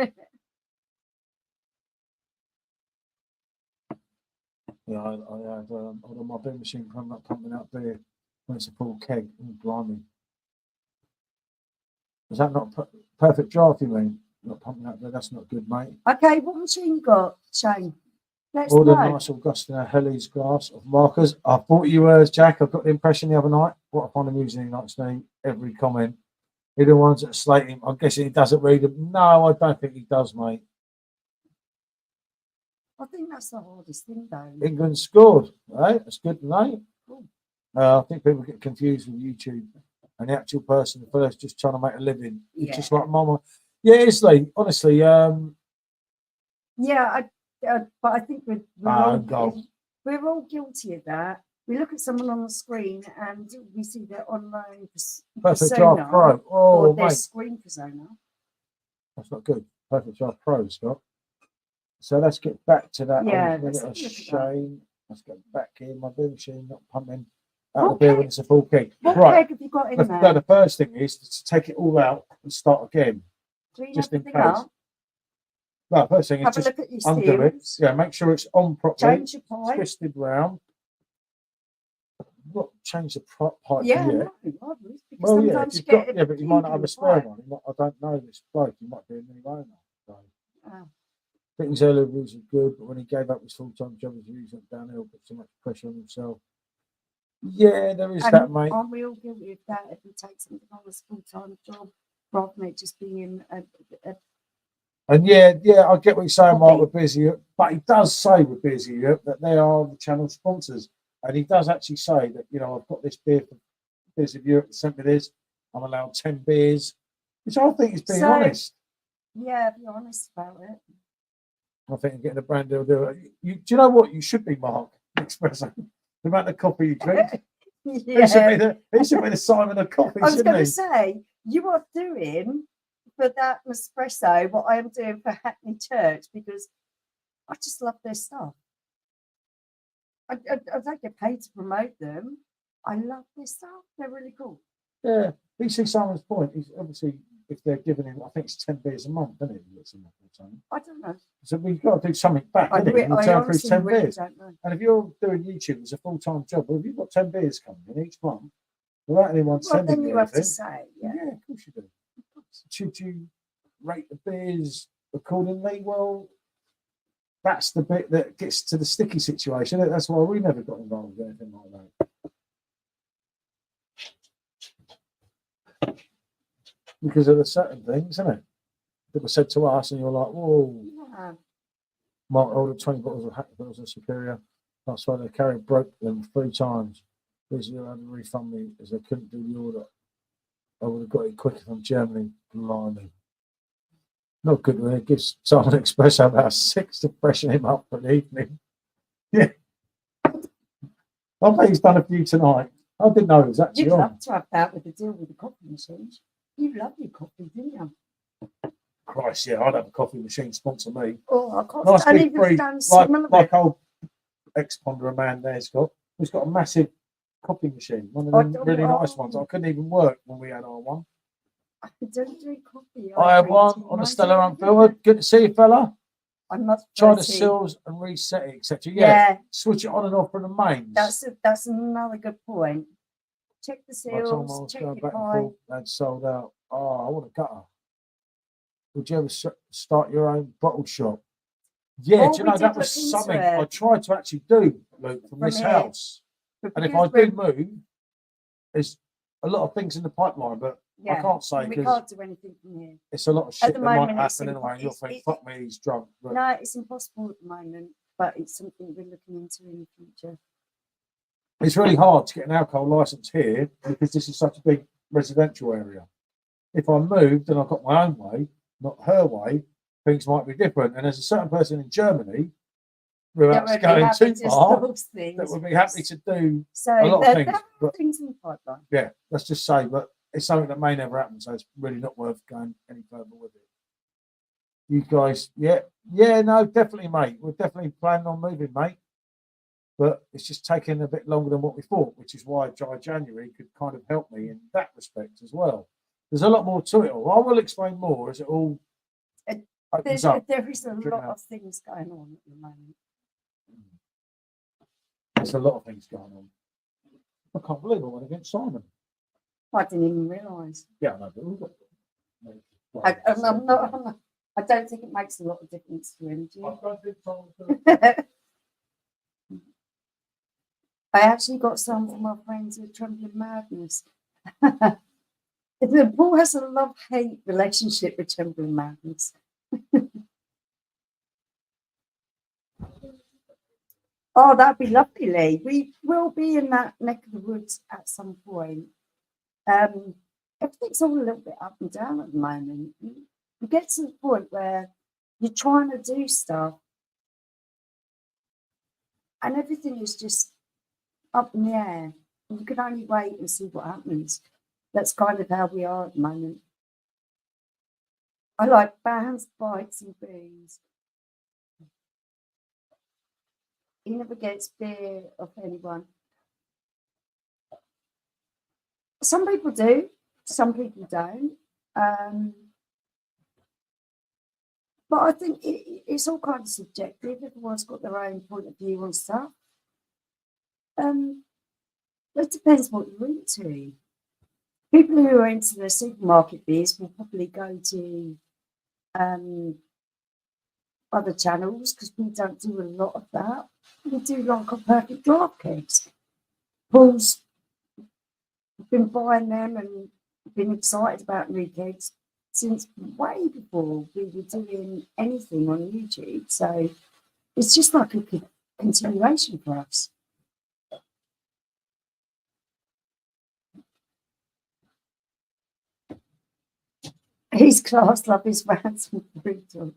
Yeah, I had on my beer machine pumping out beer when it's a full keg. Oh, blimey. Is that not perfect draft, you mean? Not pumping out beer, that's not good, mate. Okay, what machine you got, Shane? Let's Ordered know. a nice Augustina Helly's glass of markers. I thought you were, Jack. I got the impression the other night. What I find amusing, he likes me, every comment. He the ones that slate him. I'm guessing he doesn't read them. No, I don't think he does, mate. I think that's the hardest thing, though. England scored, right? That's good, mate. I think people get confused with YouTube and the actual person, the first just trying to make a living. It's just like mama. Yeah, it's like, honestly. Yeah, but I think we're all guilty of that. We look at someone on the screen and we see their online Perfect persona Draft Pro. or their mate. screen persona. That's not good. Perfect Draft Pro, Scott. So let's get back to that. Yeah, Shane. Let's get back in. My beer machine not pumping out the beer when it's a full keg. What Right. keg have you got in there? No, the first thing is to take it all out and start again. Clean just in everything case. up. No, first thing is Have a just look at your undo it. steels. Yeah, make sure it's on properly. Change your pipe. Twisted round. Not change the pipe Yeah, yet. no, because Well, yeah, sometimes if you you've get got, but you might not have a spare pipe. one. I don't know this bloke. He might be a new owner. So. Oh. I think his early reviews were good, but when he gave up his full-time job, his reviews went downhill, put too much pressure on himself. Yeah, there is that, mate. Aren't we all guilty of that if we take something on as a full-time job rather than it just being a And yeah, I get what you're saying, Mark, we're busy, but he does say we're busy, that they are the channel sponsors. And he does actually say that, you know, I've got this beer for Beers of Europe that sent me this. I'm allowed 10 beers, which I think is being honest. Yeah, be honest about it. I think I'm getting a brand deal. Do you know what? You should be, Mark, Espresso. The amount of coffee you drink. Yeah. He should be the Simon of coffee, I was shouldn't going he? to say, you are doing for that Nespresso what I am doing for Hackney Church because I just love their stuff. I don't get paid to promote them. I love their stuff. They're really cool. Yeah, you see Simon's point. He's obviously, if they're giving him, I think it's 10 beers a month, isn't it? I don't know. So we've got to do something back, I isn't it? You turn through 10 really beers. don't know. And if you're doing YouTube as a full-time job, well, if you've got 10 beers coming in each month, without anyone Well, sending then you you have to anything, say, yeah, of course you do. Should you rate the beers accordingly? Well, that's the bit that gets to the sticky situation. That's why we never got involved with anything like that. Because of the certain things, isn't it? That were said to us, and you're like, whoa. yeah. Mark ordered 20 bottles of Hackney Pilsner Superior. That's why the carrier broke them 3 times. Please, you had to refund me as I couldn't do the order. I would have got it quicker from Germany. Blimey. Not good when it gives someone espresso about 6 to freshen him up for the evening. Yeah. I bet he's done a few tonight. I didn't know it was actually You'd on. love to have that with the deal with the coffee machines. You love your coffee, didn't you? Christ, yeah, I'd have a coffee machine sponsor me. Oh, I can't Nice stand big even free, stand some of like it. old ex-ponderer man there, Scott, who's got a massive coffee machine, one of them really nice ones. I couldn't even work when we had our one. I don't drink coffee. I had one on a Stella Unfiltered. Good to see you, fella. I'm not Try the seals and reset it, etc. Yeah, switch it on and off from the mains. That's another good point. Check the seals, check your pipe. That's sold out. Oh, I want a gutter. Would you ever start your own bottle shop? Yeah, do you know, that was something I tried to actually do, Luke, from this house. And if I do move, there's a lot of things in the pipeline, but Yeah, I can't say we because can't do anything from here. it's a lot of At shit the that might moment, it's happen anyway. And you'll think, fuck me, he's drunk. But No, it's impossible at the moment, but it's something we're looking into in the future. it's really hard to get an alcohol license here because this is such a big residential area. If I moved and I got my own way, not her way, things might be different. And there's a certain person in Germany, without That would be going happy too to far, source things. that would be happy to do So a lot of there things. are But things in the pipeline. yeah, let's just say, but it's something that may never happen. So it's really not worth going any further with it. You guys, yeah, no, definitely, mate. We're definitely planning on moving, mate. But it's just taking a bit longer than what we thought, which is why Dry January could kind of help me in that respect as well. There's a lot more to it all. I will explain more as it all opens up. There is a lot of things going on at the moment. There's a lot of things going on. I can't believe I went against Simon. I didn't even realise. Yeah, I know, but we've got. I don't think it makes a lot of difference to him, do I you? don't think Simon's I actually got some from my friends with Trembling Madness. Paul has a love-hate relationship with Trembling Madness. Oh, that'd be lovely, Lee. We will be in that neck of the woods at some point. Everything's all a little bit up and down at the moment. You get to the point where you're trying to do stuff and everything is just up in the air. You can only wait and see what happens. That's kind of how we are at the moment. I like bands, bikes, and booze. He never gets beer off anyone. Some people do, some people don't. But I think it's all kind of subjective. Everyone's got their own point of view on stuff. It depends what you're into. People who are into the supermarket beers will probably go to other channels because we don't do a lot of that. We do like our perfect draft kegs. Paul's been buying them and been excited about new kegs since way before we were doing anything on YouTube. So it's just like a continuation for us. His class love is ransom brutal.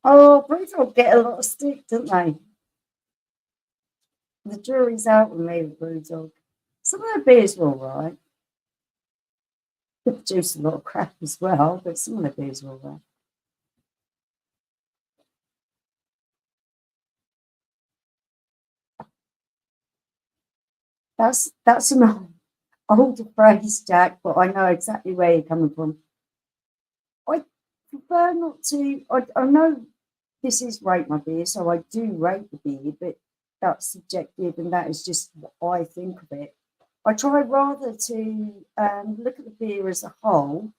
Oh, brutal get a lot of stick, don't they? The jury's out with me with Brewdog. Some of the beers were all right. They produce a lot of crap as well, but some of the beers were all right. That's an older phrase, Jack, but I know exactly where you're coming from. I prefer not to. I know this is rate my beer, so I do rate the beer, but that's subjective, and that is just what I think of it. I try rather to look at the beer as a whole,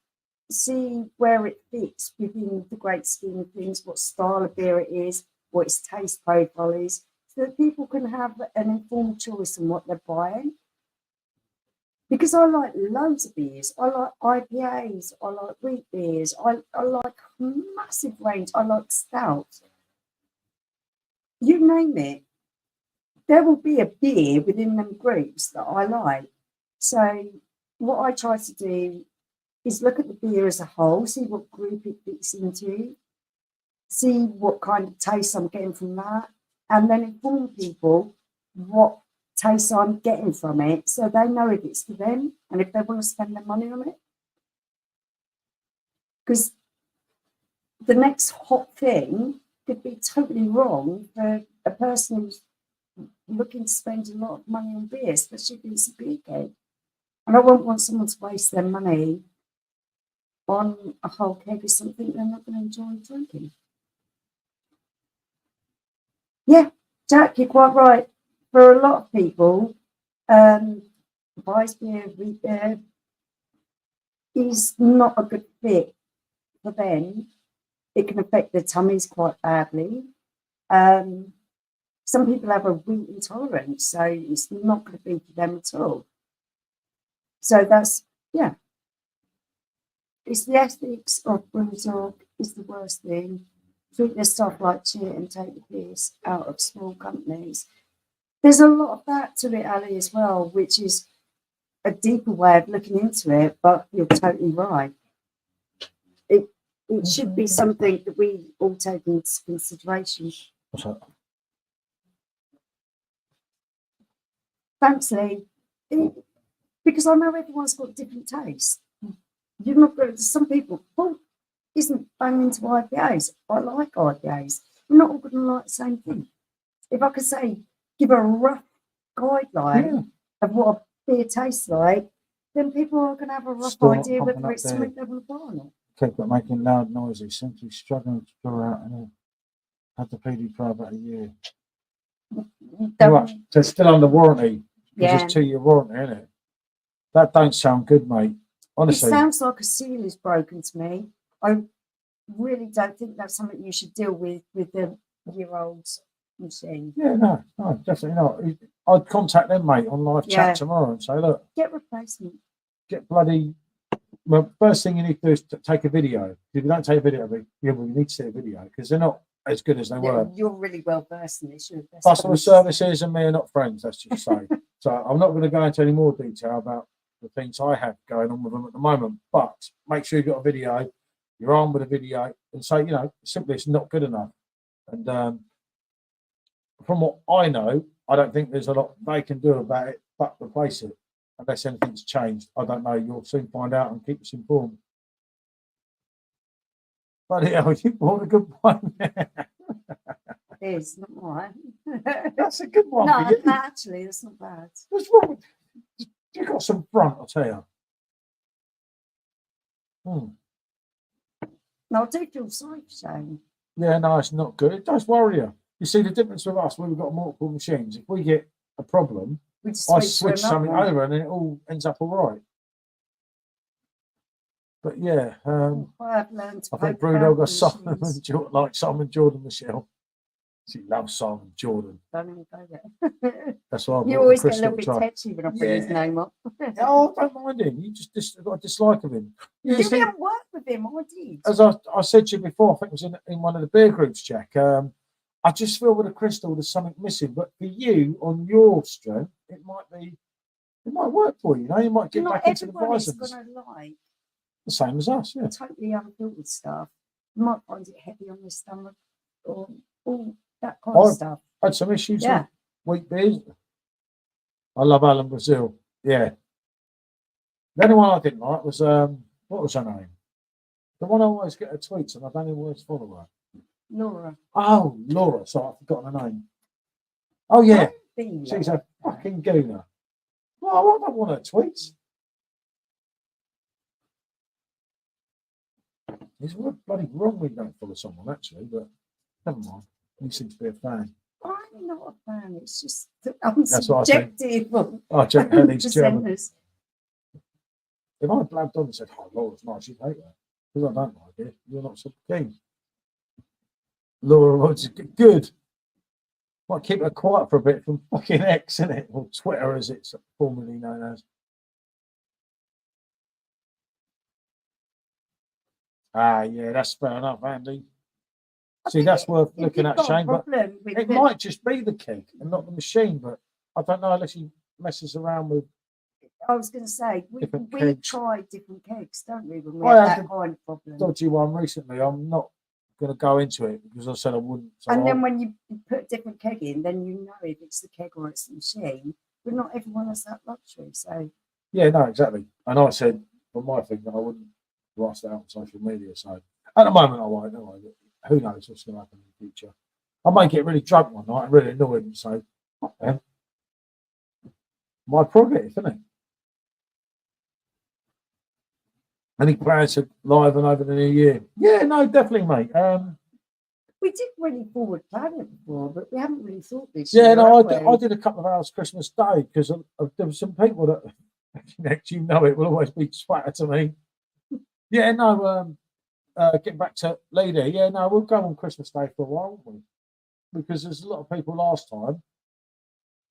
see where it fits within the great scheme of things, what style of beer it is, what its taste profile is, so that people can have an informed choice on what they're buying. Because I like loads of beers. I like IPAs, I like wheat beers, I like a massive range, I like stouts. You name it, there will be a beer within them groups that I like. So what I try to do is look at the beer as a whole, see what group it fits into, see what kind of taste I'm getting from that, and then inform people what taste I'm getting from it so they know if it's for them and if they want to spend their money on it. Because the next hot thing could be totally wrong for a person who's looking to spend a lot of money on beer, especially if it's a beer keg. And I won't want someone to waste their money on a whole keg of something they're not going to enjoy drinking. Yeah, Jack, you're quite right. For a lot of people, Weiss beer, wheat beer is not a good fit for them. It can affect their tummies quite badly. Some people have a wheat intolerance, so it's not going to be for them at all. So that's, yeah. It's the ethics of Brewdog is the worst thing. Treat their stuff like shit and take the piss out of small companies. There's a lot of that to it, Ali, as well, which is a deeper way of looking into it, but you're totally right. It should be something that we all take into consideration. What's that? Thanks, Lee. Because I know everyone's got different tastes. You're not going to, some people, Paul isn't banging to IPAs. I like IPAs. We're not all going to like the same thing. If I could say, give a rough guideline of what a beer tastes like, then people are going to have a rough idea whether it's something they will buy or not. Kept making loud noises, simply struggling to draw out and had the PD for about a year. They're still under warranty. Because it's 2-year warranty, isn't it? That don't sound good, mate. Honestly. It sounds like a seal is broken to me. I really don't think that's something you should deal with the year-old machine. Yeah, no, definitely not. I'd contact them, mate, on live chat tomorrow and say, look, get replacement. Get bloody. Well, first thing you need to do is take a video. If you don't take a video, you need to see a video because they're not as good as they were. You're really well versed in this. Customer services and me are not friends, let's just say. So I'm not going to go into any more detail about the things I have going on with them at the moment. But make sure you've got a video, you're armed with a video, and say, simply it's not good enough. And from what I know, I don't think there's a lot they can do about it but replace it. Unless anything's changed. I don't know. You'll soon find out and keep us informed. But yeah, you bought a good one. It is, not mine. That's a good one. No, actually, that's not bad. What's wrong with you? You've got some front, I'll tell you. No, I do feel sorry for Shane. Yeah, no, it's not good. It does worry you. You see, the difference with us, we've got multiple machines. If we get a problem, I switch something over and then it all ends up all right. But yeah, I think Brewdog got Simon Jordan Michelle. She loves Simon Jordan. Don't even go there. That's why you always get a little bit tetchy when I bring his name up. Oh, I don't mind him. You just got a dislike of him. You didn't work with him, I did. As I said to you before, I think it was in one of the beer groups, Jack. I just feel with a crystal there's something missing. But for you, on your strength, it might work for you. You might get back into the visors. Like the same as us, yeah. Totally unfiltered stuff. You might find it heavy on the stomach or all that kind of stuff. I had some issues with wheat beers. I love Alan Brazil. Yeah. The only one I didn't like was what was her name? The one I always get her tweets and I don't always follow her. Laura. Oh, Laura. Sorry, I've forgotten her name. Oh yeah. She's a fucking gooner. Well, I don't want her tweets. It's bloody wrong we don't follow someone, actually, but never mind. He seems to be a fan. I'm not a fan. It's just I'm subjective. I check her these German. If I blabbed on and said, "Oh, Laura's nice," you'd hate her because I don't like it. You're not so keen. Laura was good. Might keep her quiet for a bit from fucking X, innit? Or Twitter, as it's formerly known as. Yeah, that's fair enough, Andy. See, that's worth looking at, Shane. But it might just be the keg and not the machine. But I don't know unless he messes around with. I was going to say we tried different kegs, don't we? When we had that kind of problem. Dodgy one recently. I'm not going to go into it because I said I wouldn't. So and then when you put a different keg in, then you know if it's the keg or it's the machine. But not everyone has that luxury. So yeah, no, exactly. And I said for my thing that I wouldn't blast it out on social media. So at the moment I won't. No, who knows what's going to happen in the future? I might get really drunk one night and really annoy him and say, "Oh, my prerogative, isn't it?" Any plans to live and over the new year? Yeah, no, definitely, mate. We did really forward plan it before, but we haven't really thought this. Yeah, no, I did a couple of hours Christmas Day because there were some people that you know it will always be swatter to me. Yeah, no, getting back to Lady, yeah, no, we'll go on Christmas Day for a while, won't we? Because there's a lot of people last time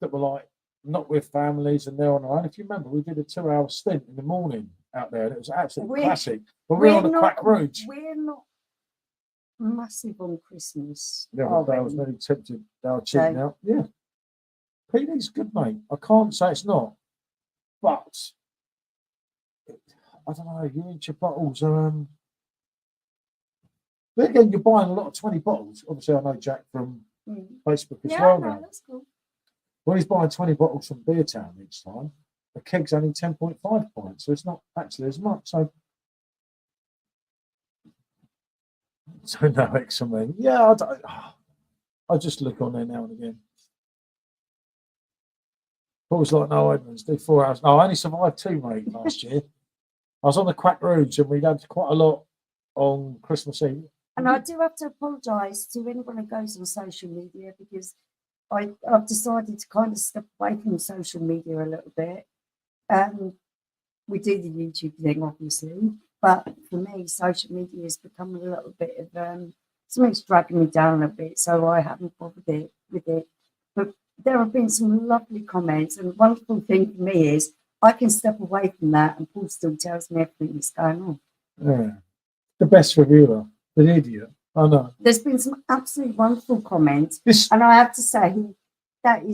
that were like, not with families and they're on their own. If you remember, we did a 2-hour stint in the morning out there, and it was absolutely classic. But we're on the Quack Rouge. We're not massive on Christmas. Yeah, but I was very tempted. They were cheating out. Yeah. PD's good, mate. I can't say it's not. But, I don't know, you inch your bottles. But again, you're buying a lot of 20 bottles. Obviously, I know Jack from Facebook as well now. That's cool. Well, he's buying 20 bottles from Beer Town each time. The keg's only 10.5 pints, so it's not actually as much. So no excellent. Yeah, I just look on there now and again. Always like no Edmonds, do 4 hours. No, I only survived 2, mate, last year. I was on the Quack Rouge and we had quite a lot on Christmas Eve. And I do have to apologise to anyone who goes on social media because I've decided to kind of step away from social media a little bit. We do the YouTube thing, obviously, but for me, social media has become a little bit of something's dragging me down a bit, so I haven't bothered with it. But there have been some lovely comments, and the wonderful thing for me is I can step away from that, and Paul still tells me everything that's going on. Yeah, the best reviewer, the idiot. I know. There's been some absolutely wonderful comments, and I have to say that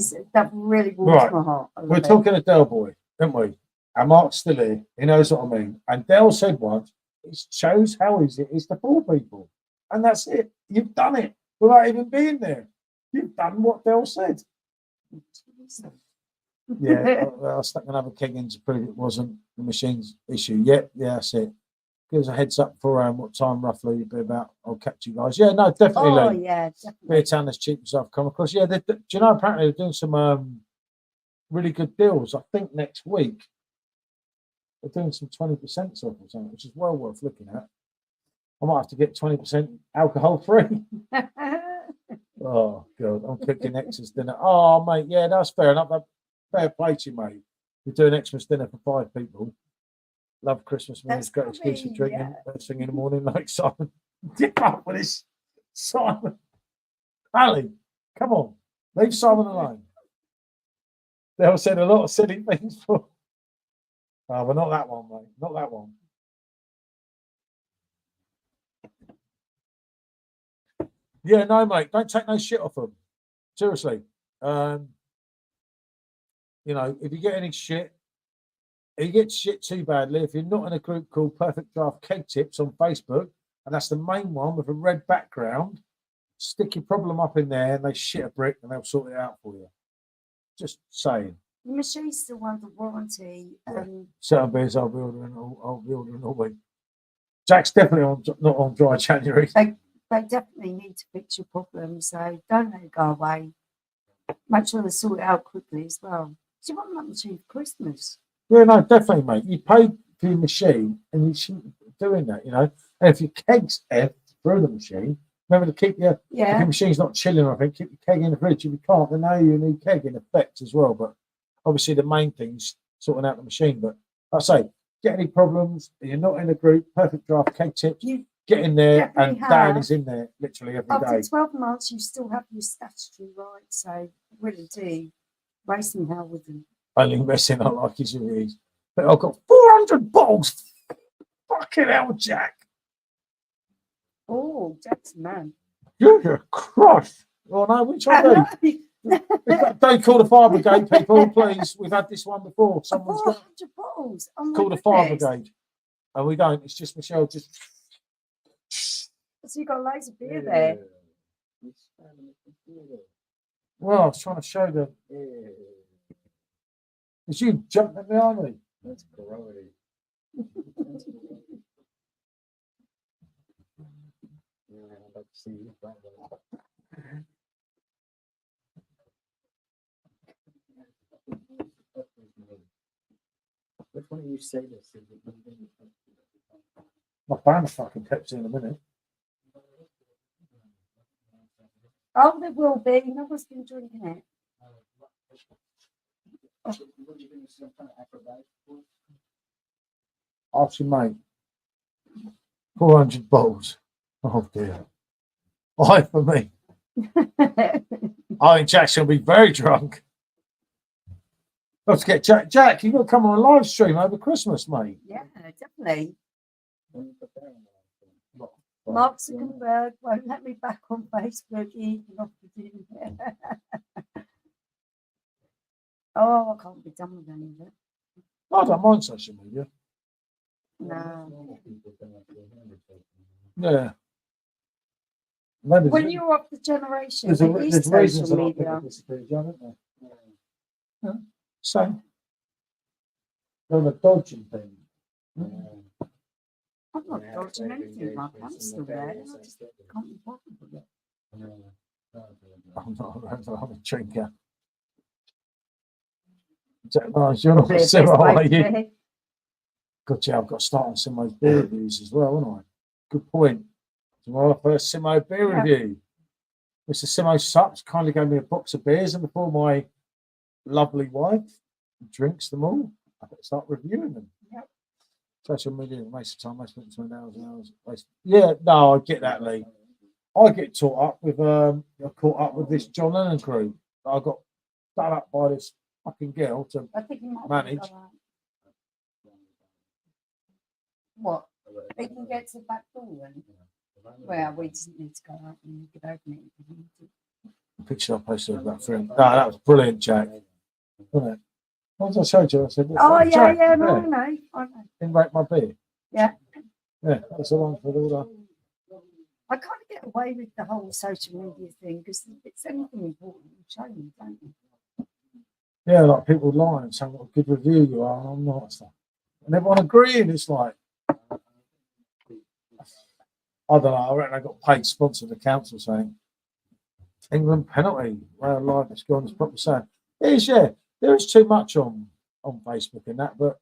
really warms my heart. We're talking to Del Boy, aren't we? And Mark's still here. He knows what I mean. And Del said once, it shows how easy it is to fool people. And that's it. You've done it without even being there. You've done what Del said. Yeah, I stuck another keg in to prove it wasn't the machine's issue. Yeah, that's it. Give us a heads up for what time roughly you'd be about. I'll catch you guys. Yeah, no, definitely. Oh, yeah, definitely. Beer Town as cheap as I've come across. Yeah, do you know, apparently they're doing some really good deals. I think next week they're doing some 20% off or something, which is well worth looking at. I might have to get 20% alcohol free. Oh, God, I'm cooking Xmas dinner. Oh, mate, yeah, that's fair enough. Fair play to you, mate. You're doing Xmas dinner for 5 people. Love Christmas meals, great excuse for drinking first thing in the morning, like Simon. Dip up with this, Simon. Ali, come on, leave Simon alone. They'll said a lot of silly things for. Oh, but not that one, mate. Not that one. Yeah, no, mate. Don't take no shit off them. Seriously. You know, if you get any shit, you get shit too badly. If you're not in a group called Perfect Draft Keg Tips on Facebook, and that's the main one with a red background, stick your problem up in there and they shit a brick and they'll sort it out for you. Just saying. The machine's still under warranty. Certain beers I'll be ordering all week. Jack's definitely not on dry January. They definitely need to fix your problem, so don't let it go away. Make sure they sort it out quickly as well. Do you want that machine for Christmas? Yeah, no, definitely, mate. You pay for your machine and you shouldn't be doing that, you know. And if your keg's F through the machine, remember to keep if your machine's not chilling or anything, keep your keg in the fridge. If you can't, then now you need keg in effect as well. But obviously the main thing's sorting out the machine. But like I say, get any problems, you're not in a group, Perfect Draft Keg Tips, get in there, and Dan is in there literally every day. After 12 months, you still have your statutory rights, so really do racing hell with them. Only messing up like his reviews. But I've got 400 bottles. Fucking hell, Jack. Oh, Jack's man. You're a crush. Oh, no, which I do. Don't call the fire brigade, people, please. We've had this one before. Someone's 400 bottles. Oh, call the fire brigade. And we don't. It's just Michelle just. So you got loads of beer there. Well, I was trying to show them. Did you jump at me, aren't we? That's great. I'd like to see you. Which one of you say this? My band fucking kept in a minute. Oh, there will be. No one's been drinking it. Ask your mate. 400 bottles. Oh dear. Why for me? I think Jackson will be very drunk. Let's get Jack. Jack, you've got to come on a live stream over Christmas, mate. Yeah, definitely. Mark Zuckerberg won't let me back on Facebook even after doing it. Oh, I can't be done with any of it. I don't mind social media. No. Yeah. Maybe When you're of the generation, there's that is reasons a social lot of people media. disappear, aren't there? Yeah. So, they're the dodging thing. I'm not dodging anything, Mark. I'm still there. I just can't be bothered with it. I'm a drinker. Nice, you're not Probably a best similar, are way to you? be. God, yeah, I've got to start on Simo's beer reviews as well, haven't I? Good point. Tomorrow, first Simo beer Yeah. review. Mr. Simo Sups kindly gave me a box of beers, and before my lovely wife drinks them all, I better start reviewing them. Yep. Social media waste of time, waste of 20 hours and hours. Yeah, no, I get that, Lee. I get caught up with this John Lennon crew. I got done up by this fucking girl to I think you might manage. go out. What? They can get to the back door and well, we just need to go out and you could open it if you need to. Picture I posted of that film. No, that was brilliant, Jack. Wasn't it? Once I showed you, I said, Oh yeah, Jack, yeah, no, I know. didn't rate my beer. Yeah. Yeah, that's the one for all that. I kind of get away with the whole social media thing because if it's anything important, you show them, don't you? Yeah, like people lying and saying what a good review you are, and I'm not. Stuff. And everyone agreeing, it's like, I don't know, I reckon I got paid sponsor the council saying, England penalty, where life has gone as proper saying. It is, yeah, there is too much on Facebook and that, but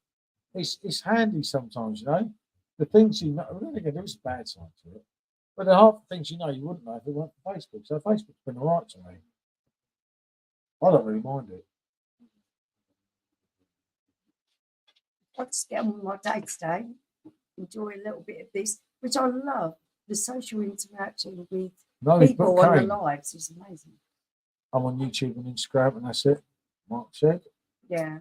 it's handy sometimes, you know. The things you know, really, there is a bad side to it. But there are things you know you wouldn't know if it weren't for Facebook. So Facebook's been all right to me. I don't really mind it. I just get on with my day to day, enjoy a little bit of this, which I love. The social interaction with No, it's people Book on the Kane. lives is amazing. I'm on YouTube and Instagram, and that's it. Mark said. Yeah.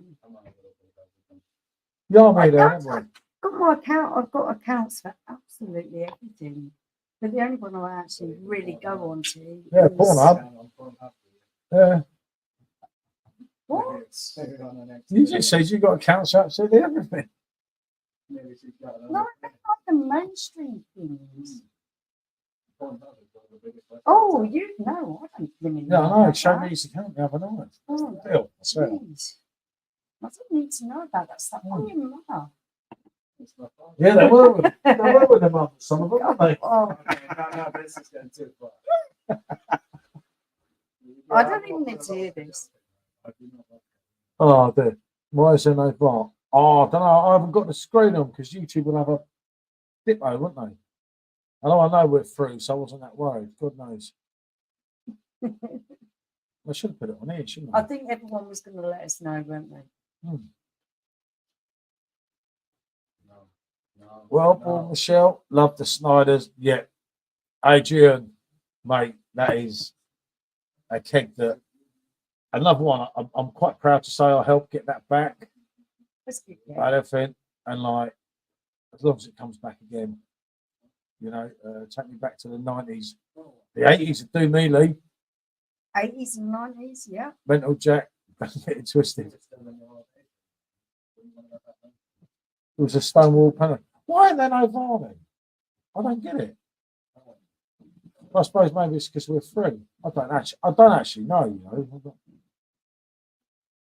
Yeah, I made I've that. got my account. I've got accounts for absolutely everything. But the only one I actually really go on to Yeah, is Pornhub. Yeah. What? You just said you got accounts for absolutely everything. No, I don't like the mainstream things. Oh, you know, I don't really Yeah, know. I know. about Show that. me his account the other night. Oh, Still, I swear. jeez. I don't need to know about that stuff. Oh, your mother. Yeah, they were with them up, some of them, weren't they? Oh, No, this is going too far. I don't even need to hear this. Oh, dear. Why is there no bar? Oh, I don't know. I haven't got the screen on because YouTube will have a dippo, won't they? I know we're through, so I wasn't that worried. God knows. I should have put it on here, shouldn't I I? think everyone was going to let us know, weren't they? Well, Paul, Michelle, love the Snyders. Yeah. Adrian, mate, that is a keg that. Another one, I'm quite proud to say I helped get that back. That's good. Yeah. Right, everything. And like, as long as it comes back again, you know, take me back to the 90s. The 80s would do me, Lee. 80s and 90s, yeah. Mental Jack, getting twisted. It was a Stonewall penalty. Why are there no VAR then? I don't get it. I suppose maybe it's because we're free. I don't actually know, you know.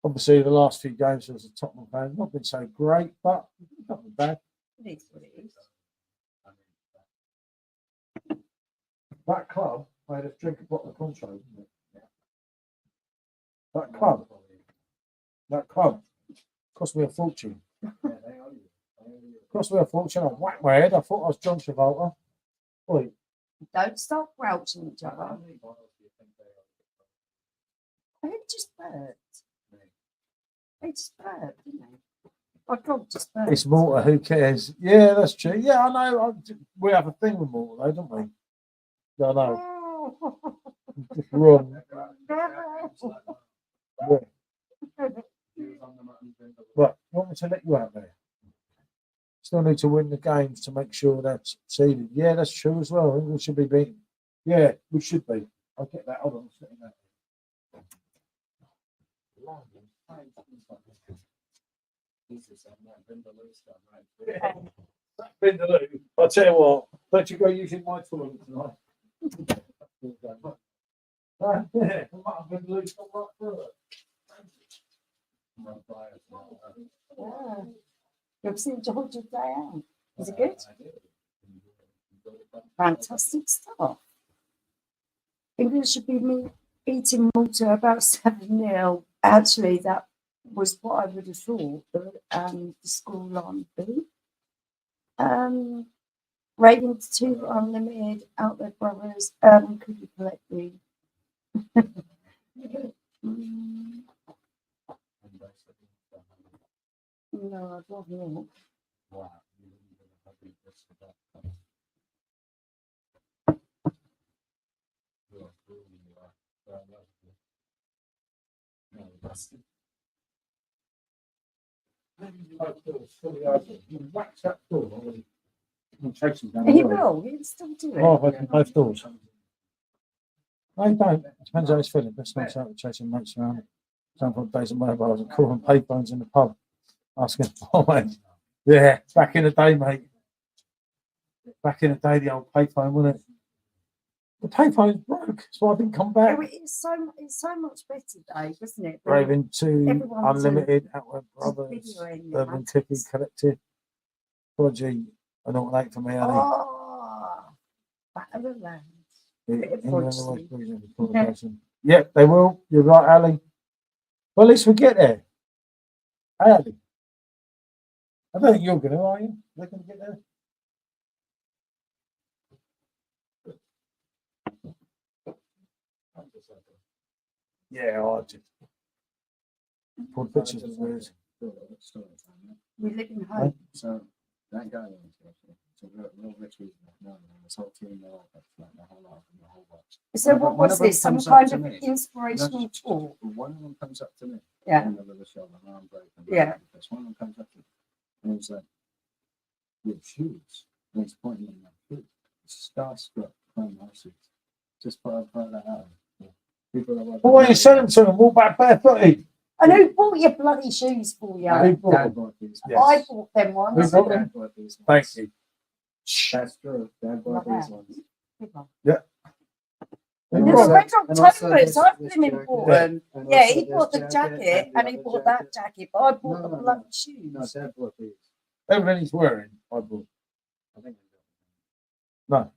Obviously, the last few games as a Tottenham fan, not been so great, but not been bad. It is what it is. That club made us drink a bottle of Contro, didn't it? That club cost me a fortune. Cost me a fortune. I whacked my head. I thought I was John Travolta. Oi. Don't stop crouching each other. They just burped. They just burped, didn't they? My dog just burped. It's Malta, who cares? Yeah, that's true. Yeah, I know. We have a thing with Malta, though, don't we? Yeah, I know. Just wrong. Yeah. happy to let you out there. Still need to win the games to make sure that's seeded. Yeah, that's true as well. I think we should be beaten. Yeah, we should be. I'll get that. Hold on. Vindaloo. I'll tell you what, don't you go using my toilet tonight. Yeah, Vindaloo's come right through it. Yeah. You've seen Georgia Diane. Is it good? Fantastic stuff. England should be beating Malta about 7-0. Actually, that was what I would have thought the score line would be. Ravens 2 Unlimited, Outlet Brothers, Cookie Collective. No, I'd rather not. Wax that door. He will, he'll still do it. Oh, I can both doors. I don't. Depends how it's feeling. Best nights out chasing mates around. Some days of mobiles and calling payphones in the pub. Asking for mate. Yeah, back in the day, mate. Back in the day, the old payphone, wasn't it? The payphone broke, so I didn't come back. It's so much better, Dave, isn't it? Raven 2, Everyone's Unlimited, Outward Brothers, videoing Urban that. Cookie Collective, Prodigy, an alternate for me, Annie. Oh, Battle of the Land. Bit of Prodigy. Yeah, they will. You're right, Ali. Well, at least we get there. Hey, Ali. I don't think you're going to, are you? They're going to get there. Yeah, I just put pictures of those. We live in hope. So that guy so real rich reason this whole team they're all like the whole life and the whole watch. So what was this? Some kind of inspirational talk? One of them comes up to me. Yeah. In the middle of the show, my arm break. Yeah. One of them comes up to me and he's like, "You have shoes." And he's pointing at my feet. Starstruck from my shoes. Just find that out. People are like, well, why are you selling to them? Walk back barefooted. And who bought your bloody shoes for you? Who bought Dad them? bought these. Yes. I bought them once. Who bought them? Dad bought these ones. Thank you. That's true. Dad bought Like these that. ones. Big one. Yeah. And Who there's bought Red And also October, this- so I've this been jacket. important. And Yeah, also he this bought the jacket and and he the bought other that jacket, but I bought No, the no, bloody No, shoes. Dad bought these. Everything he's wearing, I bought. I think No.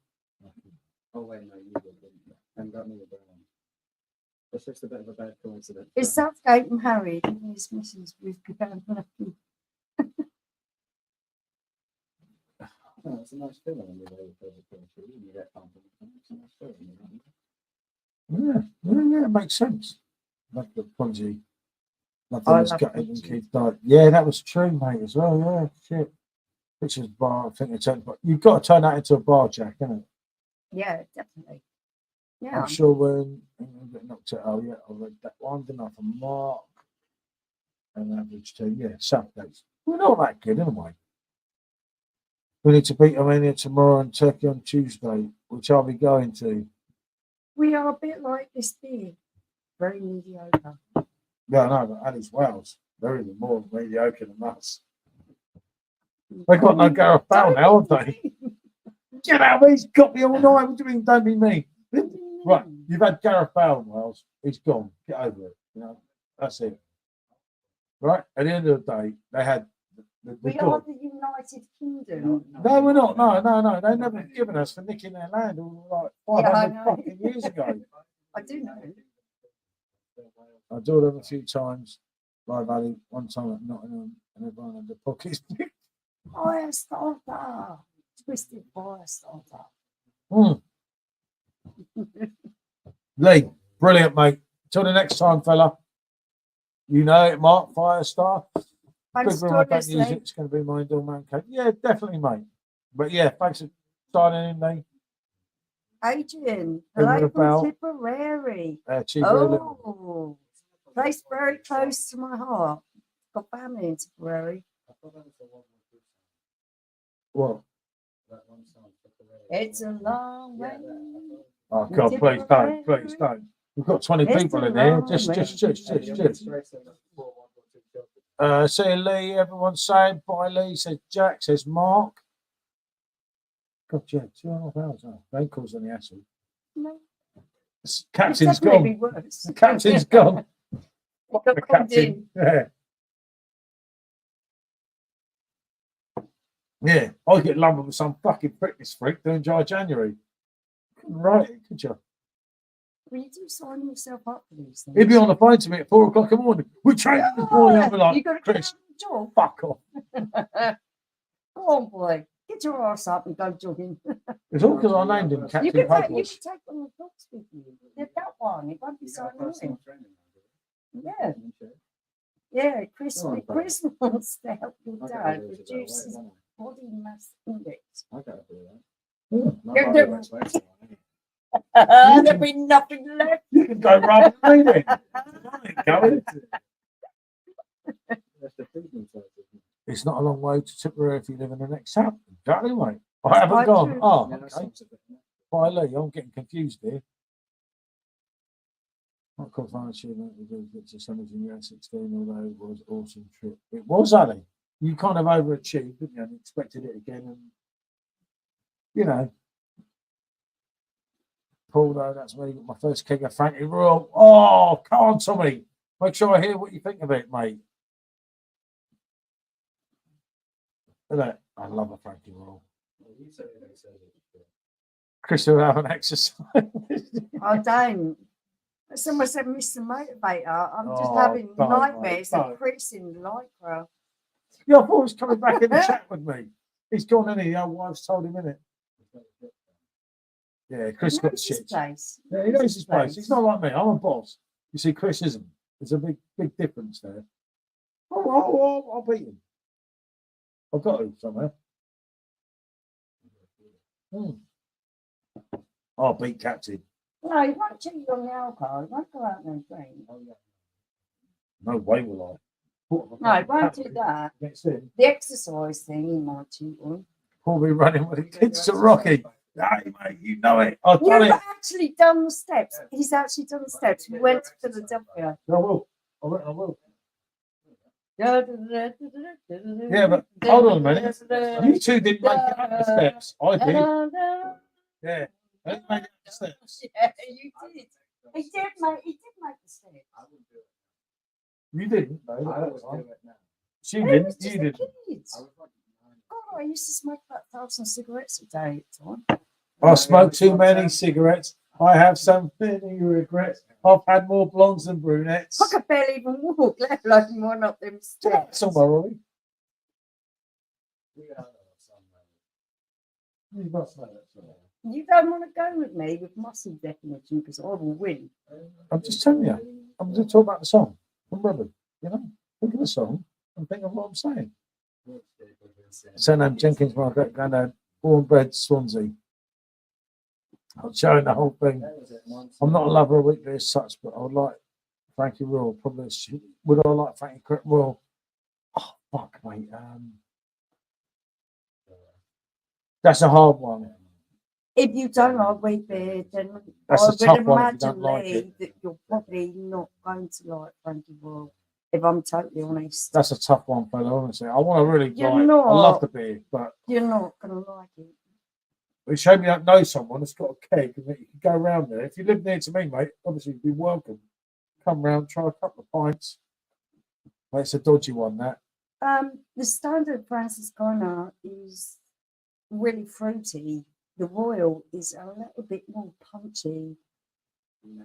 Oh wait, no, you did. And got me the brown. It's just a bit of a bad coincidence. Is Southgate married and his missus with Grand Pilsner? No, it's a nice feeling when you're very positive and you get confident. It's a nice feeling. Yeah, it makes sense. Like the Prodigy. Nothing I was love gutted and Prodigy. kids died. Yeah, that was true, mate, as well. Yeah, shit. Pictures bar, I think they turned, but you've got to turn that into a bar, Jack, isn't it? Yeah, definitely. Yeah. I'm sure when England get knocked out, oh yeah, I read that one, didn't I? For Mark and average 2. Yeah, Saturdays. We're not that good, anyway. We need to beat Armenia tomorrow and Turkey on Tuesday, which I'll be going to. We are a bit like this beer. Very mediocre. Yeah, I know, but Alice Wales, they're even more mediocre than us. They've got no Gareth Bale now, have they? Get out of me, he's got me all night. What do you mean, don't be me? Right, you've had Gareth Bale in Wales. He's gone. Get over it. You know, that's it. Right? At the end of the day, they had the We dog. are the United Kingdom. No, we're not. No. They never given us for nicking their land all like Yeah, I 500 know. fucking years ago. I do know. I do them a few times. Live Valley, one time at Nottingham, and everyone had the pockets. Fire starter. Twisted fire starter. Lee, brilliant, mate. Till the next time, fella. You know it, Mark, Firestar. Thanks Good for when I don't use listening. it. It's going to be my Indoor Man Cake. Yeah, definitely, mate. But yeah, thanks for signing in, Lee. Adrian, Over hello about- from Tipperary. Chief Oh, place very close to my heart. Got family in Tipperary. What? It's a long way. Oh God, please don't, please don't. We've got 20 people in here. Just. See Lee, everyone's saying bye. Lee says Jack, says Mark. God, yeah, 2.5 hours. Oh, they calls on the hassle. No. Captain's gone. The captain's gone. Got The captain. Yeah. Yeah, I get lumbered with some fucking fitness freak doing dry January. Right, could you? Well, you do sign yourself up for these things. He'd be on the phone to me at 4 o'clock in the morning. We're training this morning. I'll be like, you got to Chris, job. fuck off. Go on, boy. Get your ass up and go jogging. It's all because I named him Captain You can take Pokemon. one of the dogs with you. They've got one. It won't be so annoying. Yeah. Yeah, Chris wants to help your dad reduce his body mass index. There'll be nothing left. You can go rather than me then. Going. It's not a long way to Tipperary if you live in the next town. Exactly, mate. I haven't gone. True. Oh, okay. Bye, Lee. I'm getting confused here. Not confident achievement with the summers in year 16, although it was an awesome trip. It was, Ali. You kind of overachieved, didn't you? And expected it again. And, you know, Paul, though, that's where you got my first keg of Frankie Royal. Oh, come on, Tommy. Make sure I hear what you think of it, mate. Look at that. I love a Frankie Royal. Chris will have an exercise. I don't. Someone said, Mr. Motivator. I'm just Oh, having don't, nightmares mate, of don't. Chris in Lycra. Yeah, I thought he was coming back in the chat with me. He's gone, and the old wife's told him, innit? Yeah, Chris got the shit. Place. Yeah, he knows his place. He's not like me. I'm a boss. You see, Chris isn't. There's a big difference there. I'll beat him. I've got to somewhere. I'll beat Captain. No, you won't cheat on the alcohol. You won't go out there and drink. No way will I. No, he won't do that. Next in, The exercise thing, he might cheat on. Paul be running with the kids to Rocky. Hey, mate, you know it. I've done You've it. actually done the steps. He's actually done the steps. We went to Philadelphia. I will. I will. Yeah, Yeah, but hold on a minute. You two didn't make it up the steps. I did. Yeah. I didn't make it up the steps. Yeah, you did. He did make the steps. You didn't, though. No. She It didn't. was just You the didn't. kids. God, I used to smoke about 1,000 cigarettes a day at the time. I smoked too many cigarettes. I have so many regrets. I've had more blondes than brunettes. I could barely even walk, let alone one up them steps. Somewhere, Robbie. You must know that somewhere. You don't want to go with me with muscle definition because I will win. I'm just telling you. I'm just talking about the song from Robin. You know, think of the song and think of what I'm saying. Surname Jenkins, my great granddad, born bred Swansea. I'm showing the whole thing. I'm not a lover of Wheatley as such, but I would like Frankie Royal. Probably would I like Frankie Royal? Oh fuck, mate. That's a hard one. If you don't like wheat beer, then That's I a would tough one if you imagine, don't like Lee, it. that you're probably not going to like Frankie Royal, if I'm totally honest. That's a tough one, fella. Honestly, I want to really You're like. not. I love the beer, but You're not going to like it. it's shame you don't know someone that's got a keg and that you can go around there. If you live near to me, mate, obviously you'd be welcome. Come round, try a couple of pints. Well, it's a dodgy one, that. The standard Franciscana is really fruity. The Royal is a little bit more punchy.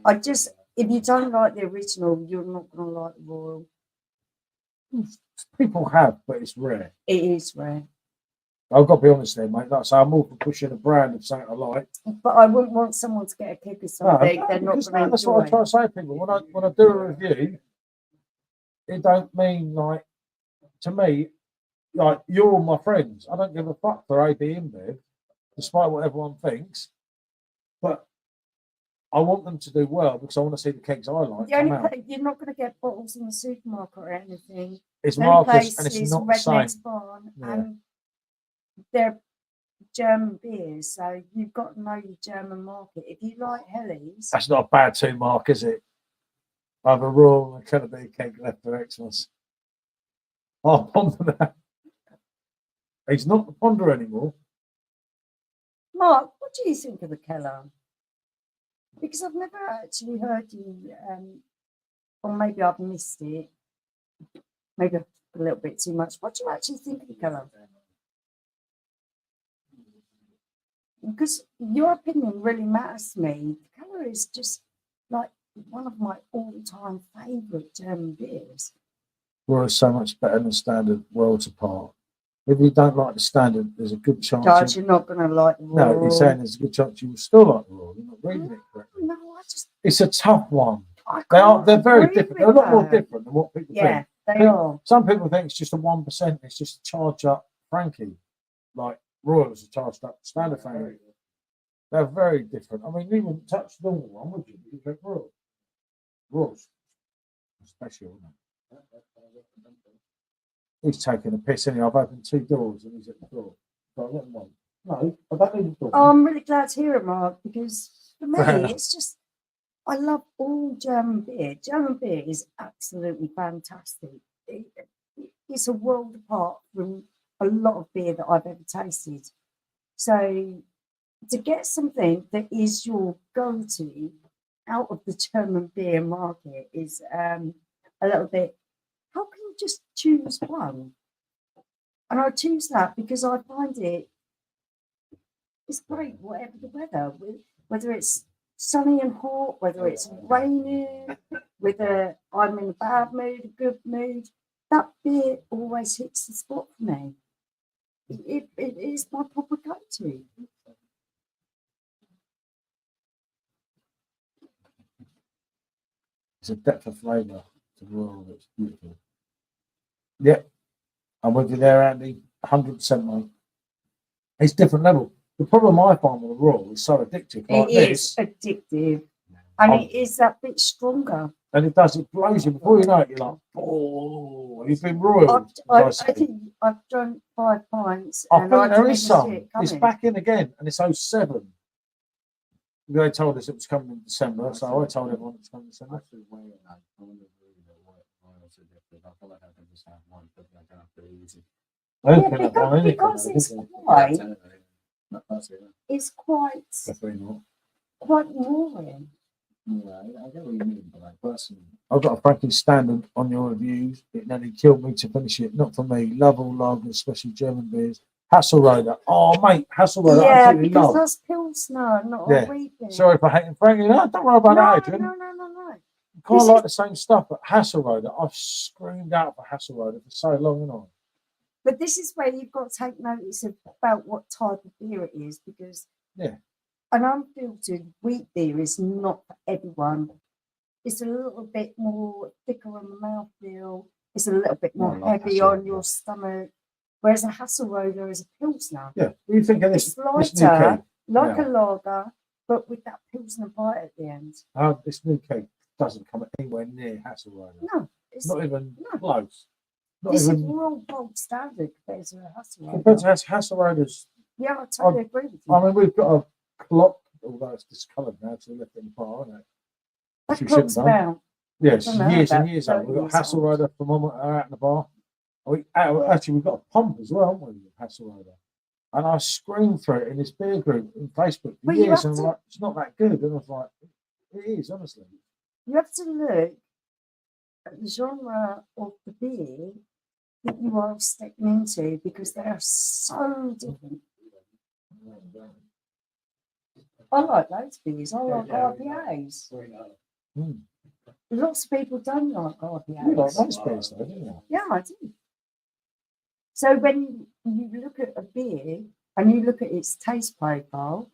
If you don't like the original, you're not going to like the Royal. People have, but it's rare. It is rare. I've got to be honest there, mate. Like I say, I'm all for pushing a brand of something I like. But I wouldn't want someone to get a kick of something they're not because going to that's what I enjoy. try to say to people. When I do a review, it don't mean like, to me, like you're all my friends. I don't give a fuck for AB InBev, despite what everyone thinks. But I want them to do well because I want to see the kegs I like The only come out. you're not going to get bottles in the supermarket or anything. It's The only markers place and it's is not the same. Redneck's Barn, Yeah. and they're German beers, so you've got to know your German market. If you like Hellies, That's not a bad 2 mark, is it? I have a Royal and a Keller beer keg left for Xmas. I'll ponder that. He's not the ponder anymore. Mark, what do you think of the Keller? Because I've never actually heard you, or maybe I've missed it. Maybe a little bit too much. What do you actually think of the Keller? Because your opinion really matters to me. The Keller is just like one of my all-time favourite German beers. Royal is so much better than standard, worlds apart. If you don't like the standard, there's a good chance. Guys, you're not going to like the No, Royal. he's saying there's a good chance you will still like the Royal. You're not reading it correctly. No, I just It's a tough one. I They're can't very agree different. with They're a lot more that. different than what people Yeah, think. they People- are. Some people think it's just a 1%. It's just a charge up Frankie, like Royals are charged up standard Frankie. They're very different. I mean, you wouldn't touch the normal one, would you? You drink Royal. Royals, special, isn't it? He's taking a piss anyway. I've opened 2 doors and he's at the door. So I let him on. No, I don't need the door. Oh, I'm really glad to hear it, Mark, because for me, it's just, I love all German beer. German beer is absolutely fantastic. It's a world apart from a lot of beer that I've ever tasted. So to get something that is your go-to out of the German beer market is a little bit, how can you just choose one? And I choose that because I find it's great, whatever the weather, whether it's sunny and hot, whether it's raining, whether I'm in a bad mood, a good mood, that beer always hits the spot for me. It is my proper go-to. It's a depth of flavour to Royal that's beautiful. Yep, I'm with you there, Andy. 100%, mate. It's different level. The problem I find with the Royal is so addictive. Like It is addictive, and it is that bit stronger. And it does, it blows you. Before you know it, you're like, oh, you've been royal. I think I've drunk 5 pints. I and think I there didn't is even some. see it It's coming. back in again, and it's 07. They told us it was coming in December, so I told everyone it was coming in December. Yeah, because it's quite boring. I get what you mean, but like personally, I've got a Frankie standard on your reviews. It nearly killed me to finish it. Not for me. Love all lagers, especially German beers. Hasselroder. Oh, mate, Hasselroder. I Yeah, absolutely because love. that's Pilsner, not Yeah. a wheat beer. Sorry for hating Frankie. No, don't worry about that, No, Adrian. no. Kind This of like the same stuff, but Hasselroder. I've screamed out for Hasselroder for so long, and on. But this is where you've got to take notice about what type of beer it is, because Yeah. an unfiltered wheat beer is not for everyone. It's a little bit more thicker on the mouthfeel. It's a little bit more heavy on your stomach. Whereas a Hasselroder is a Pilsner. Yeah. What do you think of this? It's This new lighter, cake. like Yeah. a lager, but with that Pilsner bite at the end. This new cake doesn't come anywhere near Hasselroder. No, it's Not even no. close. Not This is even real gold standard compared to a compared to Hasselroder. Hasselroder's. Yeah, I totally agree with you. I mean, we've got a clock, although it's discoloured now to the left in the bar, isn't it? That She clock's shouldn't have done. about Yeah, it's I don't know, years and about years old. 30 We've got years old. Hasselroder thermometer out in the bar. Actually, we've got a pump as well, haven't we, with Hasselroder? And I screamed through it in this beer group in Facebook for Well, you years, have and I'm to- like, it's not that good. And I was like, it is, honestly. You have to look at the genre of the beer that you are stepping into, because they are so different. I like those beers. I like IPAs. Mm. Lots of people don't like You like IPAs. those beers, though, didn't you? Yeah, I do. So when you look at a beer and you look at its taste profile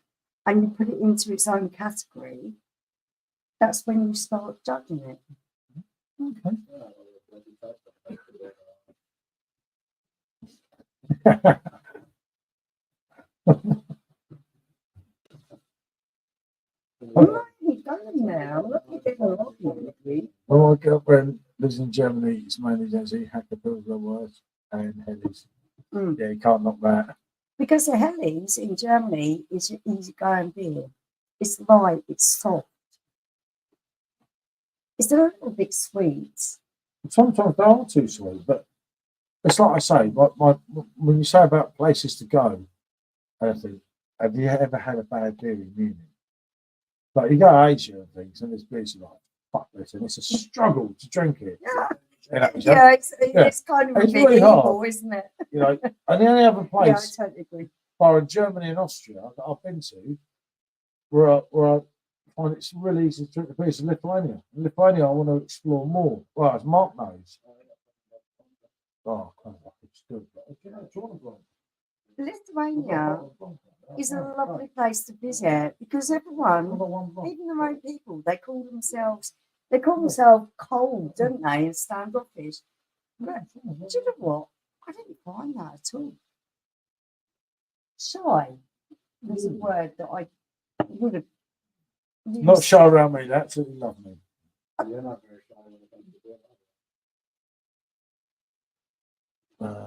and you put it into its own category, that's when you start judging it. Okay. No, you go girlfriend lives in Germany. It's mainly Jersey, Hacker Pilsner words and Hellies. Yeah, you can't knock that. Because the Hellies in Germany is an easygoing beer. It's light, it's soft. It's a little bit sweet. Sometimes they are too sweet, but it's like I say, when you say about places to go, I think, have you ever had a bad beer in Munich? Like you go to Asia and things, and there's beers like, fuck this, and it's a struggle to drink it. Yeah, it's kind of a it's bit really evil, hard. isn't it? You know, and the only other place, Yeah, I totally agree. bar in Germany and Austria that I've been to, where I find it's really easy to drink the beers, is Lithuania. In Lithuania, I want to explore more. Well, as Mark knows. Oh, it's good. Lithuania is a lovely place to visit because everyone, even the right people, they call themselves cold, don't they, and standoffish. But do you know what? I didn't find that at all. Shy was a word that I would have used. Not shy around me, they absolutely love me. You're not very shy when it comes to beer.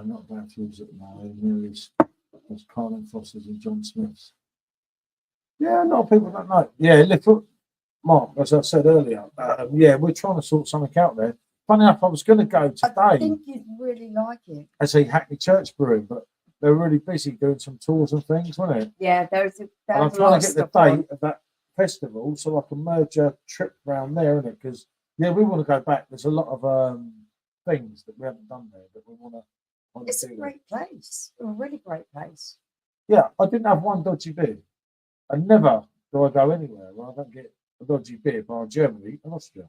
Not bad views at my nearest. There's Carlin Foster's and John Smith's. Yeah, a lot of people don't know. Yeah, Mark, as I said earlier, yeah, we're trying to sort something out there. Funny enough, I was going to go today. I think you'd really like it. As a Hackney Church Brewery, but they're really busy doing some tours and things, weren't it? Yeah, And I'm trying to get the date of that festival so I can merge a trip around there, isn't it? Because yeah, we want to go back. There's a lot of things that we haven't done there that we want to. It's a great place, a really great place. Yeah, I didn't have one dodgy beer. And never do I go anywhere where I don't get a dodgy beer bar Germany and Austria.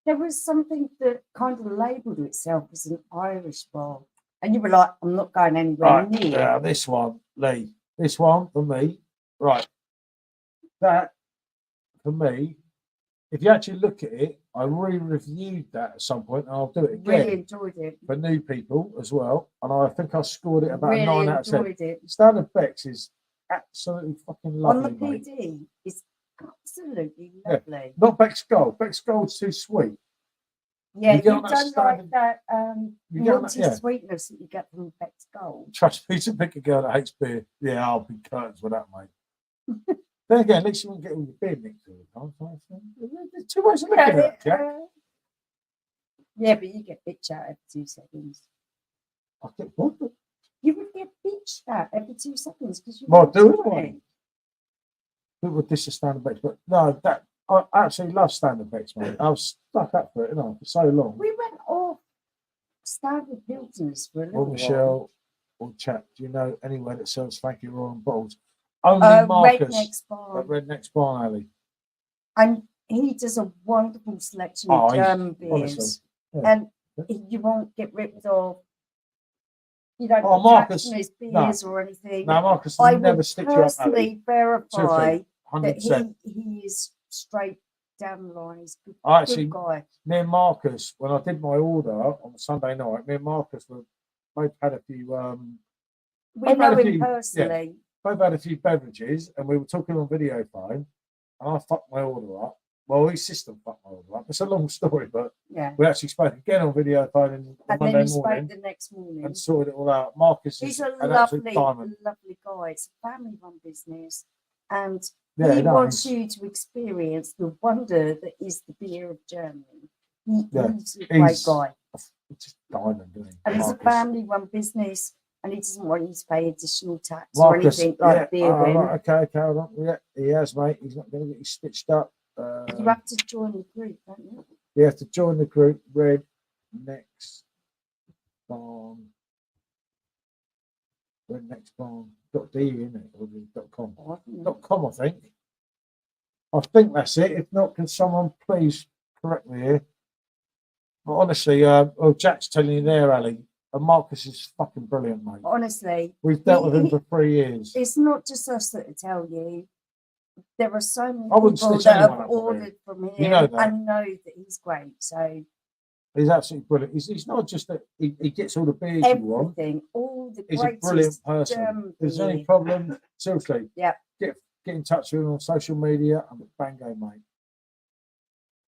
There was something that kind of labelled itself as an Irish bar. And you were like, I'm not going anywhere near. Yeah, this one, Lee. This one for me. Right. That, for me, if you actually look at it, I re-reviewed that at some point, and I'll do it again. Really enjoyed it. For new people as well. And I think I scored it about really 9 out of 10. Enjoyed it. Standard Becks is absolutely fucking lovely, On the mate. PD, it's absolutely lovely. Yeah. Not Beck's Gold. Beck's Gold's too sweet. Yeah, You you get on that don't like that you get on malty that- yeah. sweetness that you get from Beck's Gold. Trust me, to pick a girl that hates beer, yeah, I'll be curtains with that, mate. Then again, at least you won't get all your beer mixed all the time. There's two ways of looking at it, Jack. Yeah, but you get bitch out every 2 seconds. I get what? You would get bitched out every 2 seconds because you Well, were do it, enjoying mate. People diss the standard Becks, but no, that I absolutely love standard Becks, mate. I was stuck up for it, for so long. We went off standard pilsners for a little Or while. Michelle or Chap, do you know anywhere that sells Frankie Royal bottles? Only Marcus Redneck's Barn. at Redneck's Barn Alley. And he does a wonderful selection of German beers. Yeah. And you won't get ripped off. You don't Oh, get Marcus, taxed on his beers or anything. No, Marcus I will never would stick you up, Ali. personally verify that 100%. he is straight down the line. He's a good, Actually, good guy. Me and Marcus, when I did my order on Sunday night, me and Marcus were both had a few. We I've know had a him few- personally. Both had a few beverages, and we were talking on video phone, and I fucked my order up. Well, his system fucked my order up. It's a long story, but Yeah. we actually spoke again on video phone on And then Monday he spoke morning the next morning. and sorted it all out. Marcus He's is a an absolute lovely, diamond. lovely guy. It's a family-run business, and Yeah, he no, wants he's- you to experience the wonder that is the beer of Germany. He's a great he's- guy, It's just diamond, isn't he? and it's a Marcus. family-run business, and he doesn't want you to pay additional tax or anything like beer win. right, okay, hold on. Yeah, he has, mate. He's not going to get you stitched up. You have to join the group, don't you? You have to join the group. Red Next Barn. Red Next Barn. .de, isn't it? Or the .com. Oh, I don't know. .com, I think. I think that's it. If not, can someone please correct me here? But honestly, Jack's telling you there, Ali. And Marcus is fucking brilliant, mate. Honestly, We've dealt with him for 3 years. it's not just us that tell you. There are so many I wouldn't people stitch that anyone have up for ordered from him You know that. and know that he's great. So He's absolutely brilliant. He's not just that he gets all the beers you want. everything, all the He's a brilliant greatest person. German If there's any beer. problem, seriously, Yeah. get in touch with him on social media and bang go, mate.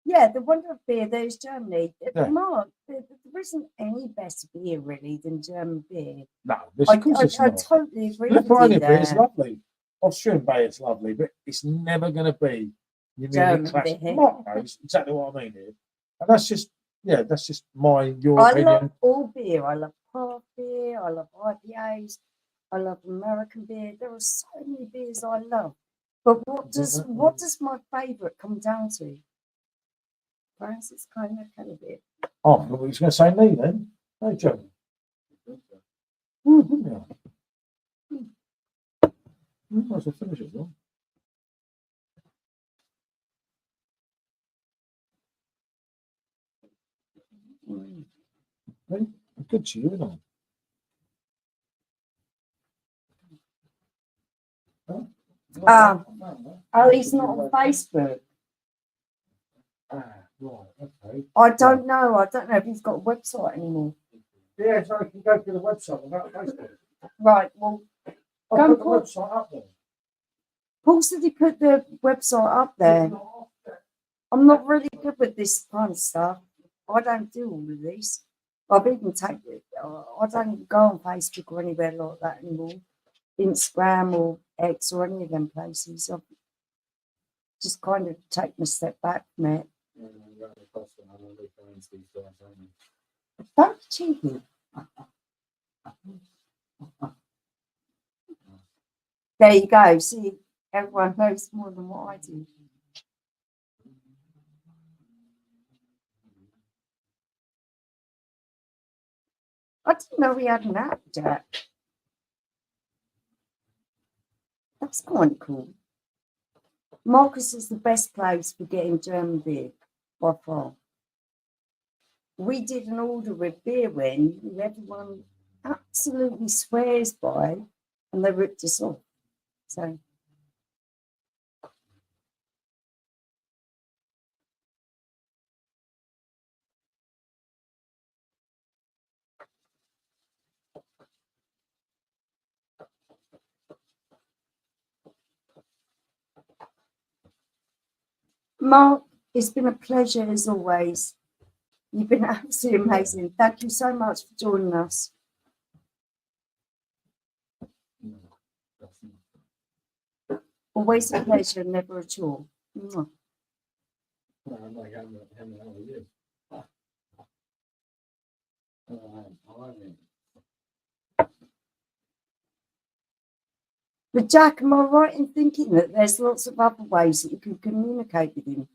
Yeah, the wonder of beer, there's Germany. Yeah. Mark, there isn't any better beer really than German beer. No, this I, of course I, it's I not. totally agree with you Lithuanian beer is there. lovely. Austrian beer is lovely, but it's never going to be your German Munich classic. beer. Mark knows exactly what I mean here, and that's just your I opinion. love all beer. I love craft beer. I love IPAs. I love American beer. There are so many beers I love. But what does my favourite come down to? Perhaps it's kind of Keller beer. Oh, well, he's going to say me then. No joke. Didn't you? I should finish it though. Hey, good to you, isn't it? Oh, he's not on Facebook. Right, okay. I don't know. I don't know if he's got a website anymore. Yeah, so I can go to the website without Facebook. Right, well, I'll put the website up there. Paul said he put the website up there. I'm not really good with this kind of stuff. I don't do all of this. I've even taken it. I don't even go on Facebook or anywhere like that anymore. Instagram or X or any of them places. I've just kind of taken a step back from it. Don't be cheeky. There you go. See, everyone knows more than what I do. I didn't know we had an app, Jack. That's kind of cool. Marcus is the best place for getting German beer by far. We did an order with beer when who everyone absolutely swears by, and they ripped us off. So. Mark, it's been a pleasure as always. You've been absolutely amazing. Thank you so much for joining us. Always a pleasure, never a chore. Mwah. But Jack, am I right in thinking that there's lots of other ways that you can communicate with him?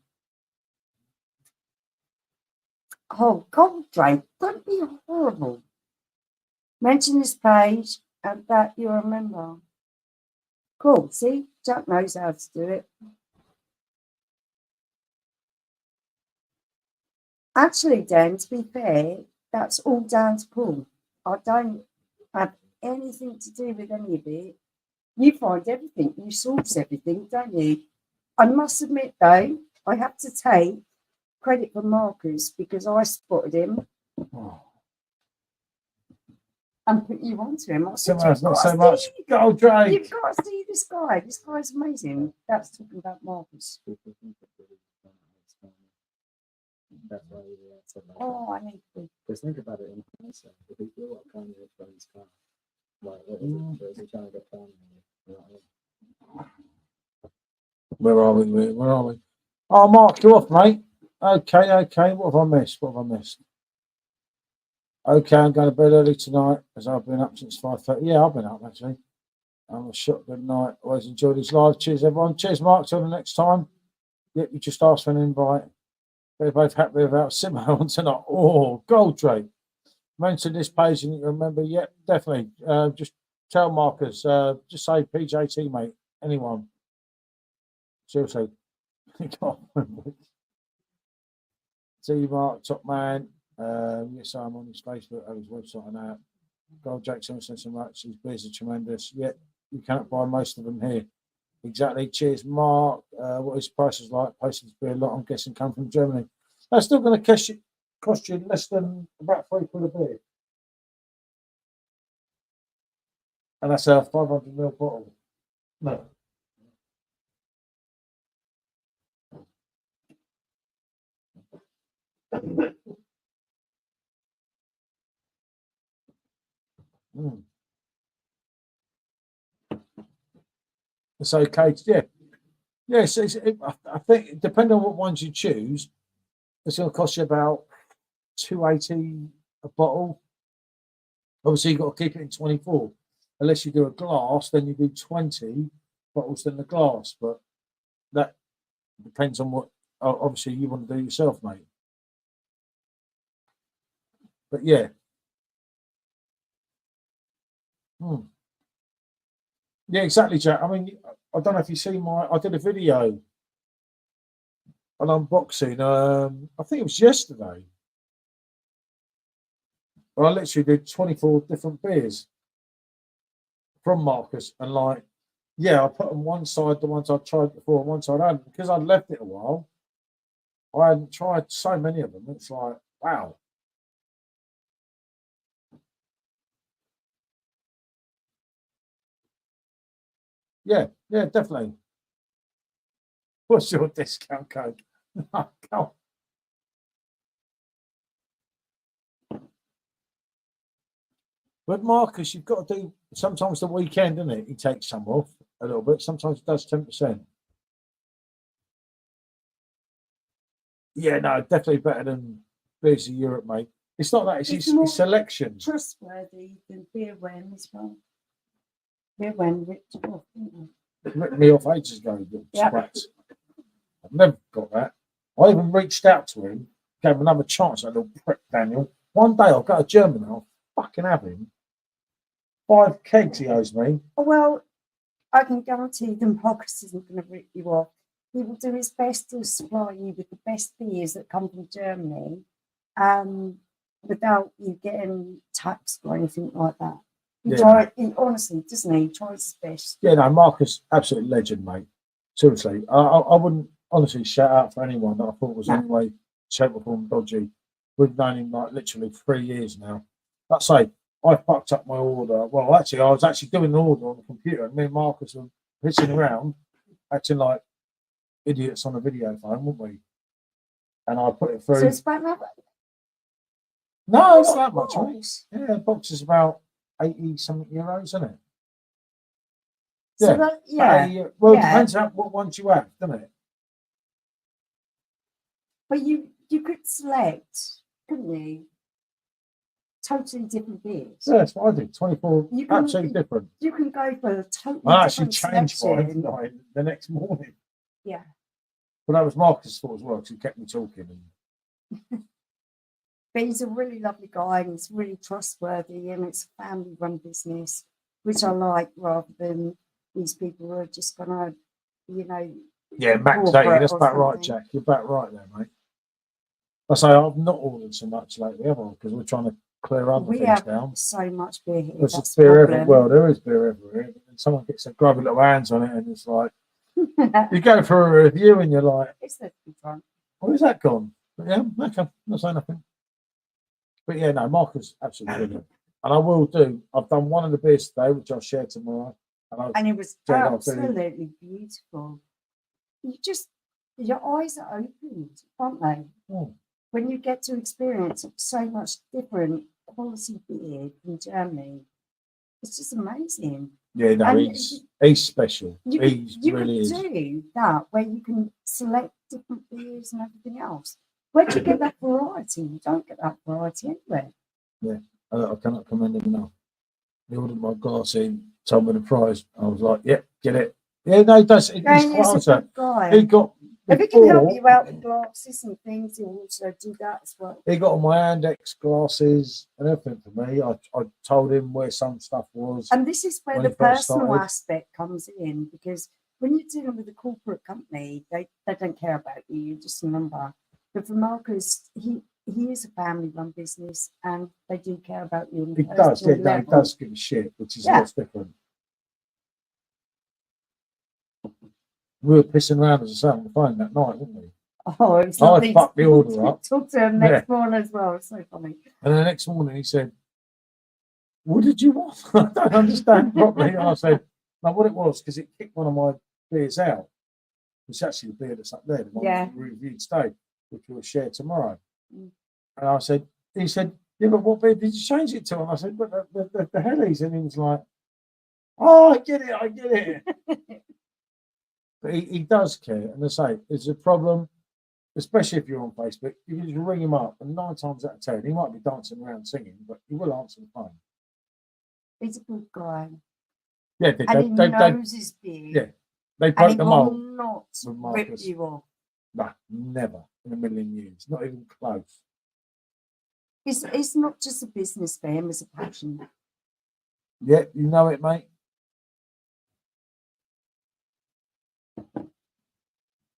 Oh, Goldrake, don't be horrible. Mention this page and that you're a member. Cool, see, Jack knows how to do it. Actually, Dan, to be fair, that's all down to Paul. I don't have anything to do with any of it. You find everything, you source everything, don't you? I must admit, though, I have to take credit for Marcus because I spotted him and put you onto him. I said, Not so much. Goldrake. You've got to see this guy. This guy's amazing. That's talking about Marcus. That's why we said like Oh, I need to. because think about it in hindsight. If he blew up Kanye from his car, like what was it? Was he trying to get Kanye? You know what I mean? Where are we? Where are we? Oh, Mark, you off, mate. Okay. What have I missed? Okay, I'm going to bed early tonight as I've been up since 5:30. Yeah, I've been up actually. I'm a shot. Good night. Always enjoy these live. Cheers, everyone. Cheers, Mark. Till the next time. Yep, you just asked for an invite. They're both happy about Simo on tonight. Oh, Goldrake. Mention this page and you remember. Yep, definitely. Just tell Marcus. Just say PJT, mate. Anyone. Seriously. See you, Mark, top man. Yes, I'm on his Facebook, his website, and that. Goldrake, so much. His beers are tremendous. Yet you cannot buy most of them here. Exactly. Cheers, Mark. What his prices like? Postage beer, a lot. I'm guessing come from Germany. That's still going to cost you less than about £3 a beer, and that's a 500ml bottle. No. Mm. It's okay. Yeah. Yes, I think depending on what ones you choose, it's going to cost you about $2.80 a bottle. Obviously, you've got to keep it in 24. Unless you do a glass, then you do 20 bottles in the glass. But that depends on what, obviously, you want to do yourself, mate. But yeah. Yeah, exactly, Jack. I mean, I don't know if you see I did a video, an unboxing. I think it was yesterday. I literally did 24 different beers from Marcus, and like, yeah, I put on one side the ones I tried before, and one side I hadn't, because I'd left it a while. I hadn't tried so many of them. It's like, wow. Yeah, definitely. What's your discount code? But Marcus, you've got to do sometimes the weekend, isn't it? He takes some off a little bit. Sometimes it does 10%. Yeah, no, definitely better than Beers of Europe, mate. It's not that, it's his selection. Trustworthy than beer when as well. Beer when ripped off, didn't It ripped me off ages ago. Yep. I've never got that. I even reached out to him, gave him another chance, that little prick Daniel. One day I'll go to Germany, I'll fucking have him. 5 kegs he owes me. Well, I can guarantee the Marcus isn't going to rip you off. He will do his best to supply you with the best beers that come from Germany, without you getting taxed or anything like that. He honestly, doesn't he? He tries his best. Yeah, no, Marcus, absolute legend, mate. Seriously, I wouldn't honestly shout out for anyone that I thought was in any way, shape or form dodgy. We've known him like literally 3 years now. Let's say I fucked up my order. Well, actually, I was actually doing an order on the computer, and me and Marcus were pissing around, acting like idiots on a video phone, weren't we? And I put it through. So it's about that. No, it's not that much, mate. Yeah, the box is about 80 something euros, isn't it? So Well, it depends on what ones you have, doesn't it? But you could select, couldn't you? Totally different beers. Yeah, that's what I did. 24, absolutely different. You can go for a totally I actually different changed mine the next morning. Yeah. But that was Marcus' fault as well, because he kept me talking. But he's a really lovely guy, and he's really trustworthy, and it's a family-run business, which I like, rather than these people who are just going to, Yeah, max 80. That's about right, Jack. You're about right there, mate. I say I've not ordered so much lately, have I? Because we're trying to clear other things down. So much beer here. There's beer everywhere. Well, there is beer everywhere. And someone gets their grubby little hands on it, and it's like, you go for a review, and you're like, it's there to be drunk. Where's that gone? But yeah, okay, not saying nothing. But yeah, no, Marcus, absolutely brilliant. And I will do. I've done one of the beers today, which I'll share tomorrow. And it was absolutely beautiful. Your eyes are opened, aren't they? Yeah. When you get to experience so much different quality beer in Germany, it's just amazing. Yeah, no, he's special. You really is. Do that where you can select different beers and everything else. Where do you get that variety? You don't get that variety anywhere. Yeah, I cannot commend him enough. He ordered my glass in, told me the price. I was like, yep, get it. Yeah, no, he does. He's quite a good guy. He got. If he can help you out with glasses and things, he'll also do that as well. He got all my Andex glasses and everything for me. I told him where some stuff was. And this is where the personal aspect comes in, because when you're dealing with a corporate company, they don't care about you. You're just a number. But for Marcus, he is a family-run business, and they do care about you. He does, he does give a shit, which is what's different. We were pissing around, as I say, on the phone that night, weren't we? Oh, it was lovely. I fucked the order up. Talked to him next morning as well. It's so funny. And then the next morning he said, "What did you want?" I don't understand properly. And I said, "No, what it was, because it kicked one of my beers out. It's actually the beer that's up there, the one we reviewed today, which we'll share tomorrow." Mm. And I said, he said, yeah, but what beer did you change it to? And I said, but the Hellies. And he was like, oh, I get it. But he does care. And I say, it's a problem, especially if you're on Facebook. You can just ring him up, and 9 times out of 10, he might be dancing around singing, but he will answer the phone. He's a good guy. Yeah, And he knows his beer. Yeah, they And broke he the will mold. not with rip Marcus. you off. No, never in a million years. Not even close. It's not just a business for him, it's a passion. Yeah, you know it, mate.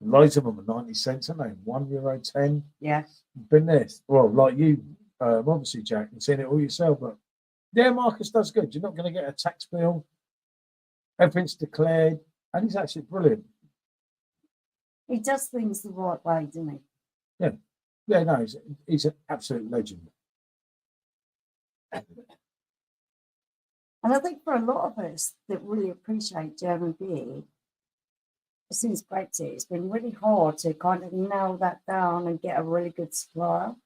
Loads of them are 90 cents, aren't they? €1.10. Yeah. Been there. Well, like you, obviously, Jack, and seen it all yourself. But yeah, Marcus does good. You're not going to get a tax bill. Everything's declared, and he's actually brilliant. He does things the right way, doesn't he? Yeah, no, he's an absolute legend. And I think for a lot of us that really appreciate German beer, since Brexit, it's been really hard to kind of nail that down and get a really good supplier.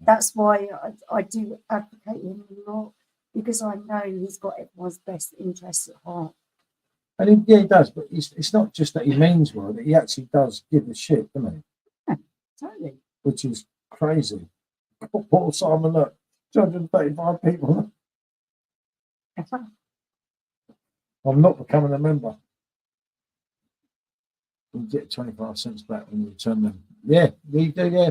That's why I do advocate him a lot, because I know he's got everyone's best interests at heart. And he does, but it's not just that he means well, that he actually does give a shit, doesn't he? Yeah, totally. Which is crazy. Paul Simon, look, 235 people. I'm not becoming a member. You get 25 cents back when you return them. Yeah, you do, yeah.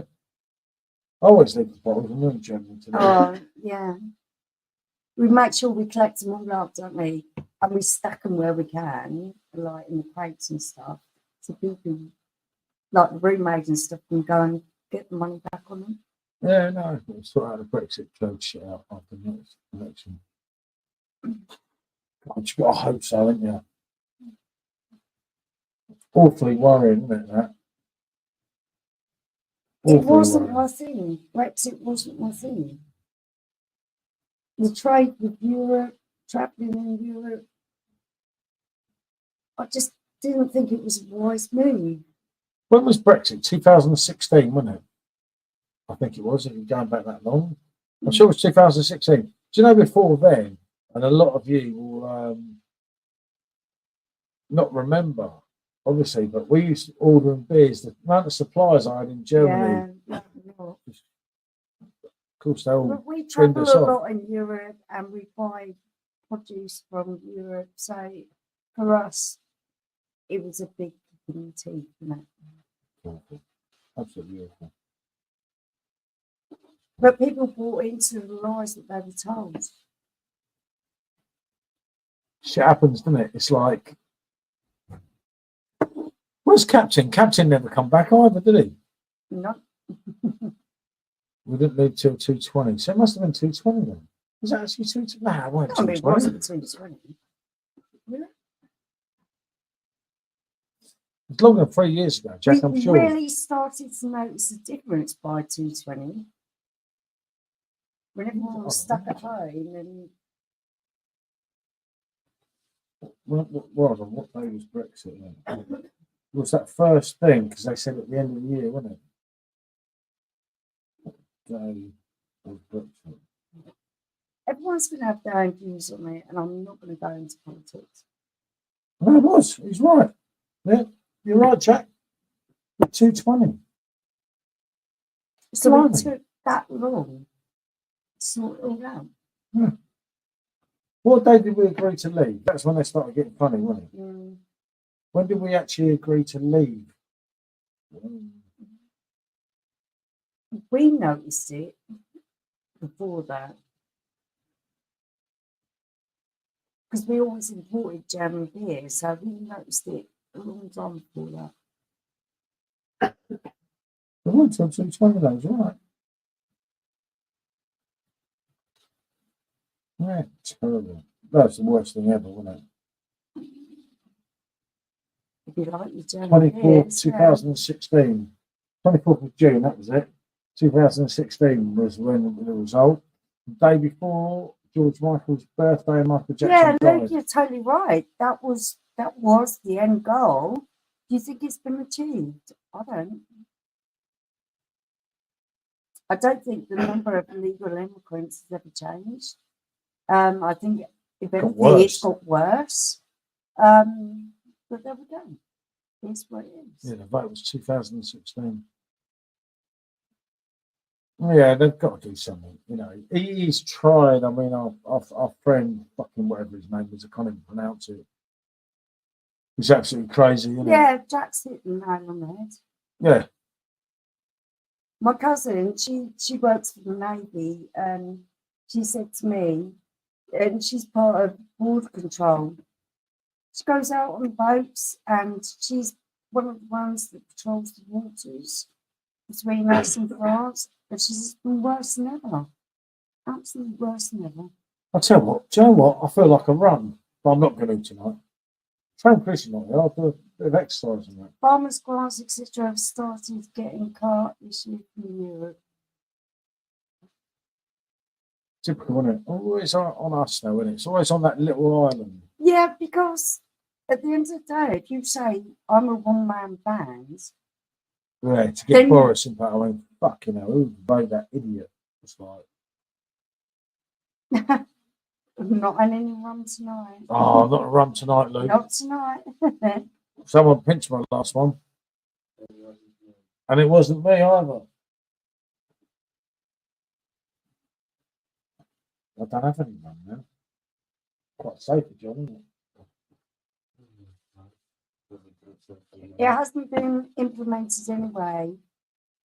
I always leave the bottles and then Germany today. Oh, yeah. We make sure we collect them all up, don't we? And we stack them where we can, like in the crates and stuff, so people, like the roommates and stuff, can go and get the money back on them. Yeah, no, we'll sort out the Brexit code shit out after the next election. You've got to hope so, haven't you? Awfully worrying, isn't it, that? It Awfully wasn't worrying. my thing. Brexit wasn't my thing. The trade with Europe, travelling in Europe, I just didn't think it was a wise move. When was Brexit? 2016, wasn't it? I think it was, if you're going back that long. I'm sure it was 2016. Do you know before then, and a lot of you will not remember, obviously, but we used to order in beers, the amount of suppliers I had in Germany. Yeah, no. Of course, they all But we trimmed travel us a off. lot in Europe and we buy produce from Europe. So for us, it was a big kick in the teeth, you know. Awful. Absolutely awful. But people bought into the lies that they were told. Shit happens, doesn't it? It's like, where's Captain? Captain never come back either, did he? No. We didn't leave till 2:20, so it must have been 2:20 then. Was that actually 2:20? Nah, it wasn't I mean, it 2:20. wasn't 220. Really? It's longer than 3 years ago, Jack, I'm We sure. really started to notice a difference by 220. When everyone was stuck at home and What day was Brexit then? It was that first thing, because they said at the end of the year, wasn't it? What day was Brexit? everyone's going to have their own views on it, and I'm not going to go into politics. No, it was. He's right. Yeah, you're right, Jack. 2:20. So Blimey. it took that long to sort it all out. What day did we agree to leave? That's when they started getting funny, wasn't it? Mm. When did we actually agree to leave? We noticed it before that. Because we always imported German beer, so we noticed it a long time before that. We went till 2:20 days, right? Yeah, terrible. That's the worst thing ever, wasn't it? If you like your German 24th, beer, 2016. 24th of June, that was it. 2016 was when the result. The day before George Michael's birthday and Michael yeah, Jackson died. Luke, you're totally right. That was the end goal. Do you think it's been achieved? I don't. I don't think the number of illegal immigrants has ever changed. I think if anything, it's got worse. But there we go. It's what it is. Yeah, the vote was 2016. Yeah, they've got to do something. You know, he's tried. I mean, our friend, fucking whatever his name is, I can't even pronounce it. He's absolutely crazy, isn't Yeah, Jack's hit the nail on the head. Yeah. My cousin, she works for the Navy, and she said to me, and she's part of border control. She goes out on boats, and she's one of the ones that patrols the waters between us and France. But she's been worse than ever. Absolutely worse than ever. I'll tell you what, do you know what? I feel like a run, but I'm not going to tonight. Train Chris tonight, I'll do a bit of exercise and that. Farmers' grass, etc., have started getting cut this year from Europe. Typical, isn't it? Always on us now, isn't it? It's always on that little island. Yeah, because at the end of the day, if you say I'm a one-man band, Yeah, to get Then- Boris in power, I mean, fucking hell, who voted that idiot? It's like, I'm not on any run tonight. oh, I'm not a rum tonight, Luke. Not tonight. Someone pinched my last one. And it wasn't me either. I don't have any rum now. Quite safe for John, isn't it? It hasn't been implemented anyway.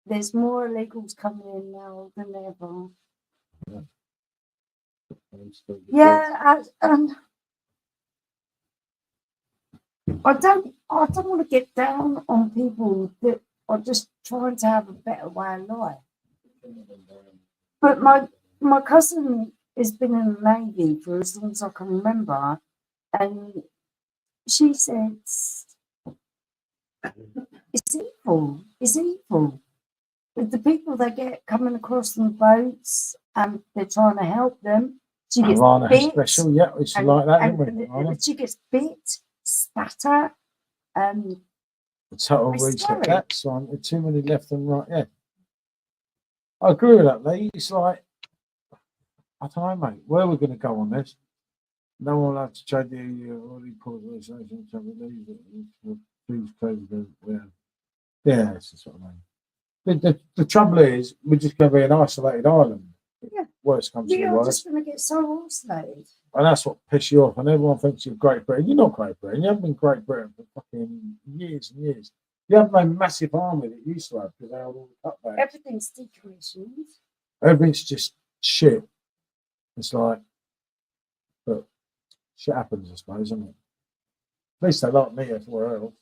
There's more illegals coming in now than ever. Yeah, and I don't want to get down on people that are just trying to have a better way of life. But my cousin has been in the Navy for as long as I can remember, and she says it's evil. It's evil. The people they get coming across on boats and they're trying to help them. She gets Havana bit, special, yeah, it's like that, isn't it? and she gets bit, spat at, The total It's reset scary. that, so too many left and right, yeah. I agree with that, Lee. It's like, I don't know, mate. Where are we going to go on this? No one will have to trade the what do you call it? Yeah, that's just what I mean. The trouble is, we're just going to be an isolated island. Yeah. Worst comes to we the are worst. just going to get so isolated. And that's what pisses you off. And everyone thinks you're Great Britain. You're not Great Britain. You haven't been Great Britain for fucking years and years. You have no massive army that you used to have because they held all the cutbacks. Everything's decommissioned. Everything's just shit. It's like, but shit happens, I suppose, isn't it? At least they like me everywhere else.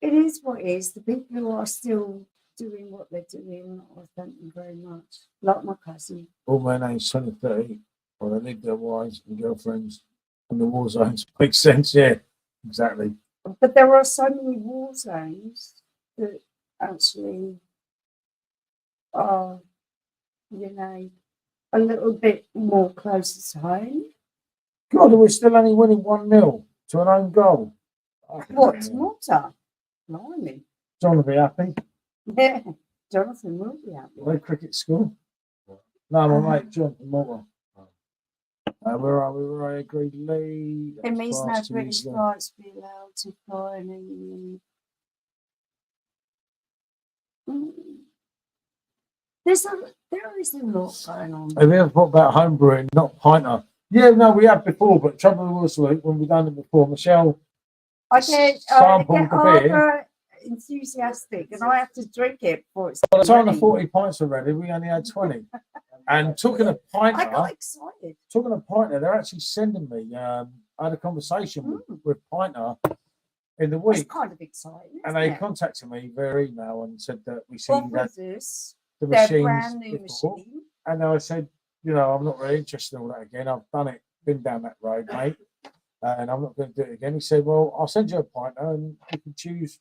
It is what it is. The people who are still doing what they're doing, I thank them very much. Like my cousin. All men aged 20, 30, or they leave their wives and girlfriends in the war zones. Makes sense, yeah, exactly. But there are so many war zones that actually are, you know, a little bit more closer to home. God, we're still only winning 1-0 to an own goal. What, Malta? Blimey. John will be happy. Yeah, Jonathan will be happy. No cricket school. No, my mate, John from Malta. Where are we? Where I agreed, Lee. It means no Fast to British use them. flights be allowed to fly in England. There is a lot going on. Have you ever thought about homebrewing, not pinter? Yeah, no, we have before, but trouble was, Luke, when we done it before, Michelle I get sampled the beer. over enthusiastic, and I have to drink it before it's By the time the ready. 40 pints were ready, we only had 20. And talking of I pinter, got excited. they're actually sending me. I had a conversation with Pinter in the It's week, kind of exciting, and isn't they it? contacted me via email and said that we What seen that was this? the Their machines brand new before. machine. And I said, you know, I'm not really interested in all that again. I've done it, been down that road, mate, and I'm not going to do it again. He said, well, I'll send you a Pinter and you can choose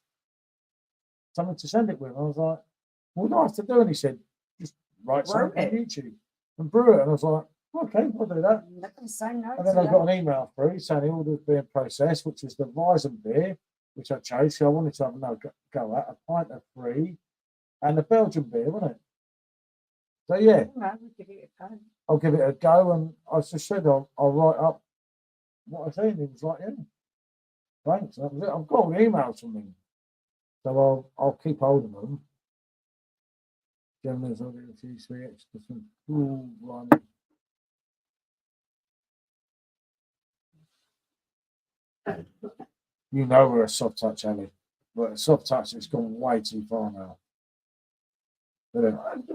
something to send it with. And I was like, what do I have to do? And he said, just write Brew something on it. YouTube and brew it. And I was like, okay, I'll do that. I'm not going to say no And then to I got that. an email through saying the order was being processed, which was the Weizen beer, which I chose. So I wanted to have another go at a pint of free and the Belgian beer, wasn't it? So yeah, No, we'll give it a go. I'll give it a go, and I just said I'll write up what I think. He was like, yeah, thanks. That was it. I've got all the emails from him, so I'll keep hold of them. Gentlemen, I'll get a few three extra from cool running. You know we're a soft touch, Ali. But a soft touch has gone way too far now. But,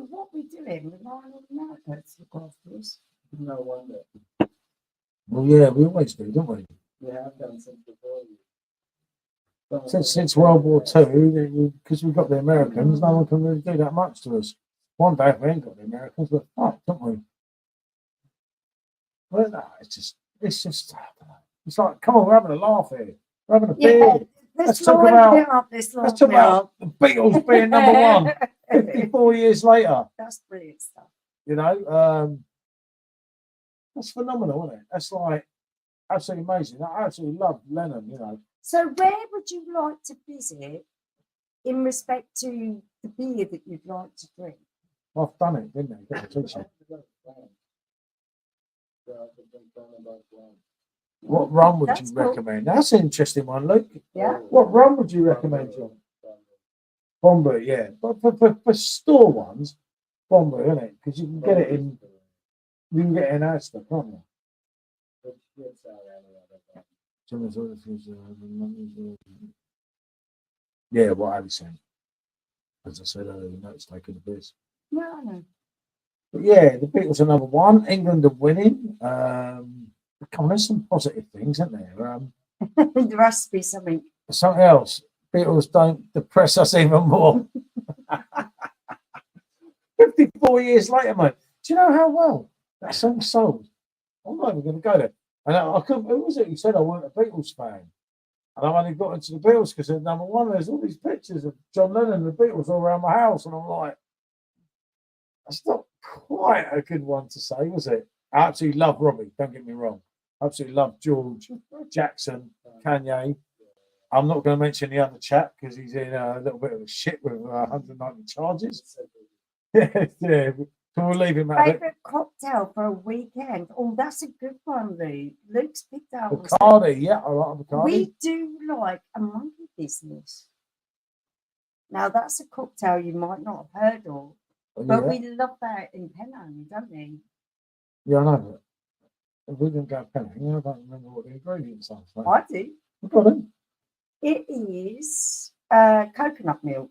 What we doing? We're not in America to look after us. No wonder. well, yeah, we always do, don't we? Yeah, I've done since before you. Since World War II, because we've got the Americans, no one can really do that much to us. One day, if we ain't got the Americans, we're fucked, don't we? Well, no, it's just, it's like, come on, we're having a laugh here. We're having a beer. Yeah, Let's talk about this. Let's talk about the Beatles being number one 54 years later. That's brilliant stuff. You know, that's phenomenal, isn't it? That's like absolutely amazing. I absolutely love Lennon, you know. So, where would you like to visit in respect to the beer that you'd like to drink? I've done it, didn't I? Got the t-shirt. What rum would That's you cool. recommend? That's an interesting one, Luke. Yeah. What rum would you recommend, John? Bombay, yeah. But for store ones, Bombay, isn't it? Because you can get it in Asda, can't you? Yeah, what Ali saying. As I said earlier, notes taking the piss. Yeah, I know. But yeah, the Beatles are number one. England are winning. Come on, there's some positive things, isn't there? There has to be something. Something else. Beatles don't depress us even more. 54 years later, mate. Do you know how well that song sold? I'm not even going to go there. And I couldn't. Who was it who said I weren't a Beatles fan? And I've only got into the Beatles because they're number one. There's all these pictures of John Lennon and the Beatles all around my house, and I'm like, that's not quite a good one to say, was it? I absolutely love Robbie. Don't get me wrong. I absolutely love George, Jackson, Kanye. I'm not going to mention the other chap because he's in a little bit of a shit with 190 charges. Yeah, so we'll leave him at it. Favourite cocktail for a weekend? Oh, that's a good one, Luke. Luke's picked out. Bacardi, yeah, I like Bacardi. We do like a monkey business. Now, that's a cocktail you might not have heard of, but we love that in Penang, don't we? Yeah, I know that. If we didn't go Penang, I don't remember what the ingredients are. So. I do. We've got them. It is coconut milk,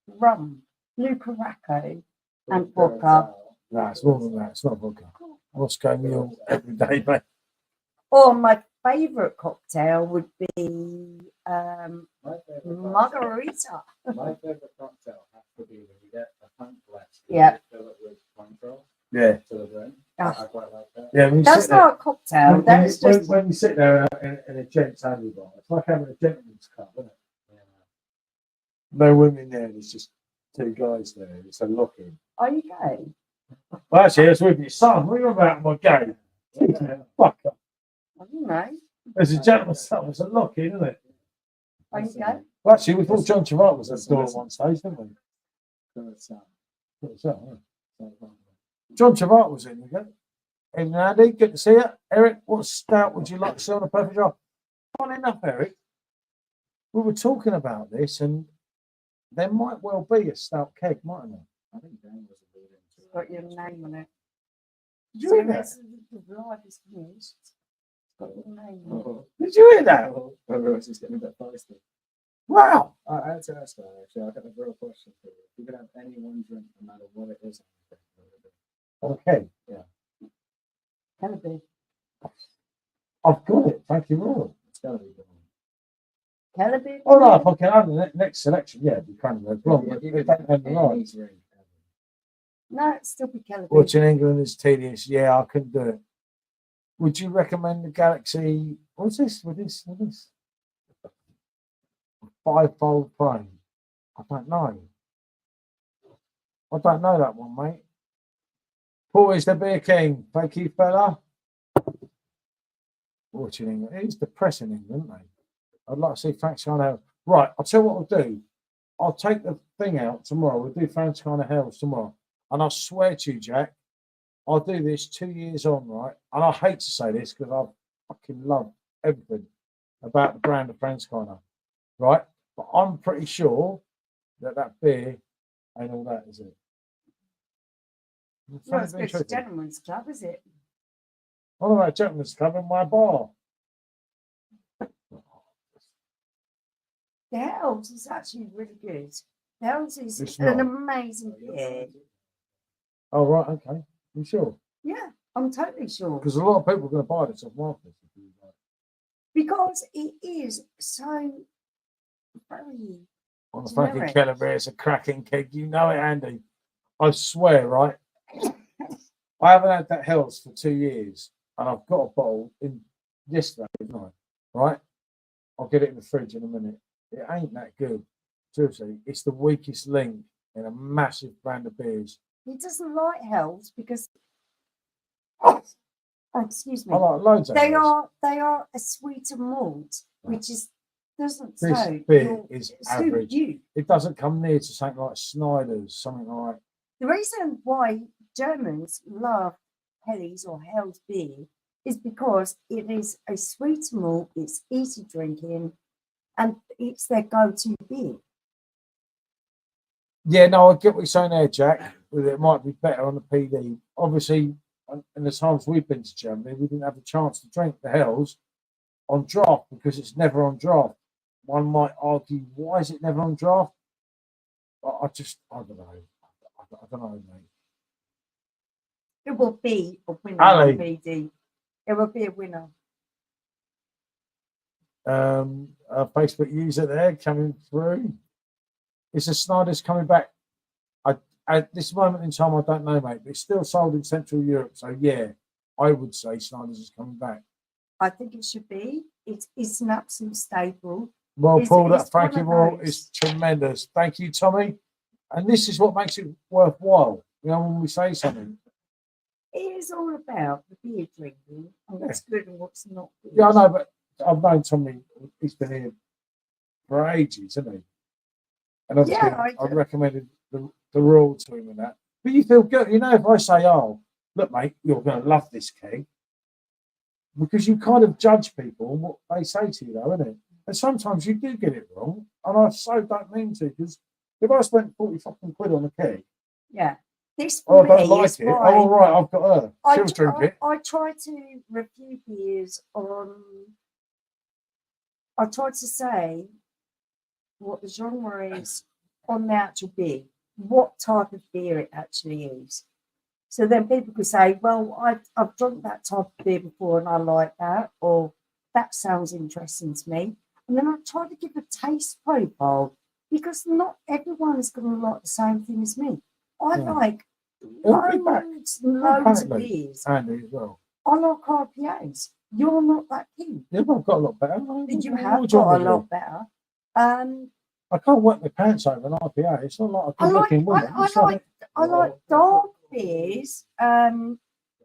rum, blue Caraco, and vodka. No, it's more than that. It's not vodka. Moscow Mule every day, mate. Or my favourite cocktail would be margarita. My favourite cocktail has to be when you get a pint glass. Yeah. Fill it with Cointreau Yeah. to the brim. Oh. I quite like that. Yeah, when you That's sit there, not a cocktail. That's just. when you sit there in a gent's only bar, it's like having a gentleman's club, isn't it? Yeah. No women there. There's just two guys there. It's a lock-in. Are you gay? Well, actually, it's with your son. What are you about, my gay? Fuck up. I don't know. There's a gentleman's club. It's a lock-in, isn't it? Are you gay? Well, actually, we thought John Travolta was at the door at one stage, didn't we? John Travolta was in again. Evening, Andy. Good to see you. Eric, what stout would you like to see on a perfect draft? Funny enough, Eric, we were talking about this, and there might well be a stout keg, mightn't there? I think Dan was a leader. It's got your name on it. Did you hear that? The live is finished. It's got your name on it. Oh, Did you hear that? everyone's just getting a bit feisty. Wow. I had to ask that actually. I got a real question for you. If you could have any one drink, no matter what it is, Okay. Yeah. Can it be? I've got it. Thank you, Royal. It's gotta be good. Can it be? Oh, no, if I can have the next selection, yeah, it'd be kind of long. But they don't have the Any right. drink. No, it'd still be Kelly. Watching England is tedious. Yeah, I couldn't do it. Would you recommend the Galaxy? What's this? With this? Five-fold frame. I don't know. I don't know that one, mate. Paul is the beer king. Thank you, fella. Watching England. It's depressing, England, mate. I'd like to see Frank Shine out. Right, I'll tell you what I'll do. I'll take the thing out tomorrow. We'll do Franciscana Hells tomorrow. And I swear to you, Jack, I'll do this 2 years on, right? And I hate to say this because I fucking love everything about the brand of Franciscana, right? But I'm pretty sure that beer ain't all that, is it? No, it's good. It's a gentleman's club, is it? What about gentleman's club in my bar? The Hells is actually really good. The Hells is It's an not. amazing beer. Oh, right, okay. You sure? Yeah, I'm totally sure. Because a lot of people are going to buy this off market. Because it is so very On the fucking generic. Keller beer, it's a cracking keg. You know it, Andy. I swear, right? I haven't had that Hells for 2 years, and I've got a bottle in yesterday night, right? I'll get it in the fridge in a minute. It ain't that good. Seriously, it's the weakest link in a massive brand of beers. He doesn't like Hells because, excuse me, I like loads of they Hells. are a sweeter malt, which is doesn't This say beer is suit average. you. It doesn't come near to something like Snyder's, something like. The reason why Germans love Helles or Hell's beer is because it is a sweet malt, it's easy drinking, and it's their go-to beer. Yeah, no, I get what you're saying there, Jack. It might be better on the PD. Obviously, in the times we've been to Germany, we didn't have a chance to drink the Hells on draft because it's never on draft. One might argue, why is it never on draft? I don't know. I don't know, mate. It will be a winner Ali. on PD. It will be a winner. A Facebook user there coming through. Is the Snyder's coming back? At this moment in time, I don't know, mate. But it's still sold in Central Europe, so yeah, I would say Snyder's is coming back. I think it should be. It's an absolute staple. Well, Paul, that it's Frankie one of Royal those. is tremendous. Thank you, Tommy. And this is what makes it worthwhile. You know, when we say something. It is all about the beer drinking and what's good and what's not good. Yeah, I know, but I've known Tommy. He's been here for ages, hasn't he? And obviously, Yeah, I recommended the Royal to him and that. But you feel good, you know. If I say, "Oh, look, mate, you're going to love this keg," because you kind of judge people on what they say to you, though, isn't it? And sometimes you do get it wrong, and I so don't mean to, because if I spent 40 fucking quid on a keg, yeah, this oh, for I don't me like is it. why Oh, all right, I've got her. She'll drink it. I try to review beers on. I try to say what the genre is on the actual beer, what type of beer it actually is. So then people could say, well, I've drunk that type of beer before and I like that, or that sounds interesting to me. And then I try to give a taste profile because not everyone is going to like the same thing as me. I like loads and loads of beers. Andy as well. I like IPAs. You're not that keen. Yeah, but I've got a lot better. You have got a lot better. I can't work my pants over an IPA. It's not like a good looking woman. I like dark beers,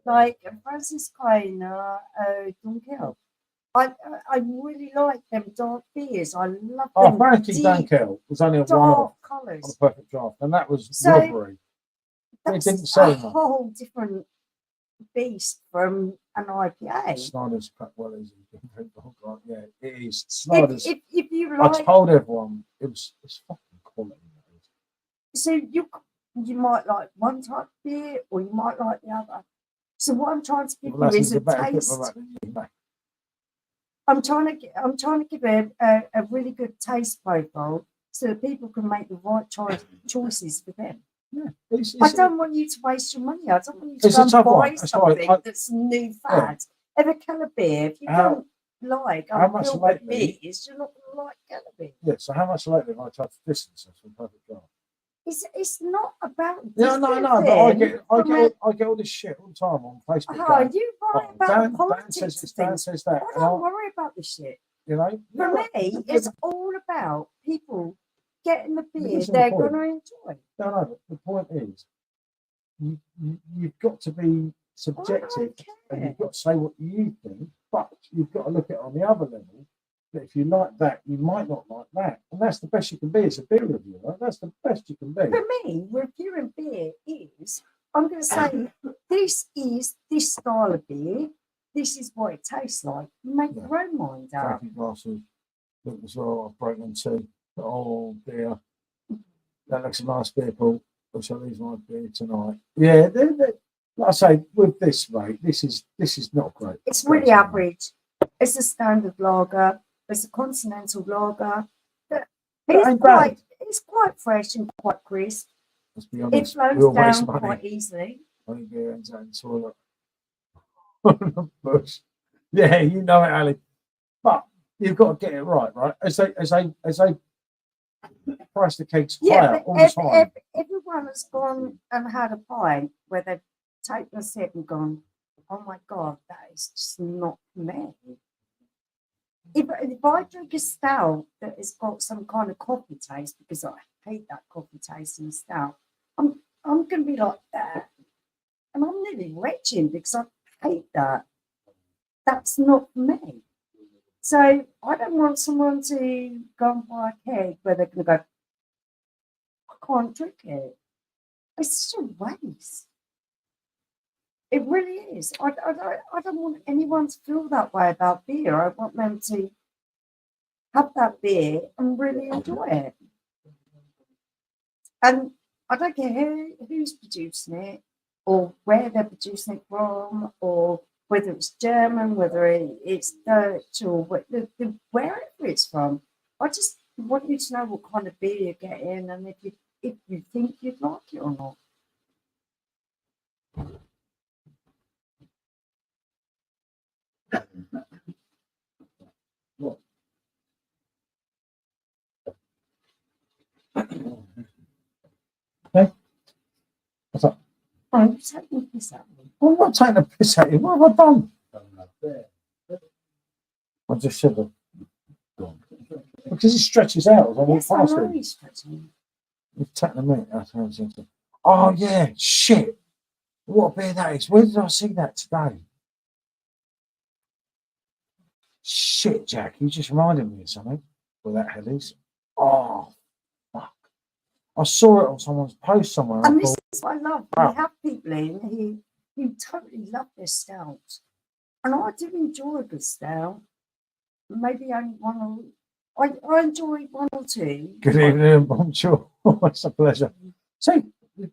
like Francis Cayenne, Dunkel. I really like them dark beers. I love them. Frankie Dunkel was only a one-off on a perfect draft, and that was robbery. It didn't sell a whole different beast from an IPA. Snyder's quite well easy. Yeah, it is. Snyder's. If you like, I told everyone it's fucking quality. So you might like one type of beer, or you might like the other. So what I'm trying to give you is a taste. I'm trying to give a really good taste profile so that people can make the right choices for them. Yeah, I don't want you to waste your money. I don't want you to go and buy something that's new fad. Ever Keller beer, if you don't like unfiltered beers, you're not going to like Keller beer. Yeah, so how much lately have I tried to distance us from perfect draft? It's not about no, but I get all this shit all the time on Facebook. Oh, you worry about politics. Dan says that. I don't worry about the shit. You know? For me, it's all about people getting the beer they're going to enjoy. No, but the point is, you've got to be subjective and you've got to say what you think, but you've got to look at it on the other level. that if you like that, you might not like that. And that's the best you can be as a beer reviewer. Right? That's the best you can be. For me, reviewing beer is, I'm going to say, this is this style of beer. This is what it tastes like. You make your own mind up. Frankie glasses. Look as well. I've broken two. Oh dear. That looks a nice beer, Paul. Which I'll use my beer tonight. Yeah, like I say, with this, mate, this is not great. It's really average. It's a standard lager. It's a continental lager. It's quite fresh and quite crisp. Let's be honest. It flows down quite easily. Only beer ends out in the toilet. Bush. Yeah, you know it, Ali. But you've got to get it right? As they price the kegs higher all the time. Everyone has gone and had a pint where they've taken a sip and gone, oh my God, that is just not for me. If I drink a stout that has got some kind of coffee taste, because I hate that coffee taste in a stout, I'm going to be like that. And I'm nearly retching because I hate that. That's not for me. So I don't want someone to go and buy a keg where they're going to go, I can't drink it. It's just a waste. It really is. I don't want anyone to feel that way about beer. I want them to have that beer and really enjoy it. And I don't care who's producing it or where they're producing it from or whether it's German, whether it's Dutch or wherever it's from. I just want you to know what kind of beer you're getting and if you think you'd like it or not. Okay. What's up? I'm taking a piss at me. I'm not taking a piss at you. What have I done? I just should have. Because he stretches out as I walk Yes, I past know him. he's stretching. You've taken a minute. Oh, yeah. Shit. What beer that is. Where did I see that today? Shit, Jack. You just reminded me of something. Well, that hell is. Oh, fuck. I saw it on someone's post somewhere. And this is what I love. We have people in who totally love their stouts. And I do enjoy a good stout. Maybe only one or I enjoy one or two. Good evening, bonjour. It's a pleasure. See,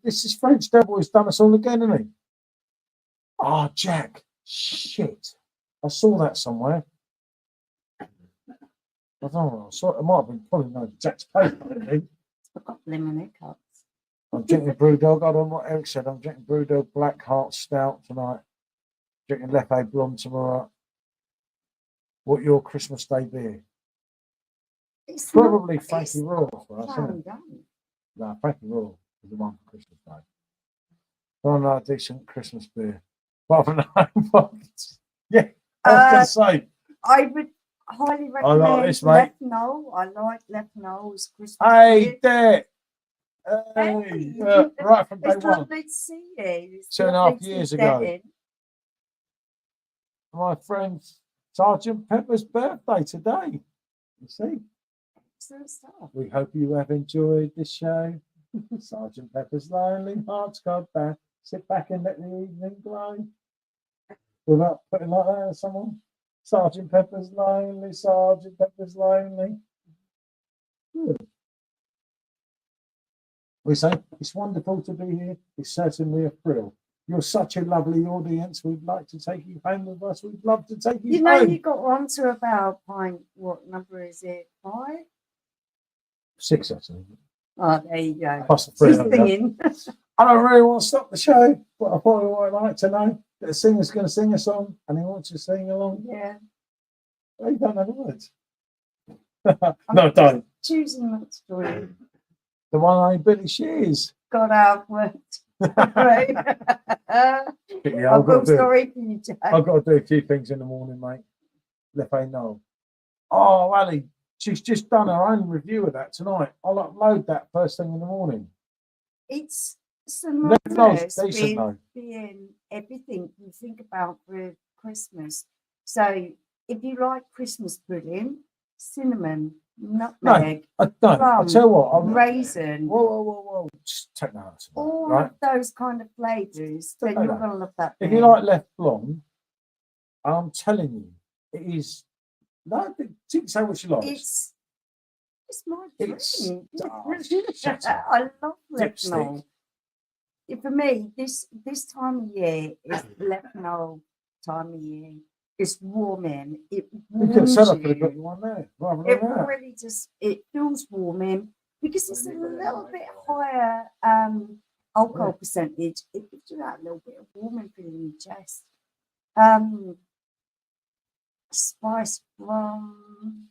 this is French Devil. He's done us all again, hasn't he? Oh, Jack. Shit. I saw that somewhere. I don't know. I saw it. It might have been probably no Jack's post. I've got lemon cups. I'm drinking Brewdog. I don't know what Eric said. I'm drinking Brewdog Black Heart Stout tonight. Drinking Leffe Blonde tomorrow. What your Christmas Day beer? It's Probably not, Frankie Raw for us, isn't it? planned out. No, Frankie Raw is the one for Christmas Day. Don't know a decent Christmas beer. Apart from that, yeah, I was going to say. I would highly recommend I like this, mate. Left No. I like Left No's Christmas Hey, beer. there. Hey, Hey. right from day It's one. lovely to see you. It's 2.5 lovely to years be ago. getting. My friend Sergeant Pepper's birthday today. You see? Excellent stuff. We hope you have enjoyed this show. Sergeant Pepper's Lonely Hearts Club Band. Sit back and let the evening glow. Without putting like that at someone. Sergeant Pepper's Lonely, Sergeant Pepper's Lonely. Good. We say, it's wonderful to be here. It's certainly a thrill. You're such a lovely audience. We'd like to take you home with us. We'd love to take you You know, home. you got on to about pint. What number is it? 5? 6, actually. Oh, there you go. Plus the 3. She's singing. I don't really want to stop the show, but I thought I would like to know that the singer's going to sing a song and he wants to sing along. Yeah. They don't know the words. No, don't. Choosing not to do it. The one named Billy Shears. Got out worked. Right. Yeah, I've got a story for you, Jack. I've got to do a few things in the morning, mate. Leffe no. Oh, Ali, she's just done her own review of that tonight. I'll upload that first thing in the morning. It's Left no's synonymous decent, though. with being everything you think about for Christmas. So if you like Christmas pudding, cinnamon, nutmeg, I don't. I plum, tell you what. raisin, Whoa. Just take that out. all Right? of those kind of flavours. Then you're going to love that. If you like left blonde, I'm telling you, it is. No, say what you like. It's my It's dream. shut up. I love left Dipstick. knoll. For me, this time of year is left knoll time of year. It's warming. It You could warms set up for you. the one there. Rather than It that. really just feels warming because it's a little bit higher alcohol percentage. It gives you that little bit of warming feeling in your chest. Spice rum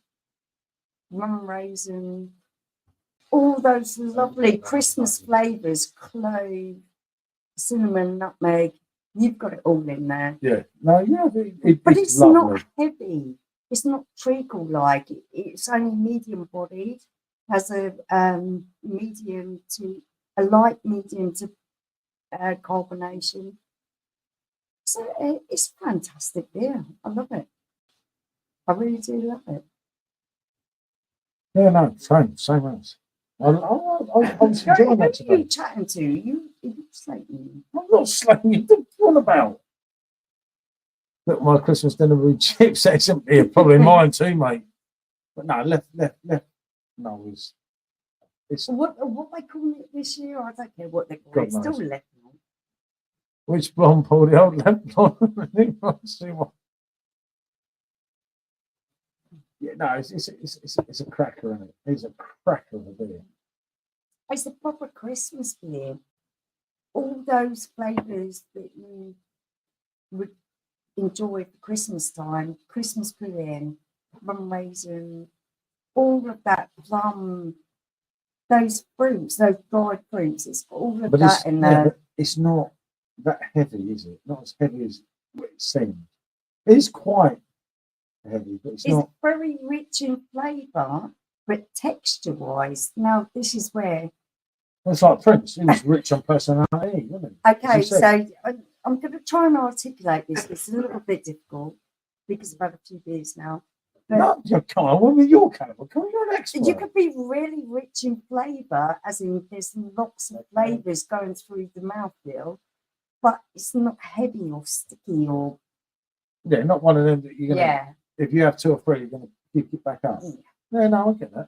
raisin, all those lovely Christmas flavours, clove, cinnamon, nutmeg. You've got it all in there. Yeah. No, yeah. But it's it's lovely. not heavy. It's not treacle like. It's only medium bodied. Has a medium to a light medium to carbonation. So it's fantastic beer. I love it. I really do love it. Yeah, no, same as. I was enjoying that Who are you today. chatting to? You slating? I'm not slaying you. What about? Look, my Christmas dinner with chips. It's probably mine too, mate. But no, left. No, it's What they calling it this year? I don't care what they call God it. It's still knows. left. which blonde pulled the old left blonde. See what? Yeah, no, it's a cracker, isn't it? It's a cracker of a beer. It's a proper Christmas beer. All those flavours that you would enjoy for Christmas time, Christmas pudding, rum raisin, all of that plum, those fruits, those dried fruits, it's got all of that in there. But it's not that heavy, is it? Not as heavy as it seems. It's quite heavy, but it's not. Very rich in flavour, but texture-wise, now this is where. Well, it's like Prince. He was rich on personality, wasn't he? Okay, so I'm going to try and articulate this. It's a little bit difficult because I've had a few beers now. But no, come on, what with your caliber? Come on, you're an expert. you could be really rich in flavour, as in there's lots of flavours going through the mouthfeel, but it's not heavy or sticky or. Yeah, not one of them that you're going to. Yeah. If you have two or three, you're going to keep it back up. Yeah, no, I get that.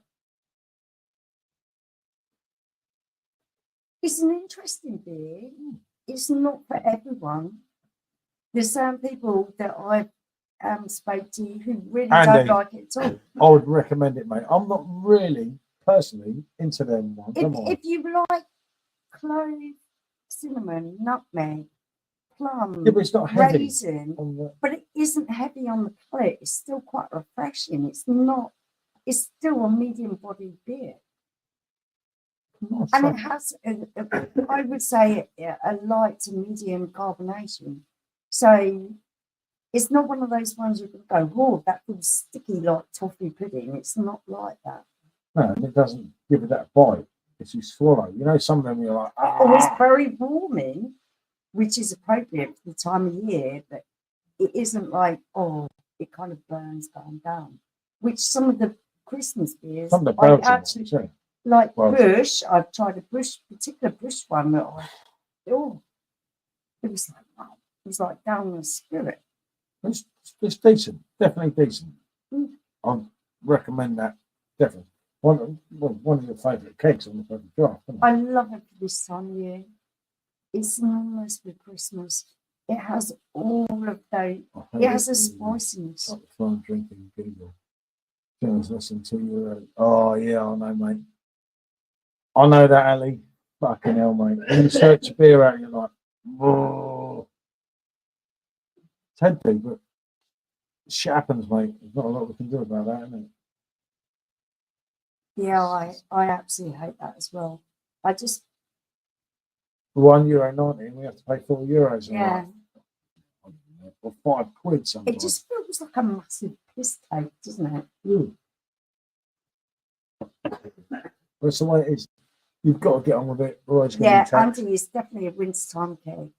It's an interesting beer. It's not for everyone. There's some people that I've spoke to who really don't like it at all. I would recommend it, mate. I'm not really personally into them ones. If you like clove, cinnamon, nutmeg, plum, yeah, but it's not heavy raisin, but it isn't heavy on the palate. It's still quite refreshing. It's not. It's still a medium-bodied beer. And it has, I would say, a light to medium carbonation. So it's not one of those ones you can go, whoa, that feels sticky like toffee pudding. It's not like that. No, and it doesn't give it that bite as you swallow. You know, some of them you're like, Oh, it's very warming, which is appropriate for the time of year, but it isn't like, oh, it kind of burns going down. Which some of the Christmas beers, some of the I actually ones, yeah. like Bush. I've tried a particular Bush one that it was like, wow, it was like down the spirit. It's decent, definitely decent. I'd recommend that, definitely. One of your favourite kegs on the Perfectdraft. I love it for this time of year. It's synonymous with Christmas. It has all of those. It has a spiciness. Like fun drinking Google. It's less than €2. Oh yeah, I know, mate. I know that, Ali. Fucking hell, mate. When you search a beer out, you're like, whoa. It's heavy, but shit happens, mate. There's not a lot we can do about that, isn't it? Yeah, I absolutely hate that as well. I just €1.90 and we have to pay €4. Yeah. Or £5 sometimes. It just feels like a massive piss take, doesn't it? That's the way it is. You've got to get on with it. Yeah, Andy is definitely a wintertime keg.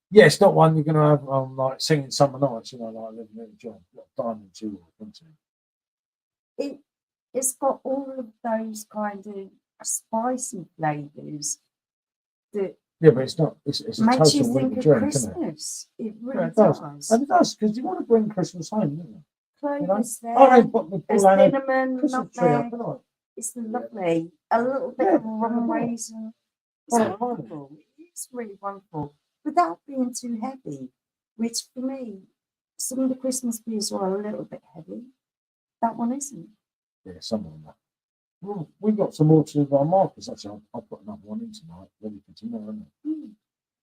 Yeah, it's not one you're going to have like singing summer nights, you know, like living in a job, like Diamond Jewel, isn't it? it's got all of those kind of spicy flavours that Yeah, but it's not. It's a makes you total think winter of drink, isn't it? Christmas. It Yeah, really it does. does. And it does, because you want to bring Christmas home, don't you? Cloves there. Oh, they put the There's full cinnamon, Christmas tree up, nutmeg. don't It's lovely. A little bit Yeah, of rum yeah. raisin. It's Oh, wonderful. It's really wonderful. Without being too heavy, which for me, some of the Christmas beers are a little bit heavy. That one isn't. Yeah, some of them are. Well, we've got some more to do by Marcus, actually. I'll put another one in tonight, ready for tomorrow, isn't it?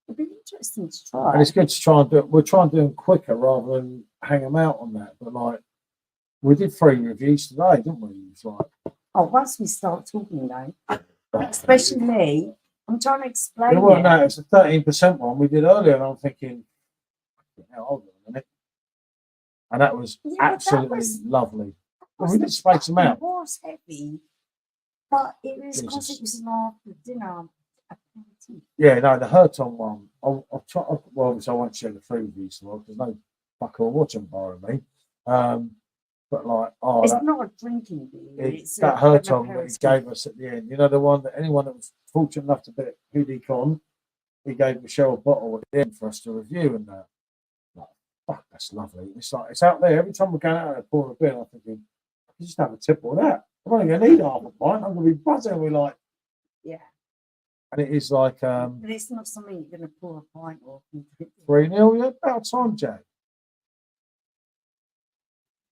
It'd be interesting to And try. it's good to try and do it. We're trying to do them quicker rather than hang them out on that. But like, we did 3 reviews today, didn't we? It's like, Oh, once we start talking though, especially me, I'm trying to explain it wasn't it. that, it's a 13% one we did earlier, and I'm thinking, hold on a minute. And that was Yeah, that absolutely was- lovely. Well, we did space them out. It was heavy, but it was because Jesus. it was an after dinner activity. Yeah, no, the Hertog one. I'll try. Well, obviously, I won't share the 3 reviews tomorrow because no fucker will watch them borrow me. But like, oh, It's that, not a drinking beer. It's that an Hertog that he aperitif. gave us at the end. You know, the one that anyone that was fortunate enough to bet Hoodie Con, he gave Michelle a bottle at the end for us to review, and that. Like, fuck, that's lovely. It's like it's out there every time we're going out there pouring a beer. I'm thinking, I can just have a tip of that. I'm only going to need half a pint. I'm going to be buzzing. We're like, Yeah, and it is like but it's not something you're going to pour a pint of. 3-0. Yeah, about time, Jack.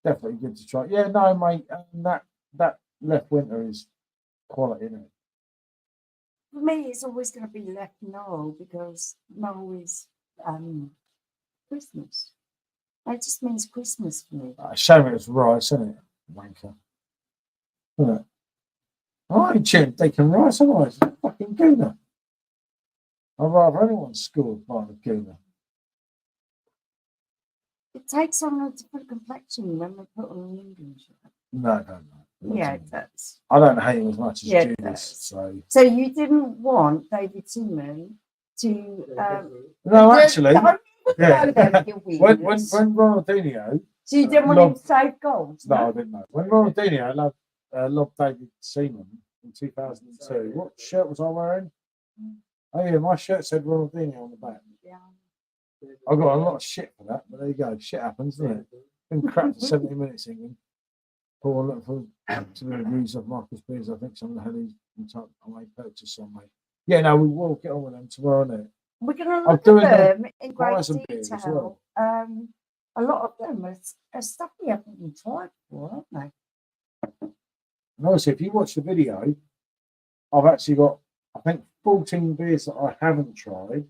Definitely good to try. Yeah, no, mate. That left winter is quality, isn't it? For me, it's always going to be left no because no is Christmas. It just means Christmas for me. Shame it was rice, isn't it? Wanker. Isn't it? I ain't cheating taking rice, am I? It's a fucking gooner. I'd rather anyone scored by the gooner. It takes on a different complexion when they put on an England shirt. No. Yeah, it does. I don't hate him as much as Yeah, it Judas. does. So So you didn't want David Seaman to no, actually, yeah. when when Ronaldinho, so you didn't want him Lob- to save goals? no, I didn't know. When Ronaldinho loved David Seaman in 2002, what shirt was I wearing? Oh yeah, my shirt said Ronaldinho on the back. Yeah. I got a lot of shit for that, but there you go. Shit happens, doesn't it? Been crap for 70 minutes, England. Paul, look for to the reviews of Marcus Beers. I think some of the headies I may purchase some, mate. Yeah, no, we will get on with them tomorrow, innit? We're going to I'm look doing at them in great pies and beers as detail. well. A lot of them are stuff we haven't even tried before, aren't they? And obviously, if you watch the video, I've actually got, I think, 14 beers that I haven't tried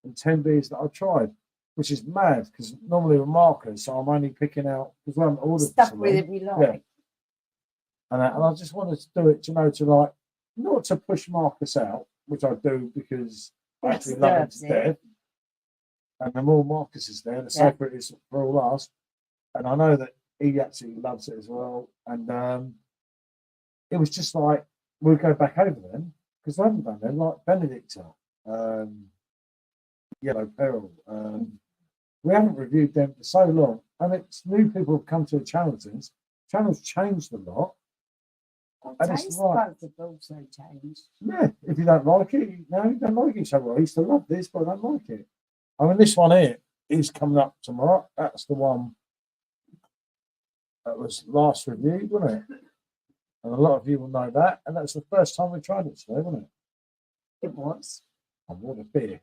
and 10 beers that I've tried, which is mad because normally with markers, so I'm only picking out, because we haven't ordered Stuff this we already. like. Yeah. And I just wanted to do it, to like, not to push Marcus out, which I do because I He actually love him deserves to it. death. And the more Marcus is there, the Yeah. safer it is for all us. And I know that he actually loves it as well. And it was just like, we'll go back over them because I haven't done them, like Benedicta, Yellow Peril. We haven't reviewed them for so long. And it's new people have come to the channel since. Channel's changed a lot. And it's Taste right. buds have also changed. Yeah, if you don't like it, you don't like it. So, well, I used to love this, but I don't like it. I mean, this one here is coming up tomorrow. That's the one that was last reviewed, wasn't it? And a lot of you will know that. And that's the first time we tried it today, wasn't it? It was. And what a beer.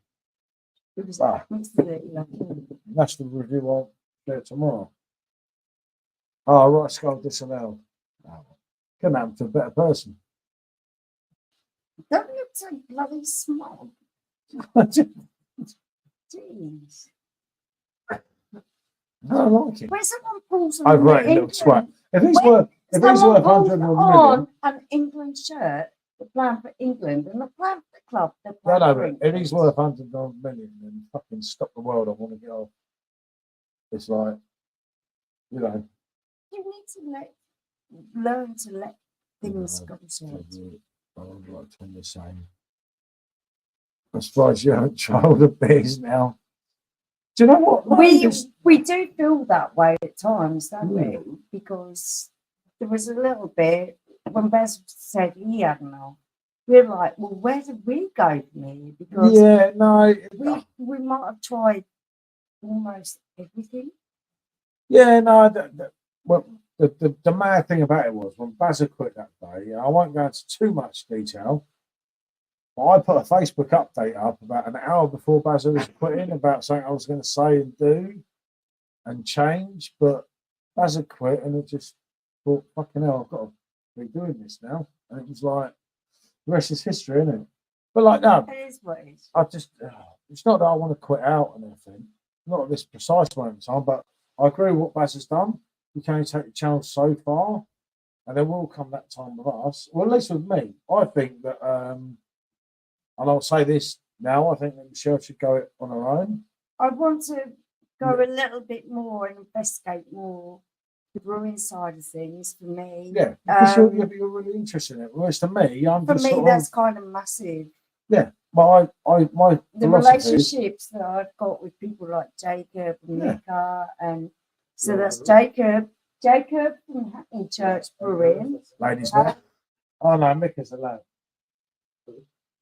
It was Ah. absolutely lovely. That's the review I'll share tomorrow. Oh, right, skull disallowed. Oh, couldn't happen to a better person. Don't look so bloody smug. Jeez. I like it. When someone pulls on Overrated little England, twat. If he's when worth, if he's someone worth pulls 100 million, on an England shirt, the plan for England, and the plan for the club, the plan no, for but if he's England. worth 100 million, then fucking stop the world. I want to get off. It's like, you know. You need to learn to let things go. I would like to the same. I'm surprised you haven't tried the beers now. Do you know what? We do feel that way at times, don't we? Because there was a little bit when Baz said he had enough. We're like, well, where did we go from here? Because Yeah, no. we might have tried almost everything. Yeah, no. Well, the mad thing about it was when Baz quit that day. I won't go into too much detail. But I put a Facebook update up about an hour before Baz was quitting about something I was going to say and do and change. But Baz quit, and I just thought, fucking hell, I've got to be doing this now. And it was like, the rest is history, isn't it? But like, no, It is what it is. I just, it's not that I want to quit out and everything, not at this precise moment in time, but I agree with what Baz has done. You can only take the channel so far, and there will come that time with us, well, at least with me. I think that, and I'll say this now, I think that Michelle should go it on her own. I want to go a little bit more and investigate more the brewing side of things for me. Yeah, because you're really interested in it. Whereas to me, for me, that's kind of massive. Yeah, but my the relationships that I've got with people like Jacob and Mika, and so that's Jacob from Hackney Church Brewing. Ladies, man. Oh no, Mika's a lad.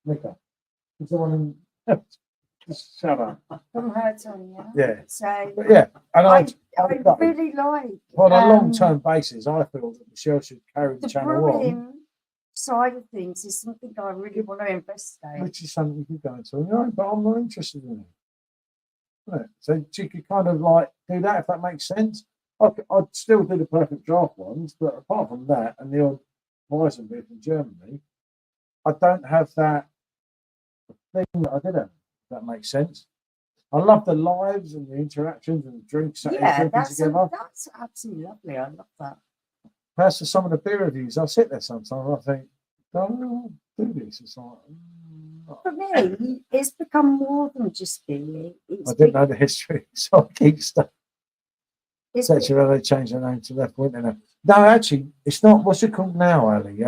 Mika. He's the one in. Shut up. From Hertog, yeah. So but yeah, and I really like on a long-term basis. I feel that Michelle should carry the channel brewing side of things is something I really want to investigate. Which is something you could go into on your own, but I'm not interested in it. Right. So you could kind of like do that if that makes sense. I'd still do the perfect draft ones, but apart from that and the odd Weizen beer from Germany, I don't have that thing that I did have. If that makes sense. I love the lives and the interactions and the drinks together. That's absolutely lovely. I love that. As for some of the beer reviews, I sit there sometimes and I think, don't do this. It's like, for me, it's become more than just beer. I didn't know the history, so I keep stuff. It's actually where they changed their name to Left Winter now. No, actually, it's not. What's it called now, Ali?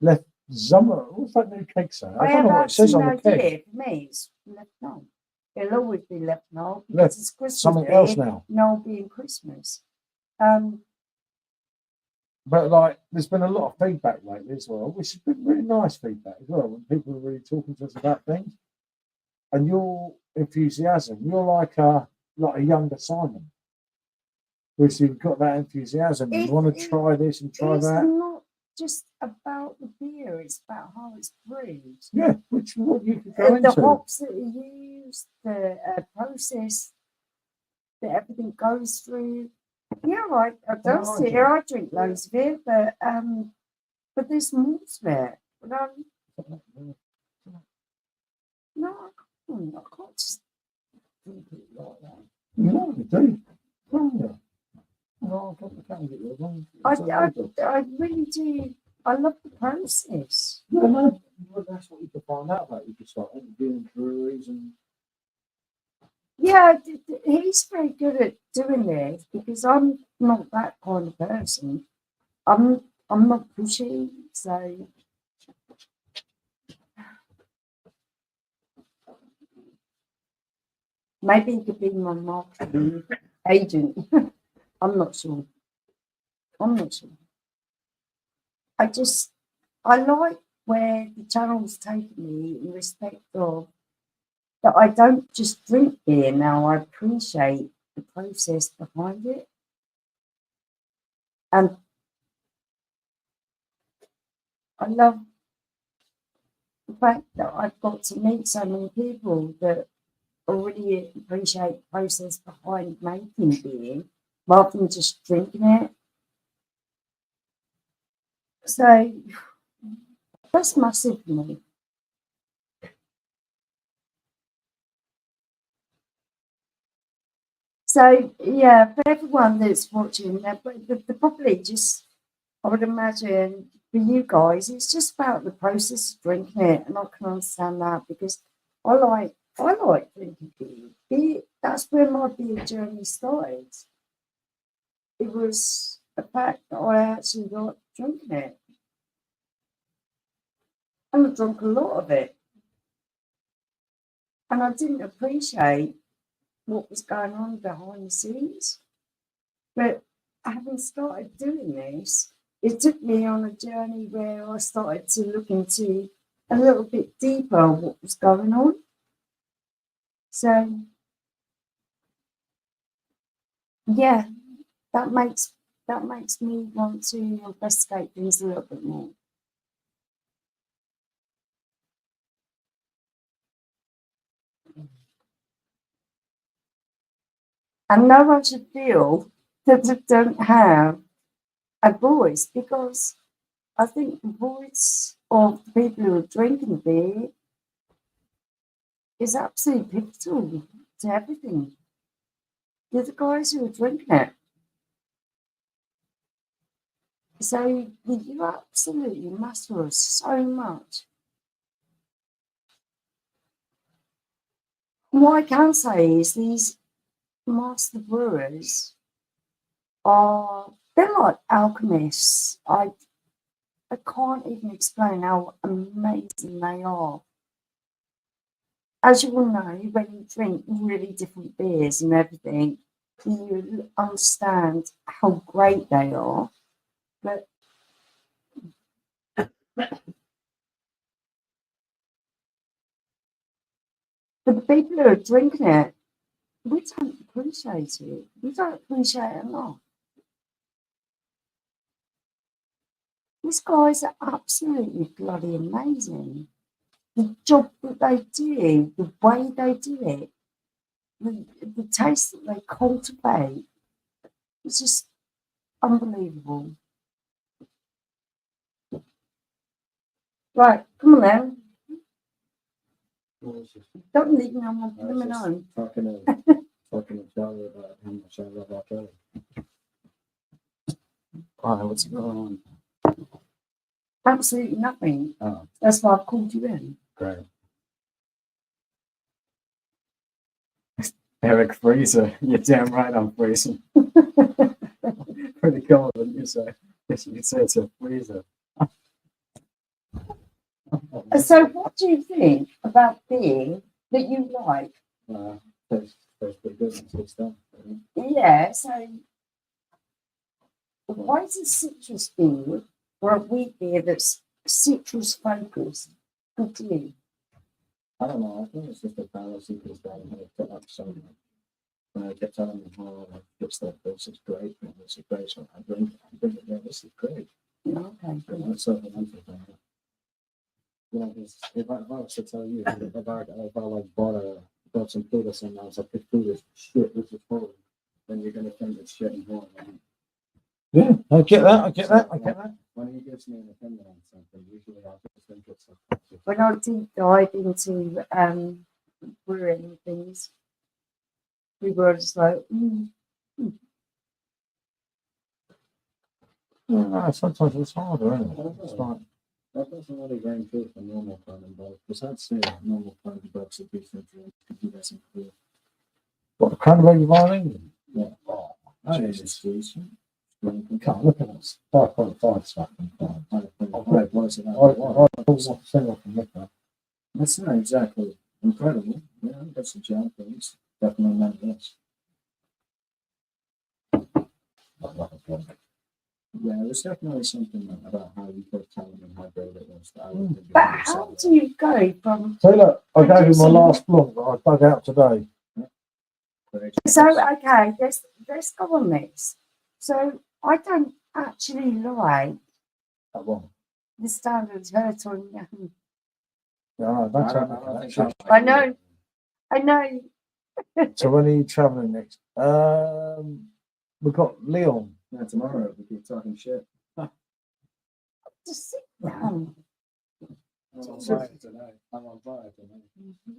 Left Summer. What's that new keg say? I don't know what it says on the keg. For me, it's Left Null. It'll always be Left Null because it's Christmas. Something else now. Null being Christmas. But like, there's been a lot of feedback lately as well, which has been really nice feedback as well. When people are really talking to us about things, and your enthusiasm, you're like a younger Simon, which you've got that enthusiasm. You want to try this and try that. It's not just about the beer; it's about how it's brewed. Yeah, which what you could go into. The hops that you use, the process that everything goes through. Yeah, right. I don't sit here. I drink loads of it, but there's more to it. But, no, I can't just drink it like that. No, you do. No, I can't get you. I really do. I love the process. Yeah, no, that's what you can find out about. You can start interviewing breweries and. Yeah, he's very good at doing this because I'm not that kind of person. I'm not pushy, so maybe he could be my marketing agent. I'm not sure. I like where the channel's taken me in respect of that I don't just drink beer now, I appreciate the process behind it. And I love the fact that I've got to meet so many people that already appreciate the process behind making beer rather than just drinking it. So that's massive for me. So, yeah, for everyone that's watching, the probably just, I would imagine, for you guys, it's just about the process of drinking it, and I can understand that because I like drinking beer. That's where my beer journey started. It was the fact that I actually liked drinking it. And I drank a lot of it. And I didn't appreciate what was going on behind the scenes. But having started doing this, it took me on a journey where I started to look into a little bit deeper what was going on. So, yeah, that makes me want to investigate things a little bit more. And no one should feel that they don't have a voice, because I think the voice of the people who are drinking beer is absolutely pivotal to everything. They're the guys who are drinking it. So you absolutely master us so much. What I can say is these master brewers they're like alchemists. I can't even explain how amazing they are. As you all know, when you drink really different beers and everything, you understand how great they are. But for the people who are drinking it, we don't appreciate it. We don't appreciate it enough. These guys are absolutely bloody amazing. The job that they do, the way they do it, the taste that they cultivate, it's just unbelievable. Right, come on then. Don't leave me on my blooming own. Talking to Charlie about how much I love our Kelly. Oh, what's going on? Absolutely nothing. Oh, That's why I've called you in. great. Eric Freezer. You're damn right I'm freezing. Pretty cool, wouldn't you say? Yes, you could say it's a freezer. So what do you think about beer that you like? Tastes pretty good. It's good stuff. Yeah, so why is a citrus beer or a wheat beer that's citrus focused good to you? I don't know. I think it's just a balance you can start and have put up so much. When I kept telling them, oh, it's like this is great, and this is great, so I drink it, yeah, this is great. Okay. And that's something I'm thinking. You know, if I was to tell you, if I like bought some food or something, I was like, this food is shit, this is horrible, then you're gonna think it's shit and horrible. Yeah, I get that. When he gives me an opinion on something, usually I just think it's like, When I deep dive into brewing things, we were just like, Yeah, sometimes it's harder, isn't it? It's like, that doesn't really ring true for normal carbon bulk, because I'd say normal carbon bulks would be for drinks, because you guys improve. what, the cranberry wine in England? Yeah. Oh, Jesus, Jesus. You can't look at it. 5.5 stuff. Right, what is it? That's not exactly incredible. Yeah, that's a job, but it's definitely not this. Yeah, there's definitely something about how you put time and how great it was. That I would think but how do you go from? So look, I gave him my last blonde that I dug out today. So okay, let's go on this. So I don't actually like That one. the standard Hertog. Yeah, that's I know. So when are you travelling next? We've got Leon. Yeah, tomorrow we keep talking shit. Just sit down. I'm on fire tonight.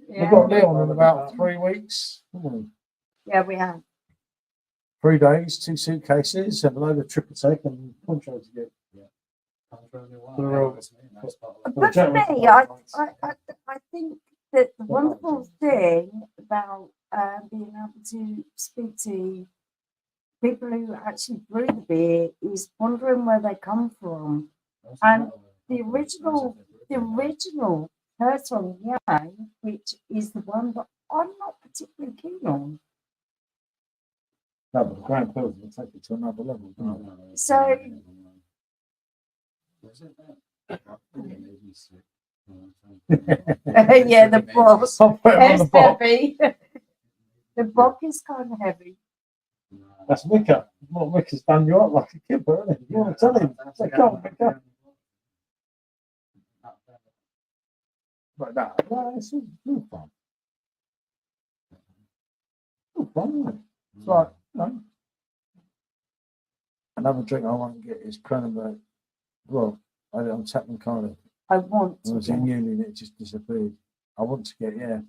Yeah. We've got Leon in about 3 weeks. Yeah, we have. 3 days, 2 suitcases, and a load of triple take and contract to get. But for me, I think that the wonderful thing about being able to speak to people who actually brew the beer is wondering where they come from. And the original Hertog Yang, which is the one that I'm not particularly keen on. No, but the Grand Pilsner will take it to another level. doesn't it? So- Yeah, the bock. I'll put it on the It's box. heavy. The bock is kind of heavy. That's Mika. Well, Mika's done you up like a kipper, isn't it? You want to tell him? Say, come on, Mika. But no, it's all fun. All fun, isn't it? It's like, another drink I want to get is Cranberry. Well, I had it on Chapman Cardiff. I want I to was in get. uni and it just disappeared. I want to get, yeah,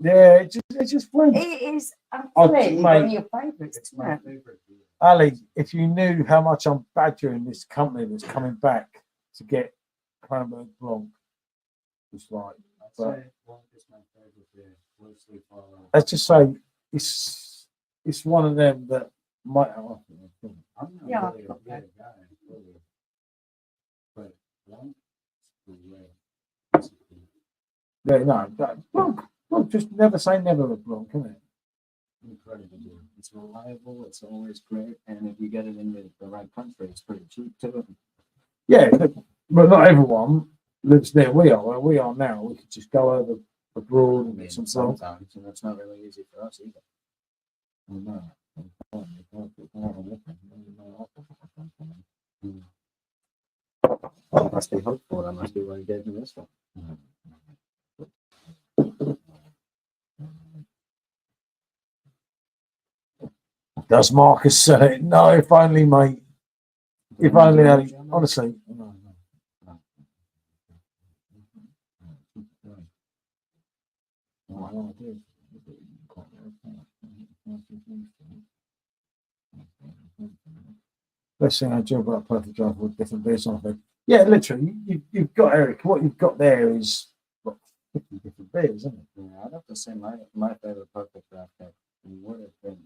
it just flew. It is Oh, absolutely one of mate. your favourites, It's isn't my it? favorite beer. Ali, if you knew how much I'm badgering this company that's coming back to get Cranberry Blanc, it's like, I'd but- say Blanc is my favorite beer. Closely followed. let's just say it's one of them that might. I'm not Yeah, really a okay. beer guy, really. But Blanc is great. Yeah, no, Blanc. Just never say never with Blanc, can it? Incredible beer. It's reliable. It's always great. And if you get it in the right country, it's pretty cheap too. Yeah, but not everyone lives near we are. Where we are now, we could just go over abroad and get some Blanc. Sometimes, and it's not really easy for us either. No. I must be hopeful. That must be why you gave me this one. Does Marcus sell it? No, if only, mate. If only, Ali. Honestly. Best thing I do about Perfect Draft with different beers on it. Yeah, literally, you've got Eric. What you've got there is what, 50 different beers, isn't it? Yeah, I'd have to say my favorite perfect draft pick would have been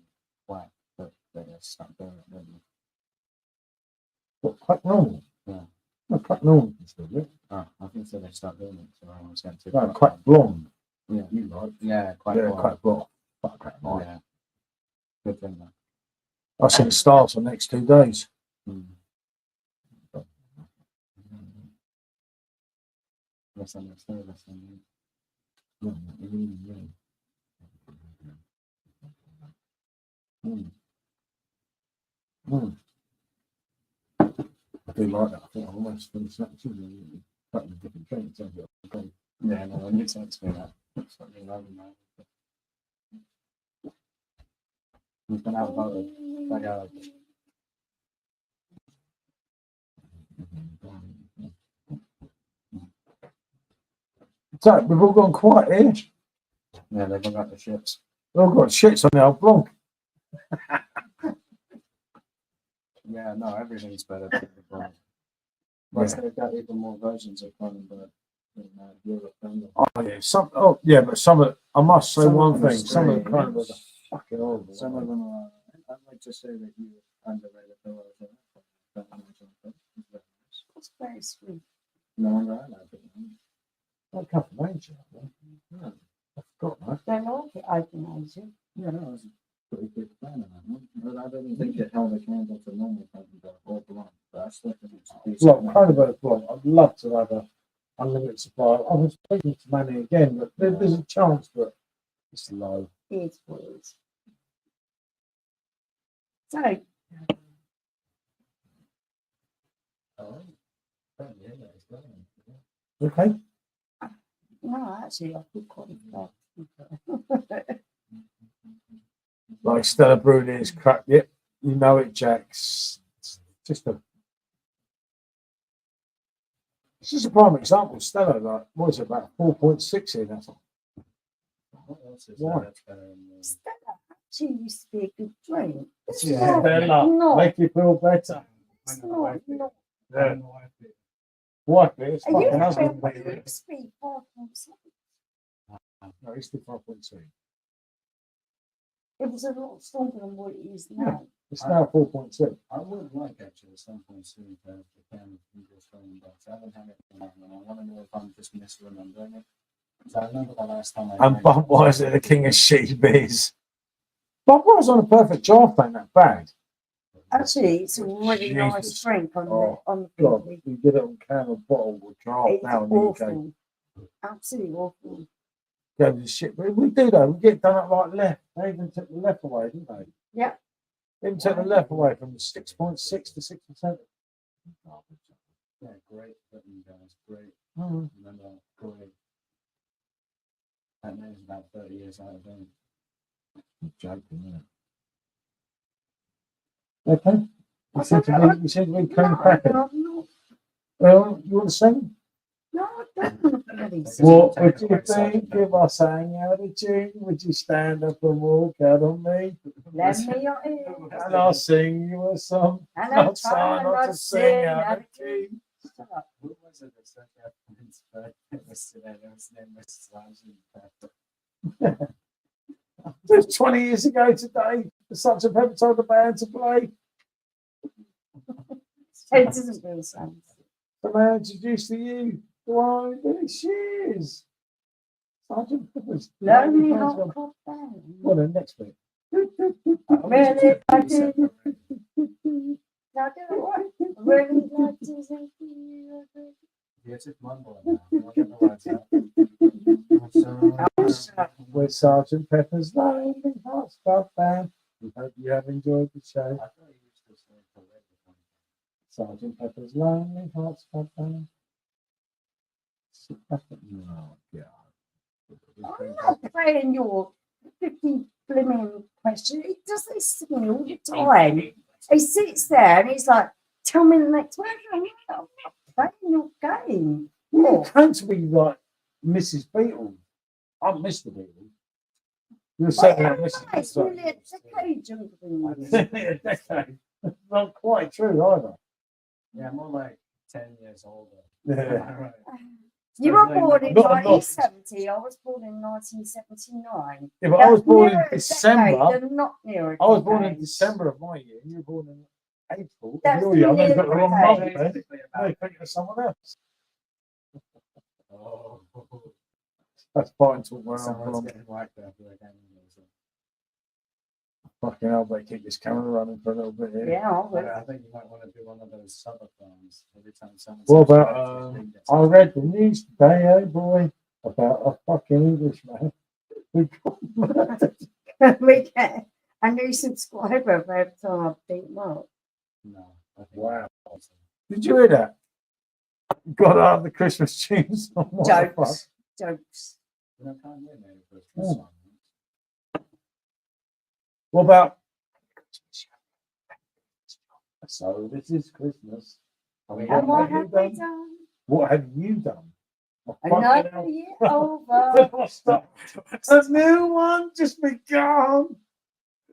Quack, but they just stopped doing it, didn't What, quite normal? Yeah. No, quite normal. Still, yeah. they? Oh, I think so they stopped doing it, so I was going to No, quite blonde. Yeah, You like? yeah, quite Yeah, blonde. quite blonde. Quite blonde. Yeah. Good thing though. I seen the stars for the next 2 days. Misunderstood. I do like that. I think I almost finished that too. A couple of different drinks. Okay. Yeah, no, when you text me that, it's like you love me, man. He's been outvoted. That guy. So we've all gone quiet here. Yeah, they've all got the shits. We've all got shits on the old Blanc. Yeah, no, everything's better than the Blanc. Plus, they've got even more versions of Cronenberg in Europe. Oh yeah, but some of I must say Some of one them are thing. Some of the strange. kind of fucking horrible. Some of them are. I'd like to say that you underrated the version. It's very sweet. No wonder I like it. That come from Asia. Yeah, I forgot that. They like it open Asia. Yeah, no, I was a pretty big fan of that one. But I didn't think it held a candle to normal Cronenberg or Blanc. But I still think it's a decent. Look, Cronenberg Blanc. I'd love to have a unlimited supply. I was speaking to Manny again, but there's a chance, but it's low. It's weird. So, Okay. no, actually, I feel quite bad. Like Stella Bruni is crap. Yep, you know it, Jax. It's just It's just a prime example. Stella, like, what is it, about 4.6 here? That's What else is Why? there that's better than the Stella actually used to be a good drink. It's yeah, not, Stella, not, make you feel better. it's not. Yeah. What? It's Are you fucking husband. it used to be 4.7. No, it's the 5.2. It was a lot stronger than what it is now. It's now 4.2. I would like actually some point soon to have the can of English Rolling Bucks. I haven't had it in a while, and I want to know if I'm just misremembering it. So I remember the last time I And Budweiser, the king of shitty beers. Budweiser on a perfect draft ain't that bad. Actually, it's a really nice Jesus. drink on Oh, the God, pinky. you get it on can or bottle or draft It's now in the UK. awful. Absolutely awful. Go to shit. But we do though. We get done up like left. They even took the left away, didn't they? Yeah. They even took the left away from 6.6 to 6%. Yeah, great. You guys, great. Mm. Remember, great. That name's about 30 years out of date. Joking, isn't it? Okay. You seem to be clean cracking. Well, you want to sing? No, I don't want to bloody sing. What would you think if I sang out a tune? Would you stand up and walk out on me? Lend me your ear. And I'll sing you a song. And I'll I'm try trying not not to to sing sing out out of of key. Shut up. Who was it that said that? It was today. It was named Mrs. Larson. It was 20 years ago today. For such a pepper told the band to play. It doesn't really sound. Can I introduce to you? Why, there she is. Sergeant Pepper's. Lonely hot club band. Well, then next week. Really, I did. Now, do I really like to sing to you? Yeah, it's Monday now. I'll get the words out. With Sergeant Pepper's Lonely Hearts Club Band. We hope you have enjoyed the show. I thought you used to say for Sergeant Pepper's Lonely Hearts Club Band. Oh, God. I'm not playing your 50 blimmin' question. He does this to me all the time. He sits there and he's like, tell me the next word. I'm not playing your game. You can't be like Mrs. Beatles. I'm Mr. Beatles. You're saying that Mrs. It's Beatles. nearly a decade younger than you. A decade. Not quite true either. Yeah, more like 10 years older. Yeah. Right. You were born in Not a lot. 1970. I was born in 1979. Yeah, but I was born in Nearer a December. decade than not near I was born in decade. December of my year. You were born in April. That's You're young. nearly I've got the wrong a month decade. then. No, thinking of someone else. Oh, That's fine. Talk around. someone's getting whacked after that game. Fucking hell, they keep this camera running for a little bit here. Yeah, I was. I think you might want to do one of those subathons every time someone. What says about, something. I read the news today, oh boy, about a fucking Englishman who got murdered. We get a new subscriber for every time I beat him up. No. I think Wow. Did you hear that? Got out of the Christmas tunes. Oh, what the fuck? Jokes. Jokes. You know, can't hear me for a Christmas song. What about? So this is Christmas. And And what have have you we done? done? What have you done? Oh, fucking Another hell. year over. Stop. A new one just begun.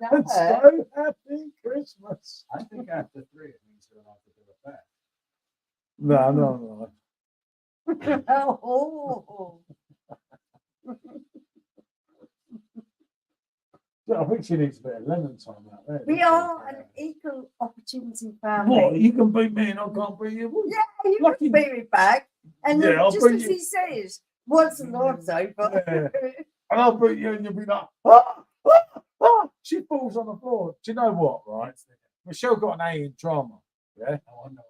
And No. so happy Christmas. I think after 3 it means you're allowed to do it back. No. Oh. I think she needs a bit of lemon time out there. We are an equal opportunity family. What? You can beat me and I can't beat you. Yeah, you Lucky- can beat me back. And then Yeah, I'll just beat as you. he says, once the Lord's over. And I'll beat you and you'll be like, ah, ah, ah. She falls on the floor. Do you know what, right? Michelle got an A in drama. Yeah? I wonder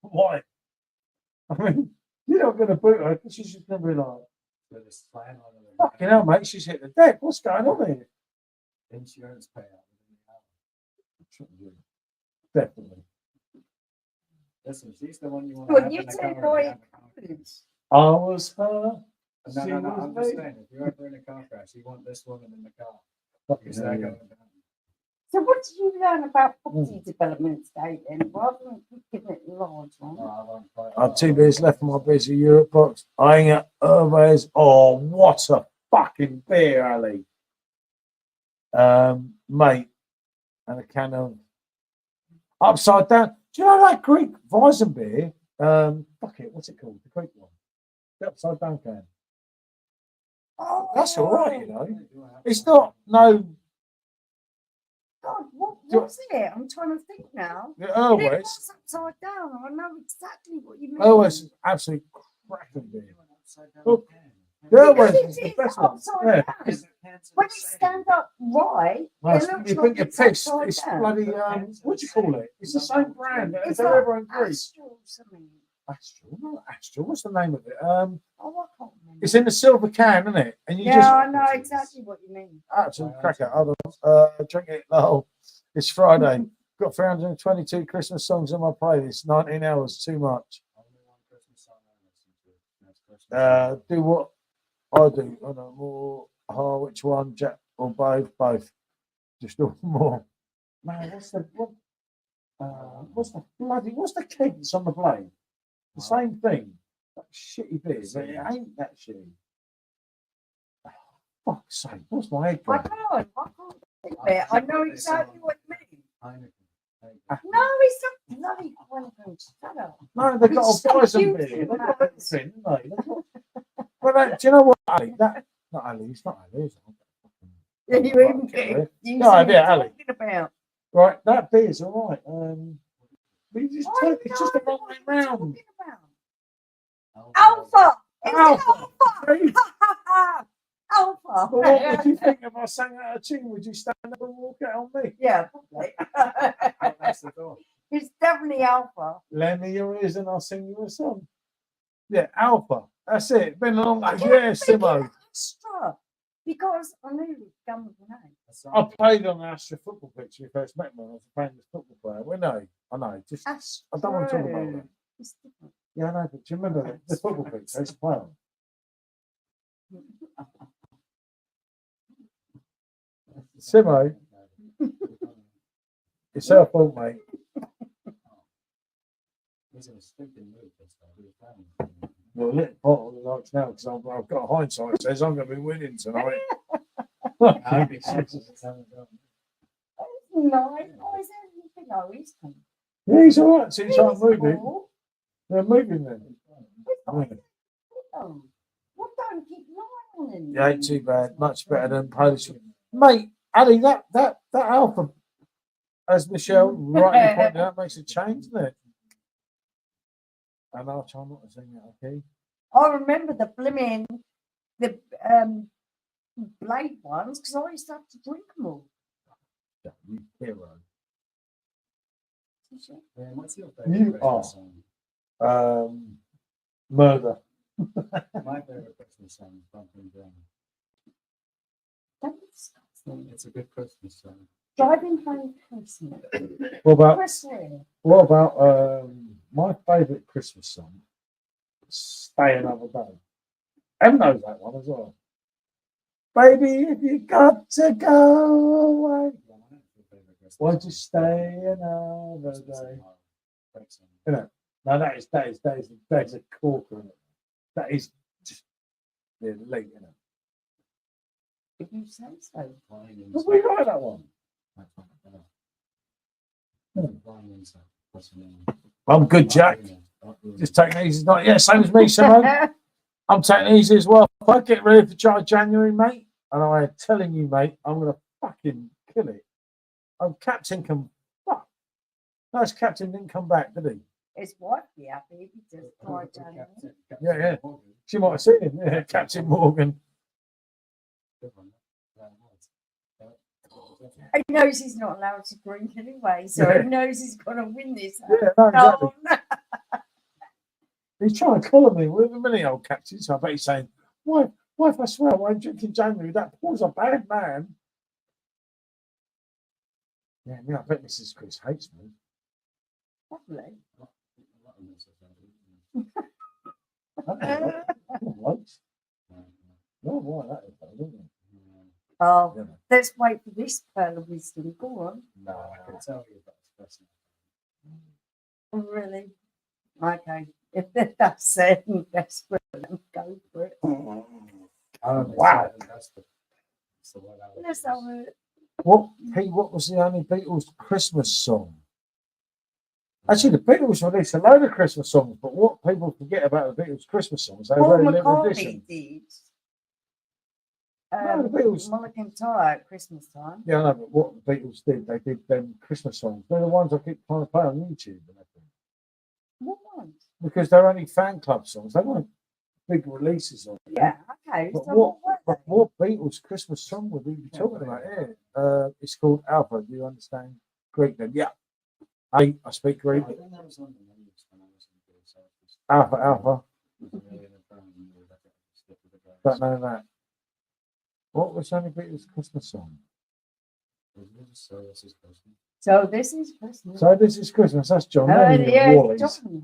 why. Why? I mean, you're not going to boot her because she's just going to be like, With a slam on the fucking hell, mate, she's hit the deck. What's going on here? insurance payout. Definitely. Listen, she's the one you want to Well, have you in the two car. boy if you have a car. codes. I was her. No, She I'm was just me. saying, if you're ever in a car crash, you want this woman in the car. Fucking Because hell, they're yeah. going down. So what did you learn about property development today then? Rather than giving it large one. No, I won't quite- I've 2 beers left in my busy Europe box. Eyeing at Hermes. Oh, what a fucking beer, Ali. Mate. And a can of upside down. Do you know that Greek Weizen beer? Fuck it, what's it called? The Greek one. The upside down can. Oh, That's all right, you know. Do I have It's one? not, no, God, what Do- was it? I'm trying to think now. the It Hermes. was upside down. I know exactly what you mean. Hermes is absolutely cracking beer. Upside down Look. can. Yeah, Because it's the it's best one. upside Yeah. down. When it stand up right, Well, it looks you like think you're it's pissed? upside It's down. bloody what do you call it? It's the same brand. It's They're like ever in Greece. Astral something. Astral, not Astral. What's the name of it? Oh, I can't remember. It's in the silver can, isn't it? And you Yeah, just I know exactly what you mean. absolute cracker. Hold on, drink it. Oh, it's Friday. Got 322 Christmas songs on my playlist. 19 hours, too much. Do what I do. I don't know more. Oh, which one? Jack or both? Both. Just all more. Man, what's the what's the keg that's on the blade? The same thing. That shitty beer, but it ain't that shitty. Oh, fuck's sake, what's my head I going? can't think of it. I know exactly what you mean. No, it's not bloody Heineken. Shut up. No, they've got It's a bison so beer. cute, They've got man. everything, haven't they? But do you know what, Ali? That not Ali. It's not Ali. Is it? Yeah, you even get you No idea, see what Ali. I'm talking about. Right, that beer's all right. But you just I turn, it's just the know wrong way what you're round. talking about. Alpha! It's Alpha. Alpha! Alpha! Well, what would you think if I sang out a tune? Would you stand up and walk out on me? Yeah, probably. It's definitely Alpha. Lend me your ears and I'll sing you a song. Yeah, Alpha. That's it. Been a long I day. kept Yeah, thinking Simo. Astra because I knew it was done with the name. I played on the Astra football pitch when we first met me. I was a famous football player. Well, no, I know. Just Astra. I don't want to talk about that. It's different. Yeah, I know. But do you remember the football pitch? I used to play on. Simo, it's her fault, mate. Well, a little pot on the lights now because I've got hindsight says I'm going to be winning tonight. No, is everything no, he's coming. Yeah, he's all right. Since I'm He's moving, cool. they're moving then. Oh, what don't keep lying on him? Yeah, ain't too bad. Much better than Polish. Mate, Ali, that Alpha, as Michelle rightly pointed out, makes a change, doesn't it? And I'll try not to sing that, okay? I remember the blimmin' the blade ones because I used to have to drink them all. You hero. What's your You favorite are. Christmas song? Murder. My favorite Christmas song is Bumping Down. That's disgusting. It's a good Christmas song. Driving home Christmas. What about my favourite Christmas song? Stay Another Day. Em knows that one as well. Baby, if you got to go away, won't you stay another day? You know, no, that is a corker. That is just late, you know. If you say so. But we like that one. I'm good, Jack. Just taking it easy. Not yeah, same as me, Simone. I'm taking it easy as well. If I get ready for January, mate, and I'm telling you, mate, I'm gonna fucking kill it. Captain can fuck. No, his captain didn't come back, did he? His wife be happy if he just cried down there. Yeah. She might have seen him. Yeah, Captain Morgan. He knows he's not allowed to drink anyway, so Yeah. he knows he's going to win this. Yeah, no, exactly. Oh, no. He's trying to collar me with a many old captain. So I bet he's saying, why if I swear I won't drink in January? That Paul's a bad man. Yeah, I bet Mrs. Chris hates me. Probably. Why that is, though, isn't it? Oh, Yeah. let's wait for this pearl of wisdom. Go on. No, I can tell you about this. Really? Okay. If that's it, desperate, then go for it. Wow. Let's have a What was the only Beatles Christmas song? Actually, the Beatles released a load of Christmas songs, but what people forget about the Beatles Christmas songs, they Paul were a limited McCartney edition. did. No, the Beatles. Monica Tyre at Christmas time. Yeah, I know, but what the Beatles did, they did them Christmas songs. They're the ones I keep trying to play on YouTube and everything. What ones? Because they're only fan club songs. They weren't big releases on. Yeah, okay. But So what Beatles Christmas song would we be talking about here? It's called Alpha. Do you understand Greek then? Yeah. I speak Greek. Alpha, Alpha. Don't know that. What was Only Beatles Christmas song? So this is Christmas. So this is Christmas. That's John. Yeah, Wally's. John.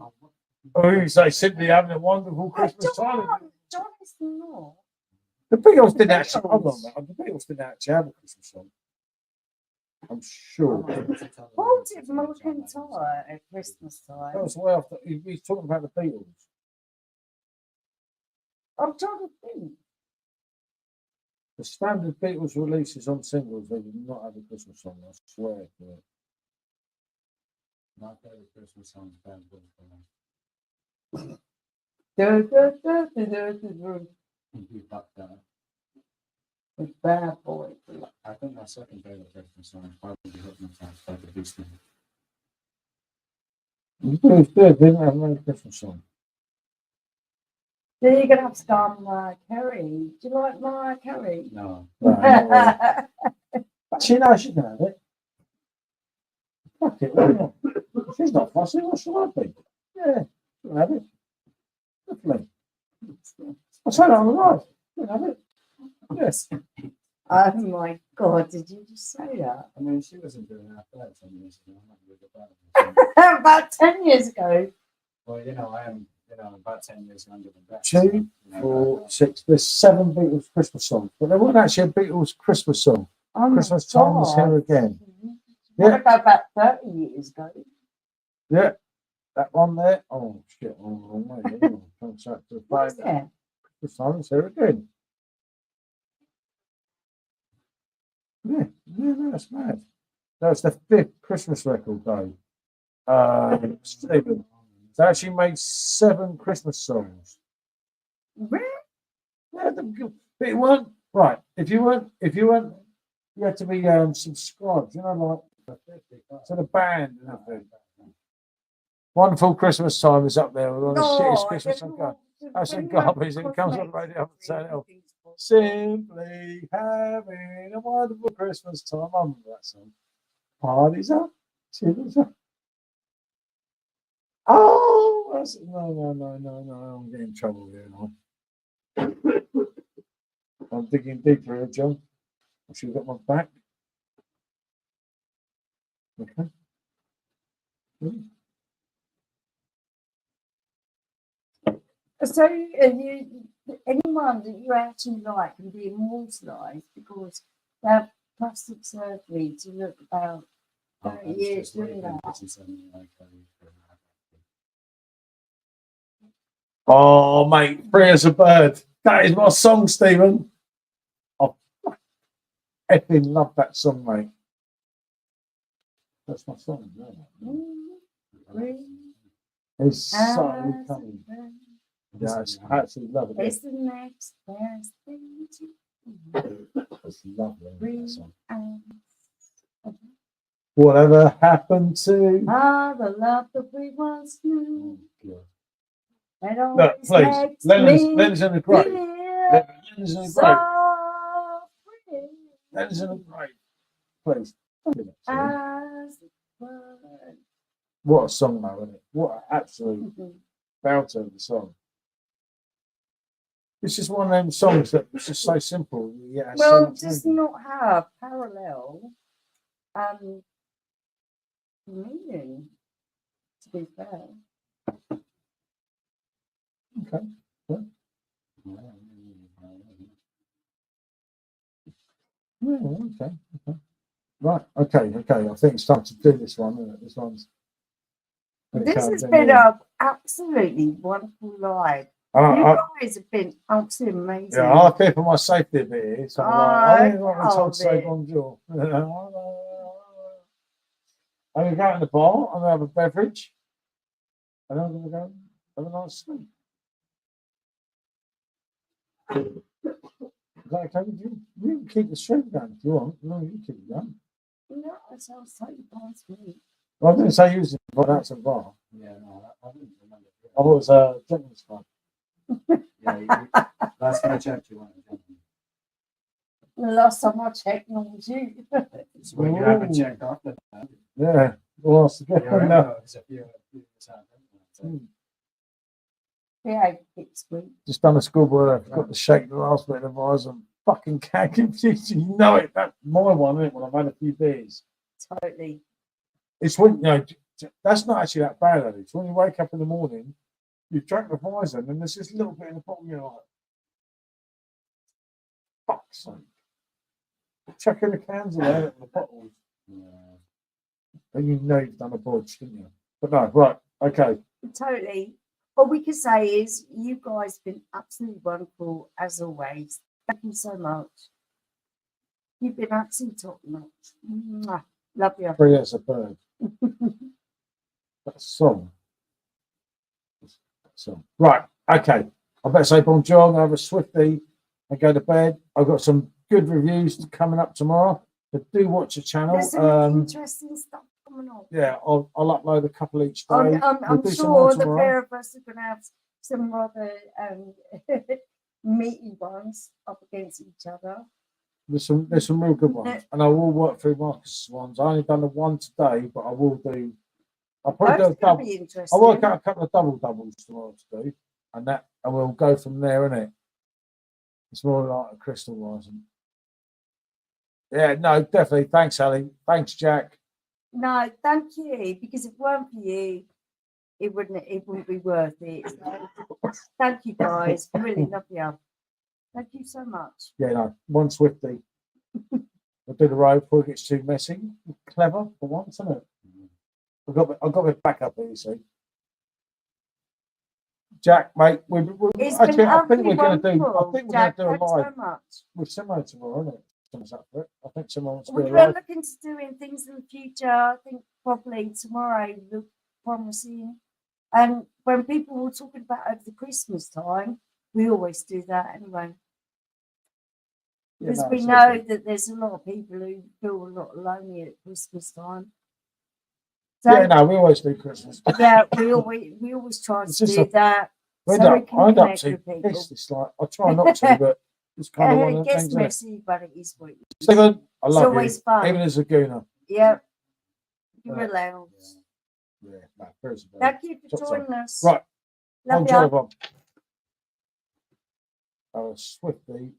Oh, you say simply having a wonderful Christmas time. John is not. The Beatles didn't actually. Hold on, man. The Beatles didn't actually have a Christmas song. I'm sure. What did McIntyre at Christmas time? That was way after. He's talking about the Beatles. I'm trying to think. The standard Beatles releases on singles, they did not have a Christmas song. I swear to it. My favorite Christmas song is Bad Boy for Me. It's Bad Boy. I think my second favorite Christmas song is probably Hypnotized by the Beastie. It's good. They didn't have no Christmas song. Then you're going to have to go on Mariah Carey. Do you like Mariah Carey? No. Right, actually, no, she can have it. Fuck it. Why not? She's not fussy. What should I be? Yeah, she can have it. Definitely. I say that on the right. She can have it. Yes. Oh my God, did you just say that? I mean, she wasn't doing that bad 10 years ago. I'm not really about it. About 10 years ago. Well, I am, about 10 years younger than that. 2, 4, 6. There's 7 Beatles Christmas songs, but there wasn't actually a Beatles Christmas song. Oh my Christmas time is here God. again. What Yeah. about 30 years ago? Yeah, that one there. Oh shit! Oh, mate. Contact to What's find that? Christmas time is here again. Yeah, no, that's mad. That was the 5th Christmas record, though. Stephen. They actually made 7 Christmas songs. Really? Yeah, but it weren't right. If you weren't, you had to be subscribed. Like to the band and everything. Wonderful Christmas time is up there with all the shittest Christmas song going. That's a garbage. It comes on the radio up and turn it off. Simply having a wonderful Christmas time. I remember that song. Parties up, chillers up. Oh, that's, no. I'm getting in trouble here now. I'm digging deeper here, John. I should have got my back. Okay. So, anyone that you actually like can be immortalised because they have plastic surgery to look about 30 years doing that. Oh, mate, free as a bird. That is my song, Stephen. I effing love that song, mate. That's my song. It's so coming. Yeah, it's absolutely lovely. It's the next best thing to do. It's lovely. That song. And Whatever happened to? the love that we once knew. Look, please. Len's in the grave. Len's in the grave. Len's in the grave. Please. What a song, though, isn't it? What an absolute belter of the song. It's just one of them songs that was just so simple. Yeah, well, does not have parallel meaning, to be fair. Okay. Yeah. Okay. Right. Okay. I think it's time to do this one. Isn't it? This one's. This has been an absolutely wonderful live. You guys have been absolutely amazing. Yeah, I'll pay for my safety a bit here. So I ain't got told to say bonjour. I'm going to go in the bar. I'm going to have a beverage. And I'm going to go have a nice sleep. Is that okay with you? You can keep the stream going if you want. No, you keep it going. No, that sounds totally past me. Well, I didn't say you was invited out to the bar. Yeah, no, I didn't remember. I thought it was a gentleman's club. Yeah, last time I checked, you weren't. The last time I checked, no, was you. Well, you haven't checked off the Yeah. Well, that's the good thing now. Yeah, it's sweet. Just done a schoolboy. I've got to shake the last bit of eyes and fucking cagging. You know it. That's my one, isn't it? When I've had a few beers. Totally. It's when, you know, that's not actually that bad, Eddie. It's when you wake up in the morning, you've drank the Weizen, and there's this little bit in the bottom, you're like, fuck's sake. Chucking the cans away in the bottles. And you know you've done a bodge, didn't you? But no, right, okay. Totally. All we can say is you guys have been absolutely wonderful as always. Thank you so much. You've been absolutely top notch. Mwah. Love you. Free as a bird. That's a song. Right, okay. I better say bonjour, have a Swifty and go to bed. I've got some good reviews coming up tomorrow. So do watch the channel. There's some interesting stuff coming on. Yeah, I'll upload a couple each day. I'm sure the pair of us are going to have some rather meaty ones up against each other. There's some real good ones, and I will work through Marcus's ones. I only done the one today, but I will do. I'll probably do a double. I'll work out a couple of doubles tomorrow to do, and we'll go from there. Innit? It's more like a crystal rising. Yeah, no, definitely. Thanks, Ali. Thanks, Jack. No, thank you. Because if it weren't for you, it wouldn't be worth it. So, thank you, guys. Really love you. Thank you so much. Yeah, no, one Swifty. We'll do the road before it gets too messy. Clever for once, isn't it? I've got my back up here, you see. Jack, mate, I think we're going to do a live with Simo tomorrow, isn't it? I think someone wants to do a We're live. looking to doing things in the future. I think probably tomorrow look promising. And when people were talking about over the Christmas time, we always do that anyway. Because we know that there's a lot of people who feel a lot lonely at Christmas time. So, Yeah, no, we always do Christmas. yeah, we always try to do that. I end up too pissed. It's like I try not to, but it's kind of one of the things. It gets messy, but it is what it is. Stephen, I love you. It's always fun. Even as a gooner. Yeah, you're allowed. Yeah, no, very Thank you for joining us. Right, Love on you. Swiftly.